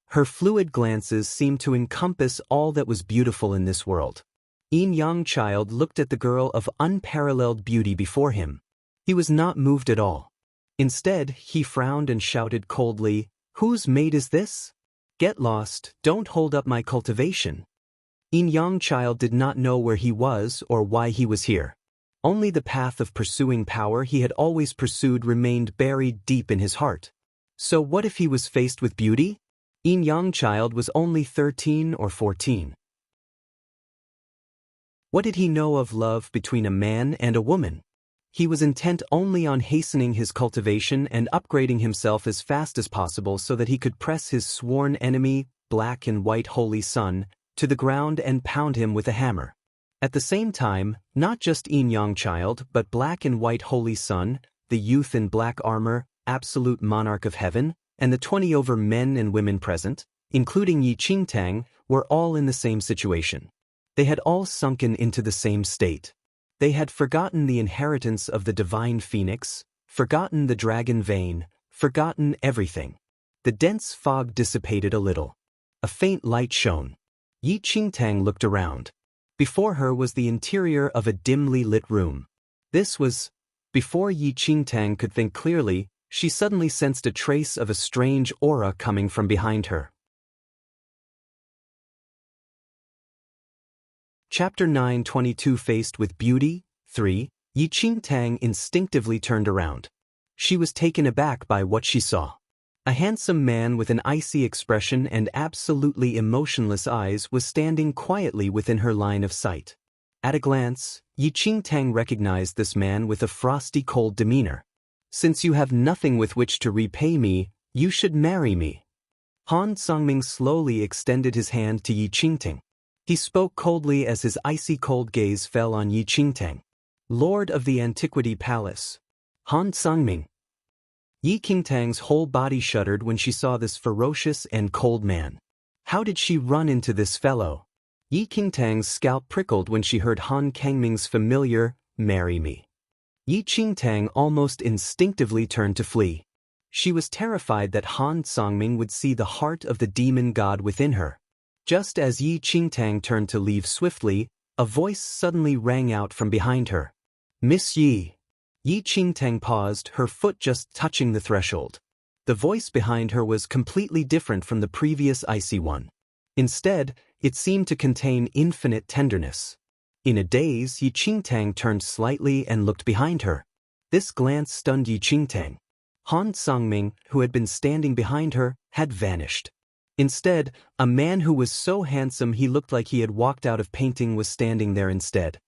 Her fluid glances seemed to encompass all that was beautiful in this world. Yin Child looked at the girl of unparalleled beauty before him. He was not moved at all. Instead, he frowned and shouted coldly, "Whose maid is this? Get lost, don't hold up my cultivation." Yin Child did not know where he was or why he was here. Only the path of pursuing power he had always pursued remained buried deep in his heart. So what if he was faced with beauty? Yin Child was only 13 or 14. What did he know of love between a man and a woman? He was intent only on hastening his cultivation and upgrading himself as fast as possible so that he could press his sworn enemy, Black and White Holy Sun, to the ground and pound him with a hammer. At the same time, not just Yin Child but Black and White Holy Sun, the youth in black armor, absolute monarch of heaven, and the 20 over men and women present, including Yi Qingtang, were all in the same situation. They had all sunken into the same state. They had forgotten the inheritance of the divine phoenix, forgotten the dragon vein, forgotten everything. The dense fog dissipated a little. A faint light shone. Yi Qingtang looked around. Before her was the interior of a dimly lit room. This was... Before Yi Qingtang could think clearly, she suddenly sensed a trace of a strange aura coming from behind her. Chapter 9:22 Faced with Beauty, 3, Yi Qingtang instinctively turned around. She was taken aback by what she saw. A handsome man with an icy expression and absolutely emotionless eyes was standing quietly within her line of sight. At a glance, Yi Qingtang recognized this man with a frosty cold demeanor. "Since you have nothing with which to repay me, you should marry me." Han Songming slowly extended his hand to Yi Qingtang. He spoke coldly as his icy cold gaze fell on Yi Qingtang. "Lord of the Antiquity Palace. Han Songming." Yi Qingtang's whole body shuddered when she saw this ferocious and cold man. How did she run into this fellow? Yi Qingtang's scalp prickled when she heard Han Kangming's familiar, "Marry me." Yi Qingtang almost instinctively turned to flee. She was terrified that Han Songming would see the heart of the demon god within her. Just as Yi Qingtang turned to leave swiftly, a voice suddenly rang out from behind her. "Miss Yi." Yi Qingtang paused, her foot just touching the threshold. The voice behind her was completely different from the previous icy one. Instead, it seemed to contain infinite tenderness. In a daze, Yi Qingtang turned slightly and looked behind her. This glance stunned Yi Qingtang. Han Songming, who had been standing behind her, had vanished. Instead, a man who was so handsome he looked like he had walked out of painting was standing there instead.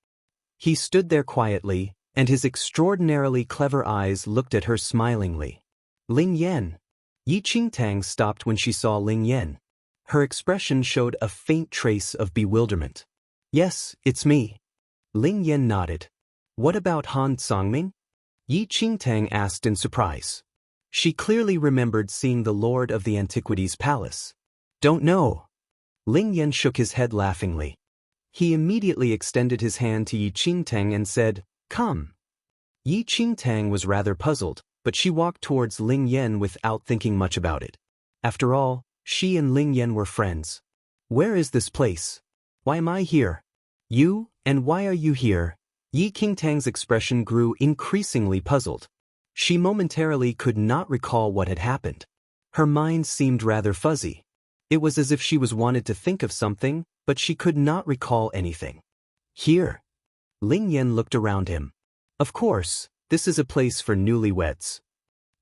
He stood there quietly, and his extraordinarily clever eyes looked at her smilingly. Ling Yan. Yi Qingtang stopped when she saw Ling Yan. Her expression showed a faint trace of bewilderment. "Yes, it's me." Ling Yan nodded. "What about Han Songming?" Yi Qingtang asked in surprise. She clearly remembered seeing the Lord of the Antiquities Palace. "Don't know." Ling Yan shook his head laughingly. He immediately extended his hand to Yi Qingtang and said, "Come." Yi Qingtang was rather puzzled, but she walked towards Ling Yan without thinking much about it. After all, she and Ling Yan were friends. "Where is this place? Why am I here?" "You, and why are you here?" Yi Qingtang's expression grew increasingly puzzled. She momentarily could not recall what had happened. Her mind seemed rather fuzzy. It was as if she was wanted to think of something, but she could not recall anything. "Here." Ling Yan looked around him. "Of course, this is a place for newlyweds."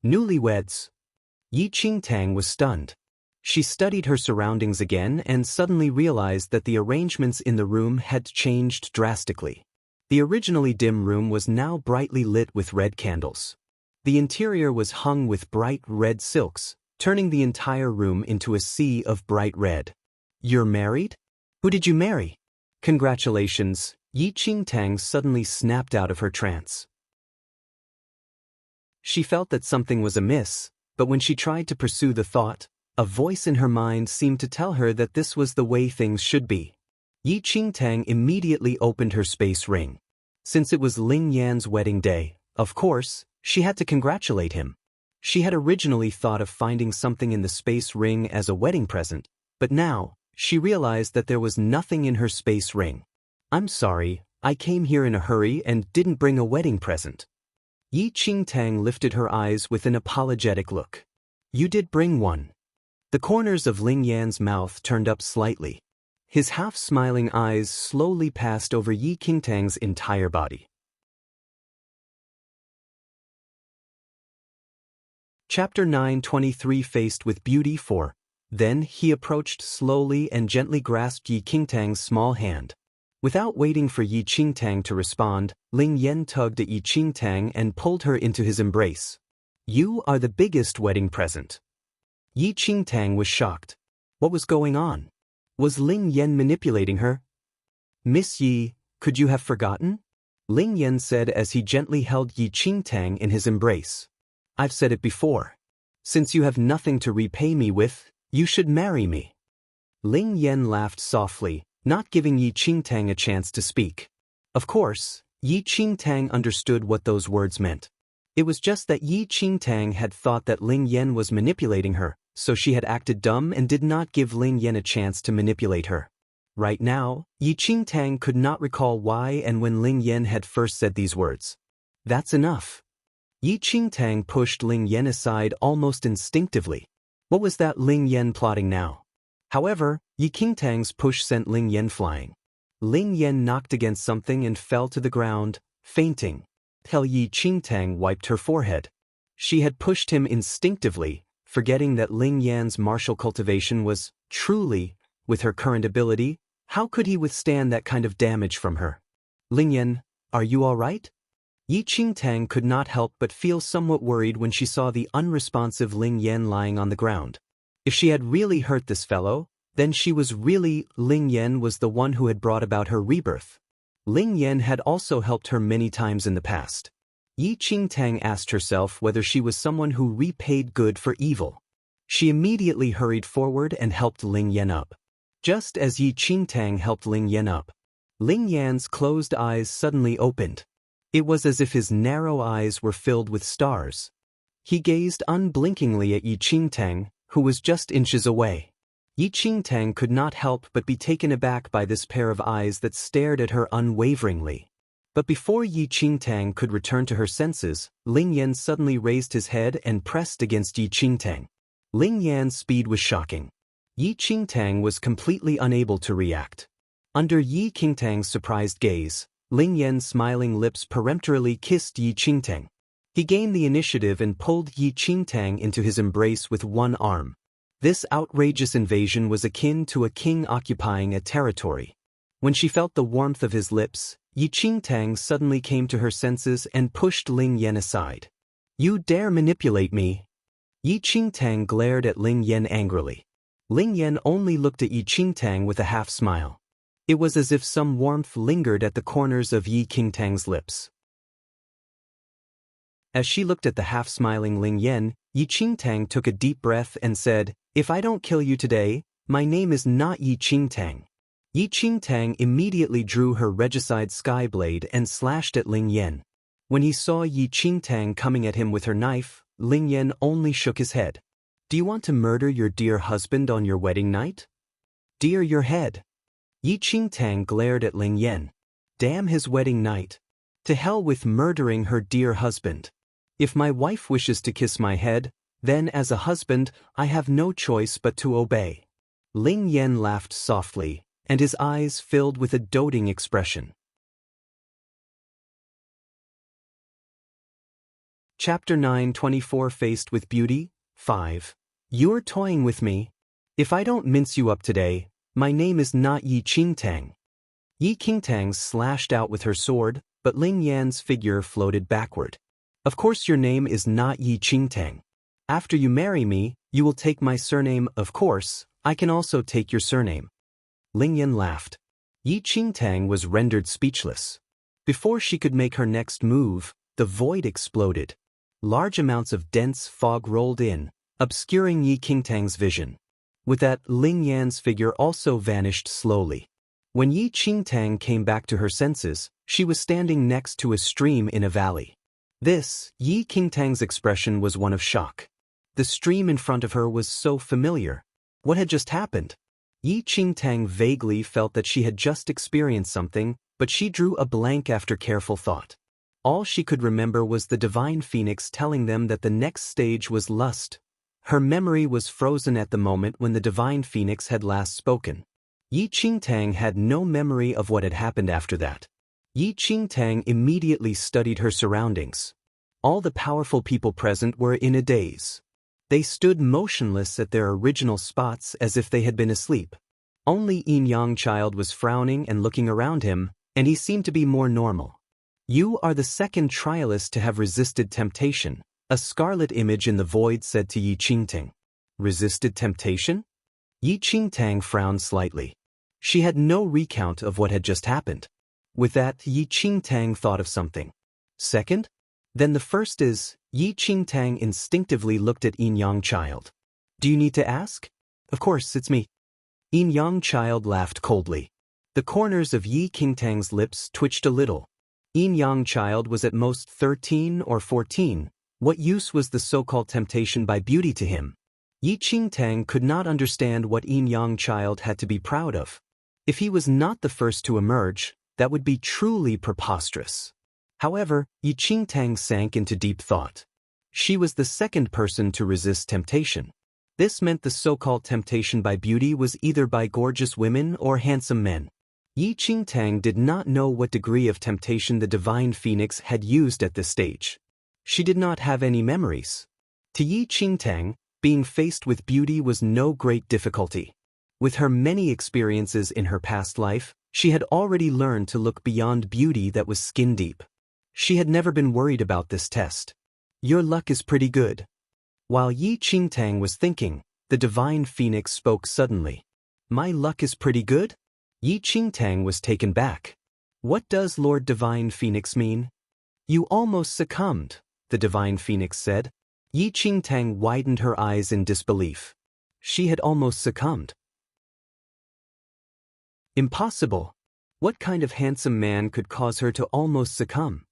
"Newlyweds?" Yi Qingtang was stunned. She studied her surroundings again and suddenly realized that the arrangements in the room had changed drastically. The originally dim room was now brightly lit with red candles. The interior was hung with bright red silks, turning the entire room into a sea of bright red. "You're married? Who did you marry?" "Congratulations." Yi Qingtang suddenly snapped out of her trance. She felt that something was amiss, but when she tried to pursue the thought, a voice in her mind seemed to tell her that this was the way things should be. Yi Qingtang immediately opened her space ring. Since it was Ling Yan's wedding day, of course, she had to congratulate him. She had originally thought of finding something in the space ring as a wedding present, but now, she realized that there was nothing in her space ring. "I'm sorry, I came here in a hurry and didn't bring a wedding present." Yi Qingtang lifted her eyes with an apologetic look. "You did bring one." The corners of Ling Yan's mouth turned up slightly. His half-smiling eyes slowly passed over Yi Qingtang's entire body. Chapter 9:23 Faced with Beauty 4. Then he approached slowly and gently grasped Yi Qingtang's small hand. Without waiting for Yi Qingtang to respond, Ling Yan tugged at Yi Qingtang and pulled her into his embrace. "You are the biggest wedding present." Yi Qingtang was shocked. What was going on? Was Ling Yan manipulating her? "Miss Yi, could you have forgotten?" Ling Yan said as he gently held Yi Qingtang in his embrace. "I've said it before. Since you have nothing to repay me with, you should marry me." Ling Yan laughed softly, not giving Yi Qingtang a chance to speak. Of course, Yi Qingtang understood what those words meant. It was just that Yi Qingtang had thought that Ling Yan was manipulating her, so she had acted dumb and did not give Ling Yan a chance to manipulate her. Right now, Yi Qingtang could not recall why and when Ling Yan had first said these words. "That's enough." Yi Qingtang pushed Ling Yan aside almost instinctively. What was that Ling Yan plotting now? However, Yi Qingtang's push sent Ling Yan flying. Ling Yan knocked against something and fell to the ground, fainting. Yi Qingtang wiped her forehead. She had pushed him instinctively, forgetting that Ling Yan's martial cultivation was, truly, with her current ability, how could he withstand that kind of damage from her? "Ling Yan, are you all right?" Yi Qingtang could not help but feel somewhat worried when she saw the unresponsive Ling Yan lying on the ground. If she had really hurt this fellow, then she was really Ling Yan was the one who had brought about her rebirth. Ling Yan had also helped her many times in the past. Yi Qingtang asked herself whether she was someone who repaid good for evil. She immediately hurried forward and helped Ling Yan up. Just as Yi Qingtang helped Ling Yan up, Ling Yan's closed eyes suddenly opened. It was as if his narrow eyes were filled with stars. He gazed unblinkingly at Yi Qingtang, who was just inches away. Yi Qingtang could not help but be taken aback by this pair of eyes that stared at her unwaveringly. But before Yi Qingtang could return to her senses, Ling Yan suddenly raised his head and pressed against Yi Qingtang. Ling Yan's speed was shocking. Yi Qingtang was completely unable to react. Under Yi Qingtang's surprised gaze, Ling Yan's smiling lips peremptorily kissed Yi Qingtang. He gained the initiative and pulled Yi Qingtang into his embrace with one arm. This outrageous invasion was akin to a king occupying a territory. When she felt the warmth of his lips, Yi Qingtang suddenly came to her senses and pushed Ling Yan aside. "You dare manipulate me?" Yi Qingtang glared at Ling Yan angrily. Ling Yan only looked at Yi Qingtang with a half-smile. It was as if some warmth lingered at the corners of Yi Qingtang's lips. As she looked at the half-smiling Ling Yan, Yi Qingtang took a deep breath and said, "If I don't kill you today, my name is not Yi Qingtang." Yi Qingtang immediately drew her regicide sky blade and slashed at Ling Yan. When he saw Yi Qingtang coming at him with her knife, Ling Yan only shook his head. "Do you want to murder your dear husband on your wedding night?" "Dear your head." Yi Qingtang glared at Ling Yan. Damn his wedding night. To hell with murdering her dear husband. If my wife wishes to kiss my head, then as a husband, I have no choice but to obey. Ling Yan laughed softly, and his eyes filled with a doting expression. Chapter 9:24 Faced with Beauty 5. You're toying with me. If I don't mince you up today, my name is not Yi Qingtang. Yi Qingtang slashed out with her sword, but Ling Yan's figure floated backward. Of course your name is not Yi Qingtang. After you marry me, you will take my surname. Of course, I can also take your surname. Ling Yan laughed. Yi Qingtang was rendered speechless. Before she could make her next move, the void exploded. Large amounts of dense fog rolled in, obscuring Yi Qingtang's vision. With that, Ling Yan's figure also vanished slowly. When Yi Qingtang came back to her senses, she was standing next to a stream in a valley. This, Yi Qingtang's expression was one of shock. The stream in front of her was so familiar. What had just happened? Yi Qingtang vaguely felt that she had just experienced something, but she drew a blank after careful thought. All she could remember was the divine phoenix telling them that the next stage was lust. Her memory was frozen at the moment when the divine phoenix had last spoken. Yi Qingtang had no memory of what had happened after that. Yi Qingtang immediately studied her surroundings. All the powerful people present were in a daze. They stood motionless at their original spots as if they had been asleep. Only Yin Yang Child was frowning and looking around him, and he seemed to be more normal. "You are the second trialist to have resisted temptation," a scarlet image in the void said to Yi Qingtang. Resisted temptation? Yi Qingtang frowned slightly. She had no recount of what had just happened. With that, Yi Qingtang thought of something. Second? Then the first is, Yi Qingtang instinctively looked at Yin Yang Child. "Do you need to ask?" "Of course, it's me." Yin Yang Child laughed coldly. The corners of Yi Qingtang's lips twitched a little. Yin Yang Child was at most 13 or 14. What use was the so-called temptation by beauty to him? Yi Qingtang could not understand what Yin Yang Child had to be proud of. If he was not the first to emerge, that would be truly preposterous. However, Yi Qingtang sank into deep thought. She was the second person to resist temptation. This meant the so-called temptation by beauty was either by gorgeous women or handsome men. Yi Qingtang did not know what degree of temptation the divine phoenix had used at this stage. She did not have any memories. To Yi Qingtang, being faced with beauty was no great difficulty. With her many experiences in her past life, she had already learned to look beyond beauty that was skin deep. She had never been worried about this test. "Your luck is pretty good." While Yi Qingtang was thinking, the divine phoenix spoke suddenly. "My luck is pretty good?" Yi Qingtang was taken back. "What does Lord Divine Phoenix mean?" "You almost succumbed," the divine phoenix said. Yi Qingtang widened her eyes in disbelief. She had almost succumbed. Impossible. What kind of handsome man could cause her to almost succumb?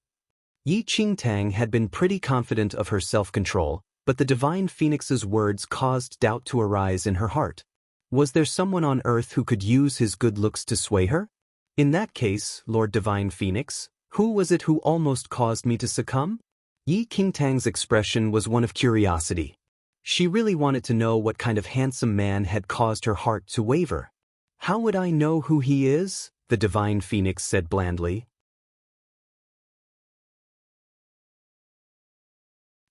Yi Qingtang had been pretty confident of her self-control, but the divine phoenix's words caused doubt to arise in her heart. Was there someone on earth who could use his good looks to sway her? In that case, Lord Divine Phoenix, who was it who almost caused me to succumb? Yi Qingtang's expression was one of curiosity. She really wanted to know what kind of handsome man had caused her heart to waver. "How would I know who he is?" the divine phoenix said blandly.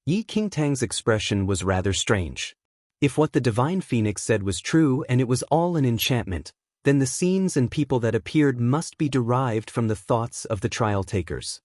Yi Qingtang's expression was rather strange. If what the divine phoenix said was true and it was all an enchantment, then the scenes and people that appeared must be derived from the thoughts of the trial takers.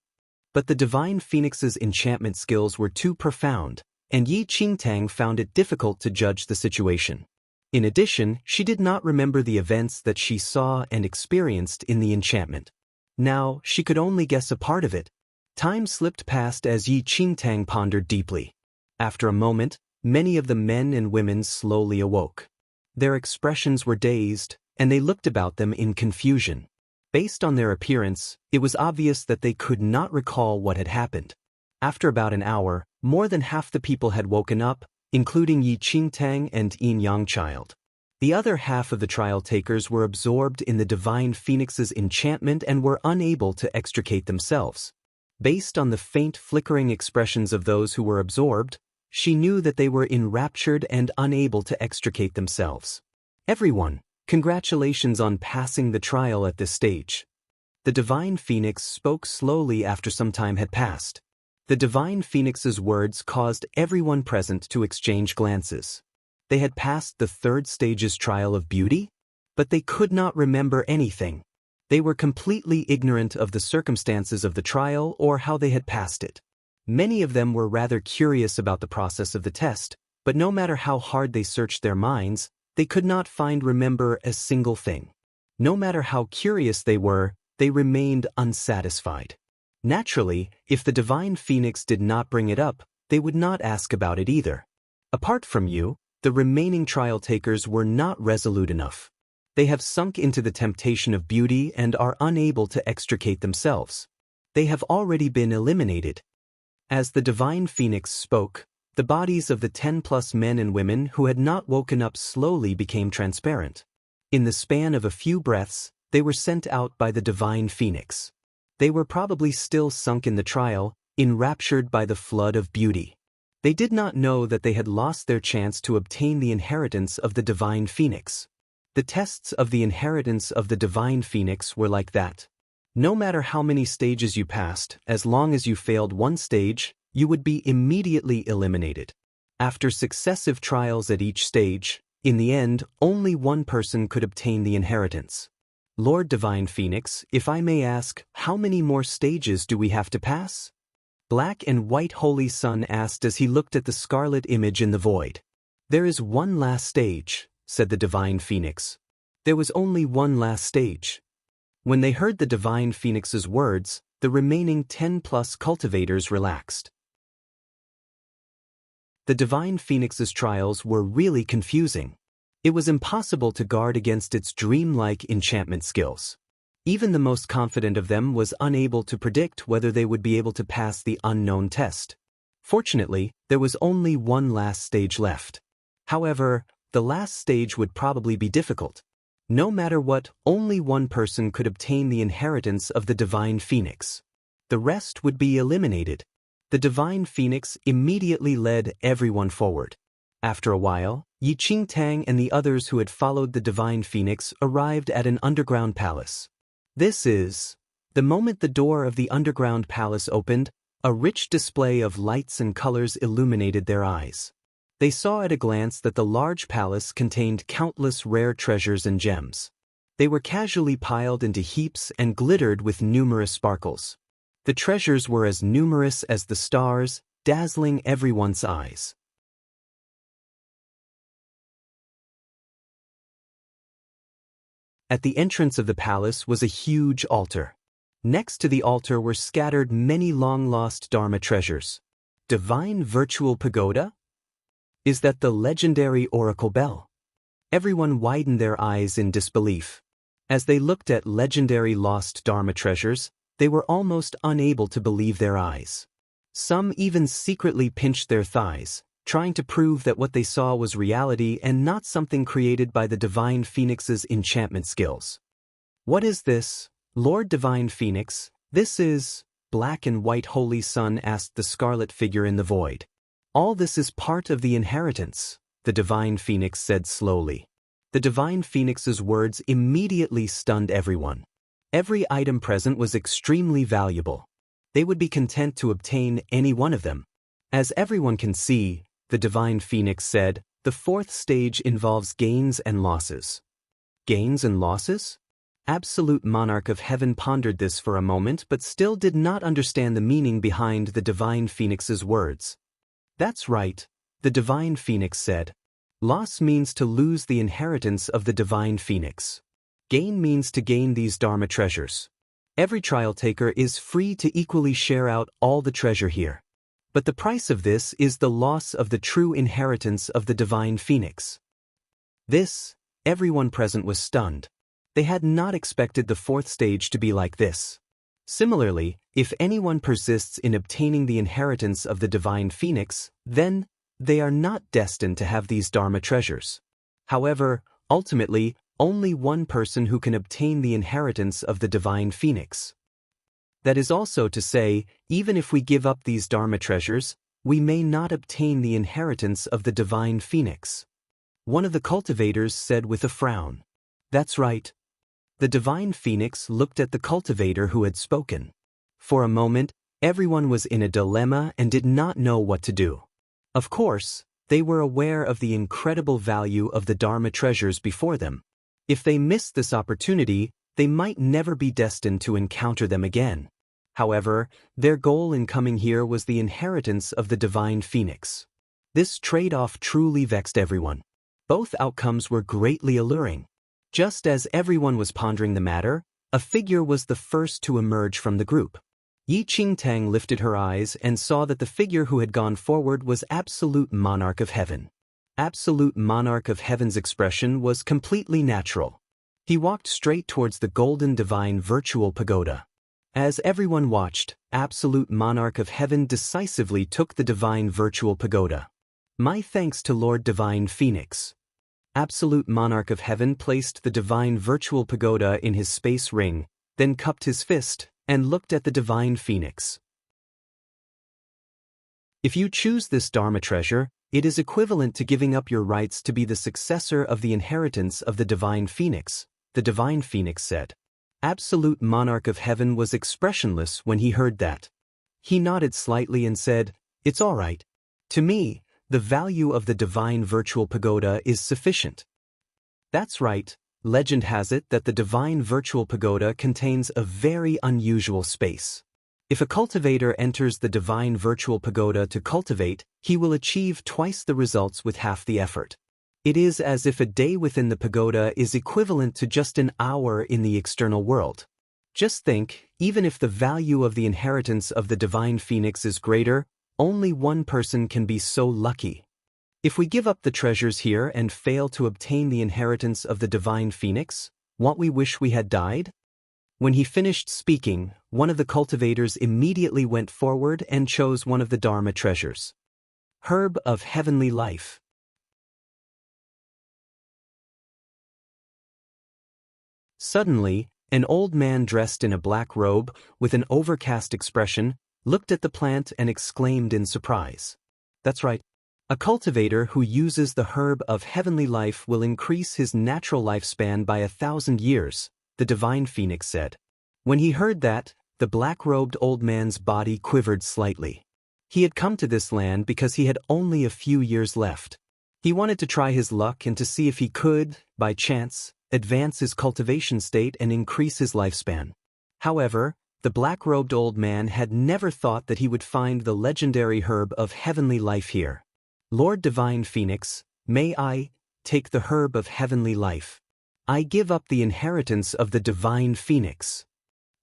But the divine phoenix's enchantment skills were too profound, and Yi Qingtang found it difficult to judge the situation. In addition, she did not remember the events that she saw and experienced in the enchantment. Now, she could only guess a part of it. Time slipped past as Yi Qingtang pondered deeply. After a moment, many of the men and women slowly awoke. Their expressions were dazed, and they looked about them in confusion. Based on their appearance, it was obvious that they could not recall what had happened. After about an hour, more than half the people had woken up, including Yi Qingtang and Yin Yang Child. The other half of the trial takers were absorbed in the divine phoenix's enchantment and were unable to extricate themselves. Based on the faint flickering expressions of those who were absorbed, she knew that they were enraptured and unable to extricate themselves. "Everyone, congratulations on passing the trial at this stage." The divine phoenix spoke slowly after some time had passed. The divine phoenix's words caused everyone present to exchange glances. They had passed the third stage's trial of beauty, but they could not remember anything. They were completely ignorant of the circumstances of the trial or how they had passed it. Many of them were rather curious about the process of the test, but no matter how hard they searched their minds, they could not remember a single thing. No matter how curious they were, they remained unsatisfied. Naturally, if the divine phoenix did not bring it up, they would not ask about it either. Apart from you, the remaining trial takers were not resolute enough. They have sunk into the temptation of beauty and are unable to extricate themselves. They have already been eliminated. As the divine phoenix spoke, the bodies of the 10+ men and women who had not woken up slowly became transparent. In the span of a few breaths, they were sent out by the divine phoenix. They were probably still sunk in the trial, enraptured by the flood of beauty. They did not know that they had lost their chance to obtain the inheritance of the divine phoenix. The tests of the inheritance of the divine phoenix were like that. No matter how many stages you passed, as long as you failed one stage, you would be immediately eliminated. After successive trials at each stage, in the end, only one person could obtain the inheritance. Lord Divine Phoenix, if I may ask, how many more stages do we have to pass? Black and White Holy Sun asked as he looked at the scarlet image in the void. There is one last stage, said the Divine Phoenix. There was only one last stage. When they heard the Divine Phoenix's words, the remaining 10+ cultivators relaxed. The Divine Phoenix's trials were really confusing. It was impossible to guard against its dreamlike enchantment skills. Even the most confident of them was unable to predict whether they would be able to pass the unknown test. Fortunately, there was only one last stage left. However, the last stage would probably be difficult. No matter what, only one person could obtain the inheritance of the Divine Phoenix. The rest would be eliminated. The Divine Phoenix immediately led everyone forward. After a while, Yi Qingtang and the others who had followed the Divine Phoenix arrived at an underground palace. The moment the door of the underground palace opened, a rich display of lights and colors illuminated their eyes. They saw at a glance that the large palace contained countless rare treasures and gems. They were casually piled into heaps and glittered with numerous sparkles. The treasures were as numerous as the stars, dazzling everyone's eyes. At the entrance of the palace was a huge altar. Next to the altar were scattered many long-lost Dharma treasures. Divine Virtual Pagoda? Is that the legendary Oracle Bell? Everyone widened their eyes in disbelief. As they looked at legendary lost Dharma treasures, they were almost unable to believe their eyes. Some even secretly pinched their thighs, trying to prove that what they saw was reality and not something created by the Divine Phoenix's enchantment skills. What is this, Lord Divine Phoenix? This is... Black and White Holy Sun asked the scarlet figure in the void. All this is part of the inheritance, the Divine Phoenix said slowly. The Divine Phoenix's words immediately stunned everyone. Every item present was extremely valuable. They would be content to obtain any one of them. As everyone can see, the Divine Phoenix said, the fourth stage involves gains and losses. Gains and losses? Absolute Monarch of Heaven pondered this for a moment but still did not understand the meaning behind the Divine Phoenix's words. That's right, the Divine Phoenix said. Loss means to lose the inheritance of the Divine Phoenix. Gain means to gain these Dharma treasures. Every trial taker is free to equally share out all the treasure here. But the price of this is the loss of the true inheritance of the Divine Phoenix. Everyone present was stunned. They had not expected the fourth stage to be like this. Similarly, if anyone persists in obtaining the inheritance of the Divine Phoenix, then they are not destined to have these Dharma treasures. However, ultimately, only one person who can obtain the inheritance of the Divine Phoenix. That is also to say, even if we give up these Dharma treasures, we may not obtain the inheritance of the Divine Phoenix. One of the cultivators said with a frown. That's right. The Divine Phoenix looked at the cultivator who had spoken. For a moment, everyone was in a dilemma and did not know what to do. Of course, they were aware of the incredible value of the Dharma treasures before them. If they missed this opportunity, they might never be destined to encounter them again. However, their goal in coming here was the inheritance of the Divine Phoenix. This trade-off truly vexed everyone. Both outcomes were greatly alluring. Just as everyone was pondering the matter, a figure was the first to emerge from the group. Yi Qingtang lifted her eyes and saw that the figure who had gone forward was Absolute Monarch of Heaven. Absolute Monarch of Heaven's expression was completely natural. He walked straight towards the golden divine virtual pagoda. As everyone watched, Absolute Monarch of Heaven decisively took the divine virtual pagoda. My thanks to Lord Divine Phoenix. Absolute Monarch of Heaven placed the divine virtual pagoda in his space ring, then cupped his fist and looked at the divine phoenix. If you choose this Dharma treasure, it is equivalent to giving up your rights to be the successor of the inheritance of the divine phoenix, the divine phoenix said. Absolute Monarch of Heaven was expressionless when he heard that. He nodded slightly and said, "It's all right. To me, the value of the divine virtual pagoda is sufficient." That's right. Legend has it that the divine virtual pagoda contains a very unusual space. If a cultivator enters the divine virtual pagoda to cultivate, he will achieve twice the results with half the effort. It is as if a day within the pagoda is equivalent to just an hour in the external world. Just think, even if the value of the inheritance of the divine phoenix is greater, only one person can be so lucky. If we give up the treasures here and fail to obtain the inheritance of the divine phoenix, won't we wish we had died? When he finished speaking, one of the cultivators immediately went forward and chose one of the Dharma treasures. Herb of Heavenly Life. Suddenly, an old man dressed in a black robe, with an overcast expression, looked at the plant and exclaimed in surprise. That's right. A cultivator who uses the herb of heavenly life will increase his natural lifespan by 1,000 years, the divine phoenix said. When he heard that, the black-robed old man's body quivered slightly. He had come to this land because he had only a few years left. He wanted to try his luck and to see if he could, by chance, advance his cultivation state and increase his lifespan. However, the black-robed old man had never thought that he would find the legendary herb of heavenly life here. Lord Divine Phoenix, may I take the herb of heavenly life? I give up the inheritance of the divine phoenix.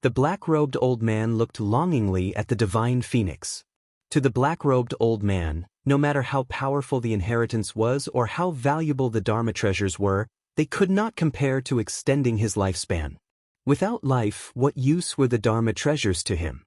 The black-robed old man looked longingly at the divine phoenix. To the black-robed old man, no matter how powerful the inheritance was or how valuable the Dharma treasures were, they could not compare to extending his lifespan. Without life, what use were the Dharma treasures to him?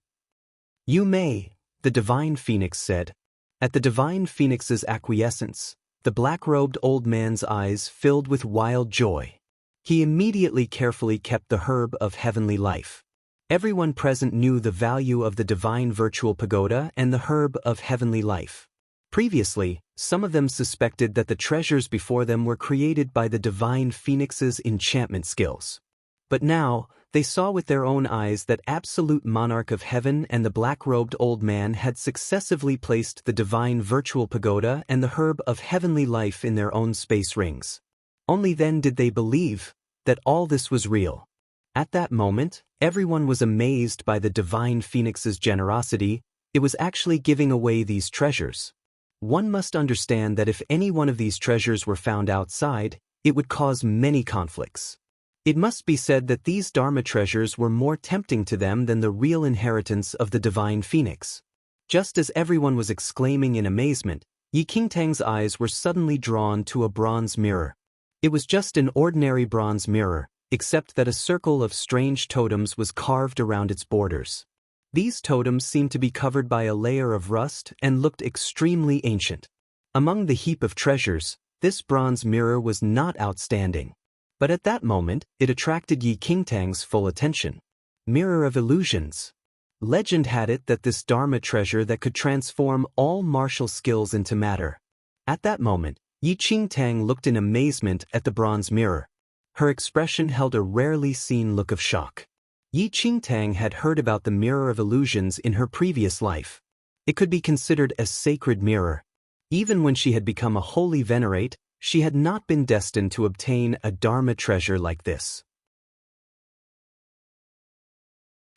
You may, the divine phoenix said. At the divine phoenix's acquiescence, the black-robed old man's eyes filled with wild joy. He immediately carefully kept the herb of heavenly life. Everyone present knew the value of the divine virtual pagoda and the herb of heavenly life. Previously, some of them suspected that the treasures before them were created by the divine phoenix's enchantment skills. But now, they saw with their own eyes that Absolute Monarch of Heaven and the black-robed old man had successively placed the divine virtual pagoda and the herb of heavenly life in their own space rings. Only then did they believe that all this was real. At that moment, everyone was amazed by the divine phoenix's generosity. It was actually giving away these treasures. One must understand that if any one of these treasures were found outside, it would cause many conflicts. It must be said that these Dharma treasures were more tempting to them than the real inheritance of the divine phoenix. Just as everyone was exclaiming in amazement, Yi Qingtang's eyes were suddenly drawn to a bronze mirror. It was just an ordinary bronze mirror, except that a circle of strange totems was carved around its borders. These totems seemed to be covered by a layer of rust and looked extremely ancient. Among the heap of treasures, this bronze mirror was not outstanding. But at that moment, it attracted Yi Qingtang's full attention. Mirror of Illusions. Legend had it that this Dharma treasure that could transform all martial skills into matter. At that moment, Yi Qingtang looked in amazement at the bronze mirror. Her expression held a rarely seen look of shock. Yi Qingtang had heard about the Mirror of Illusions in her previous life. It could be considered a sacred mirror. Even when she had become a holy venerate, she had not been destined to obtain a Dharma treasure like this.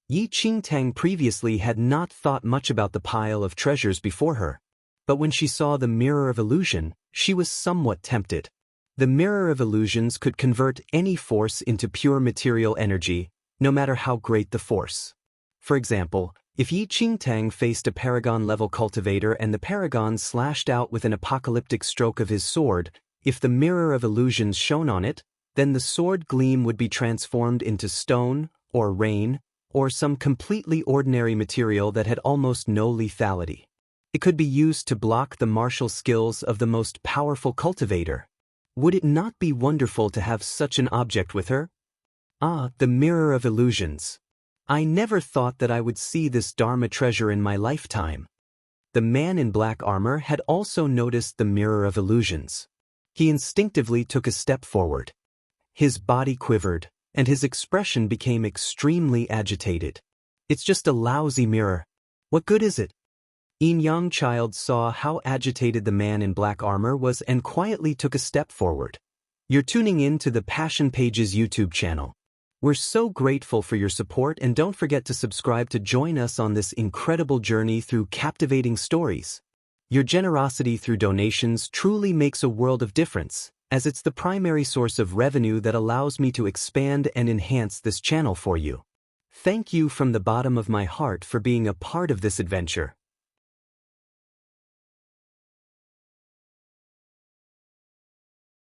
Yi Qingtang previously had not thought much about the pile of treasures before her. But when she saw the Mirror of Illusion, she was somewhat tempted. The Mirror of Illusions could convert any force into pure material energy, no matter how great the force. For example, If Yi Qingtang faced a paragon-level cultivator and the paragon slashed out with an apocalyptic stroke of his sword, if the mirror of illusions shone on it, then the sword gleam would be transformed into stone, or rain, or some completely ordinary material that had almost no lethality. It could be used to block the martial skills of the most powerful cultivator. Would it not be wonderful to have such an object with her? Ah, the mirror of illusions. I never thought that I would see this Dharma treasure in my lifetime. The man in black armor had also noticed the mirror of illusions. He instinctively took a step forward. His body quivered, and his expression became extremely agitated. It's just a lousy mirror. What good is it? Yin Yang Child saw how agitated the man in black armor was and quietly took a step forward. You're tuning in to the Passion Pages YouTube channel. We're so grateful for your support, and don't forget to subscribe to join us on this incredible journey through captivating stories. Your generosity through donations truly makes a world of difference, as it's the primary source of revenue that allows me to expand and enhance this channel for you. Thank you from the bottom of my heart for being a part of this adventure.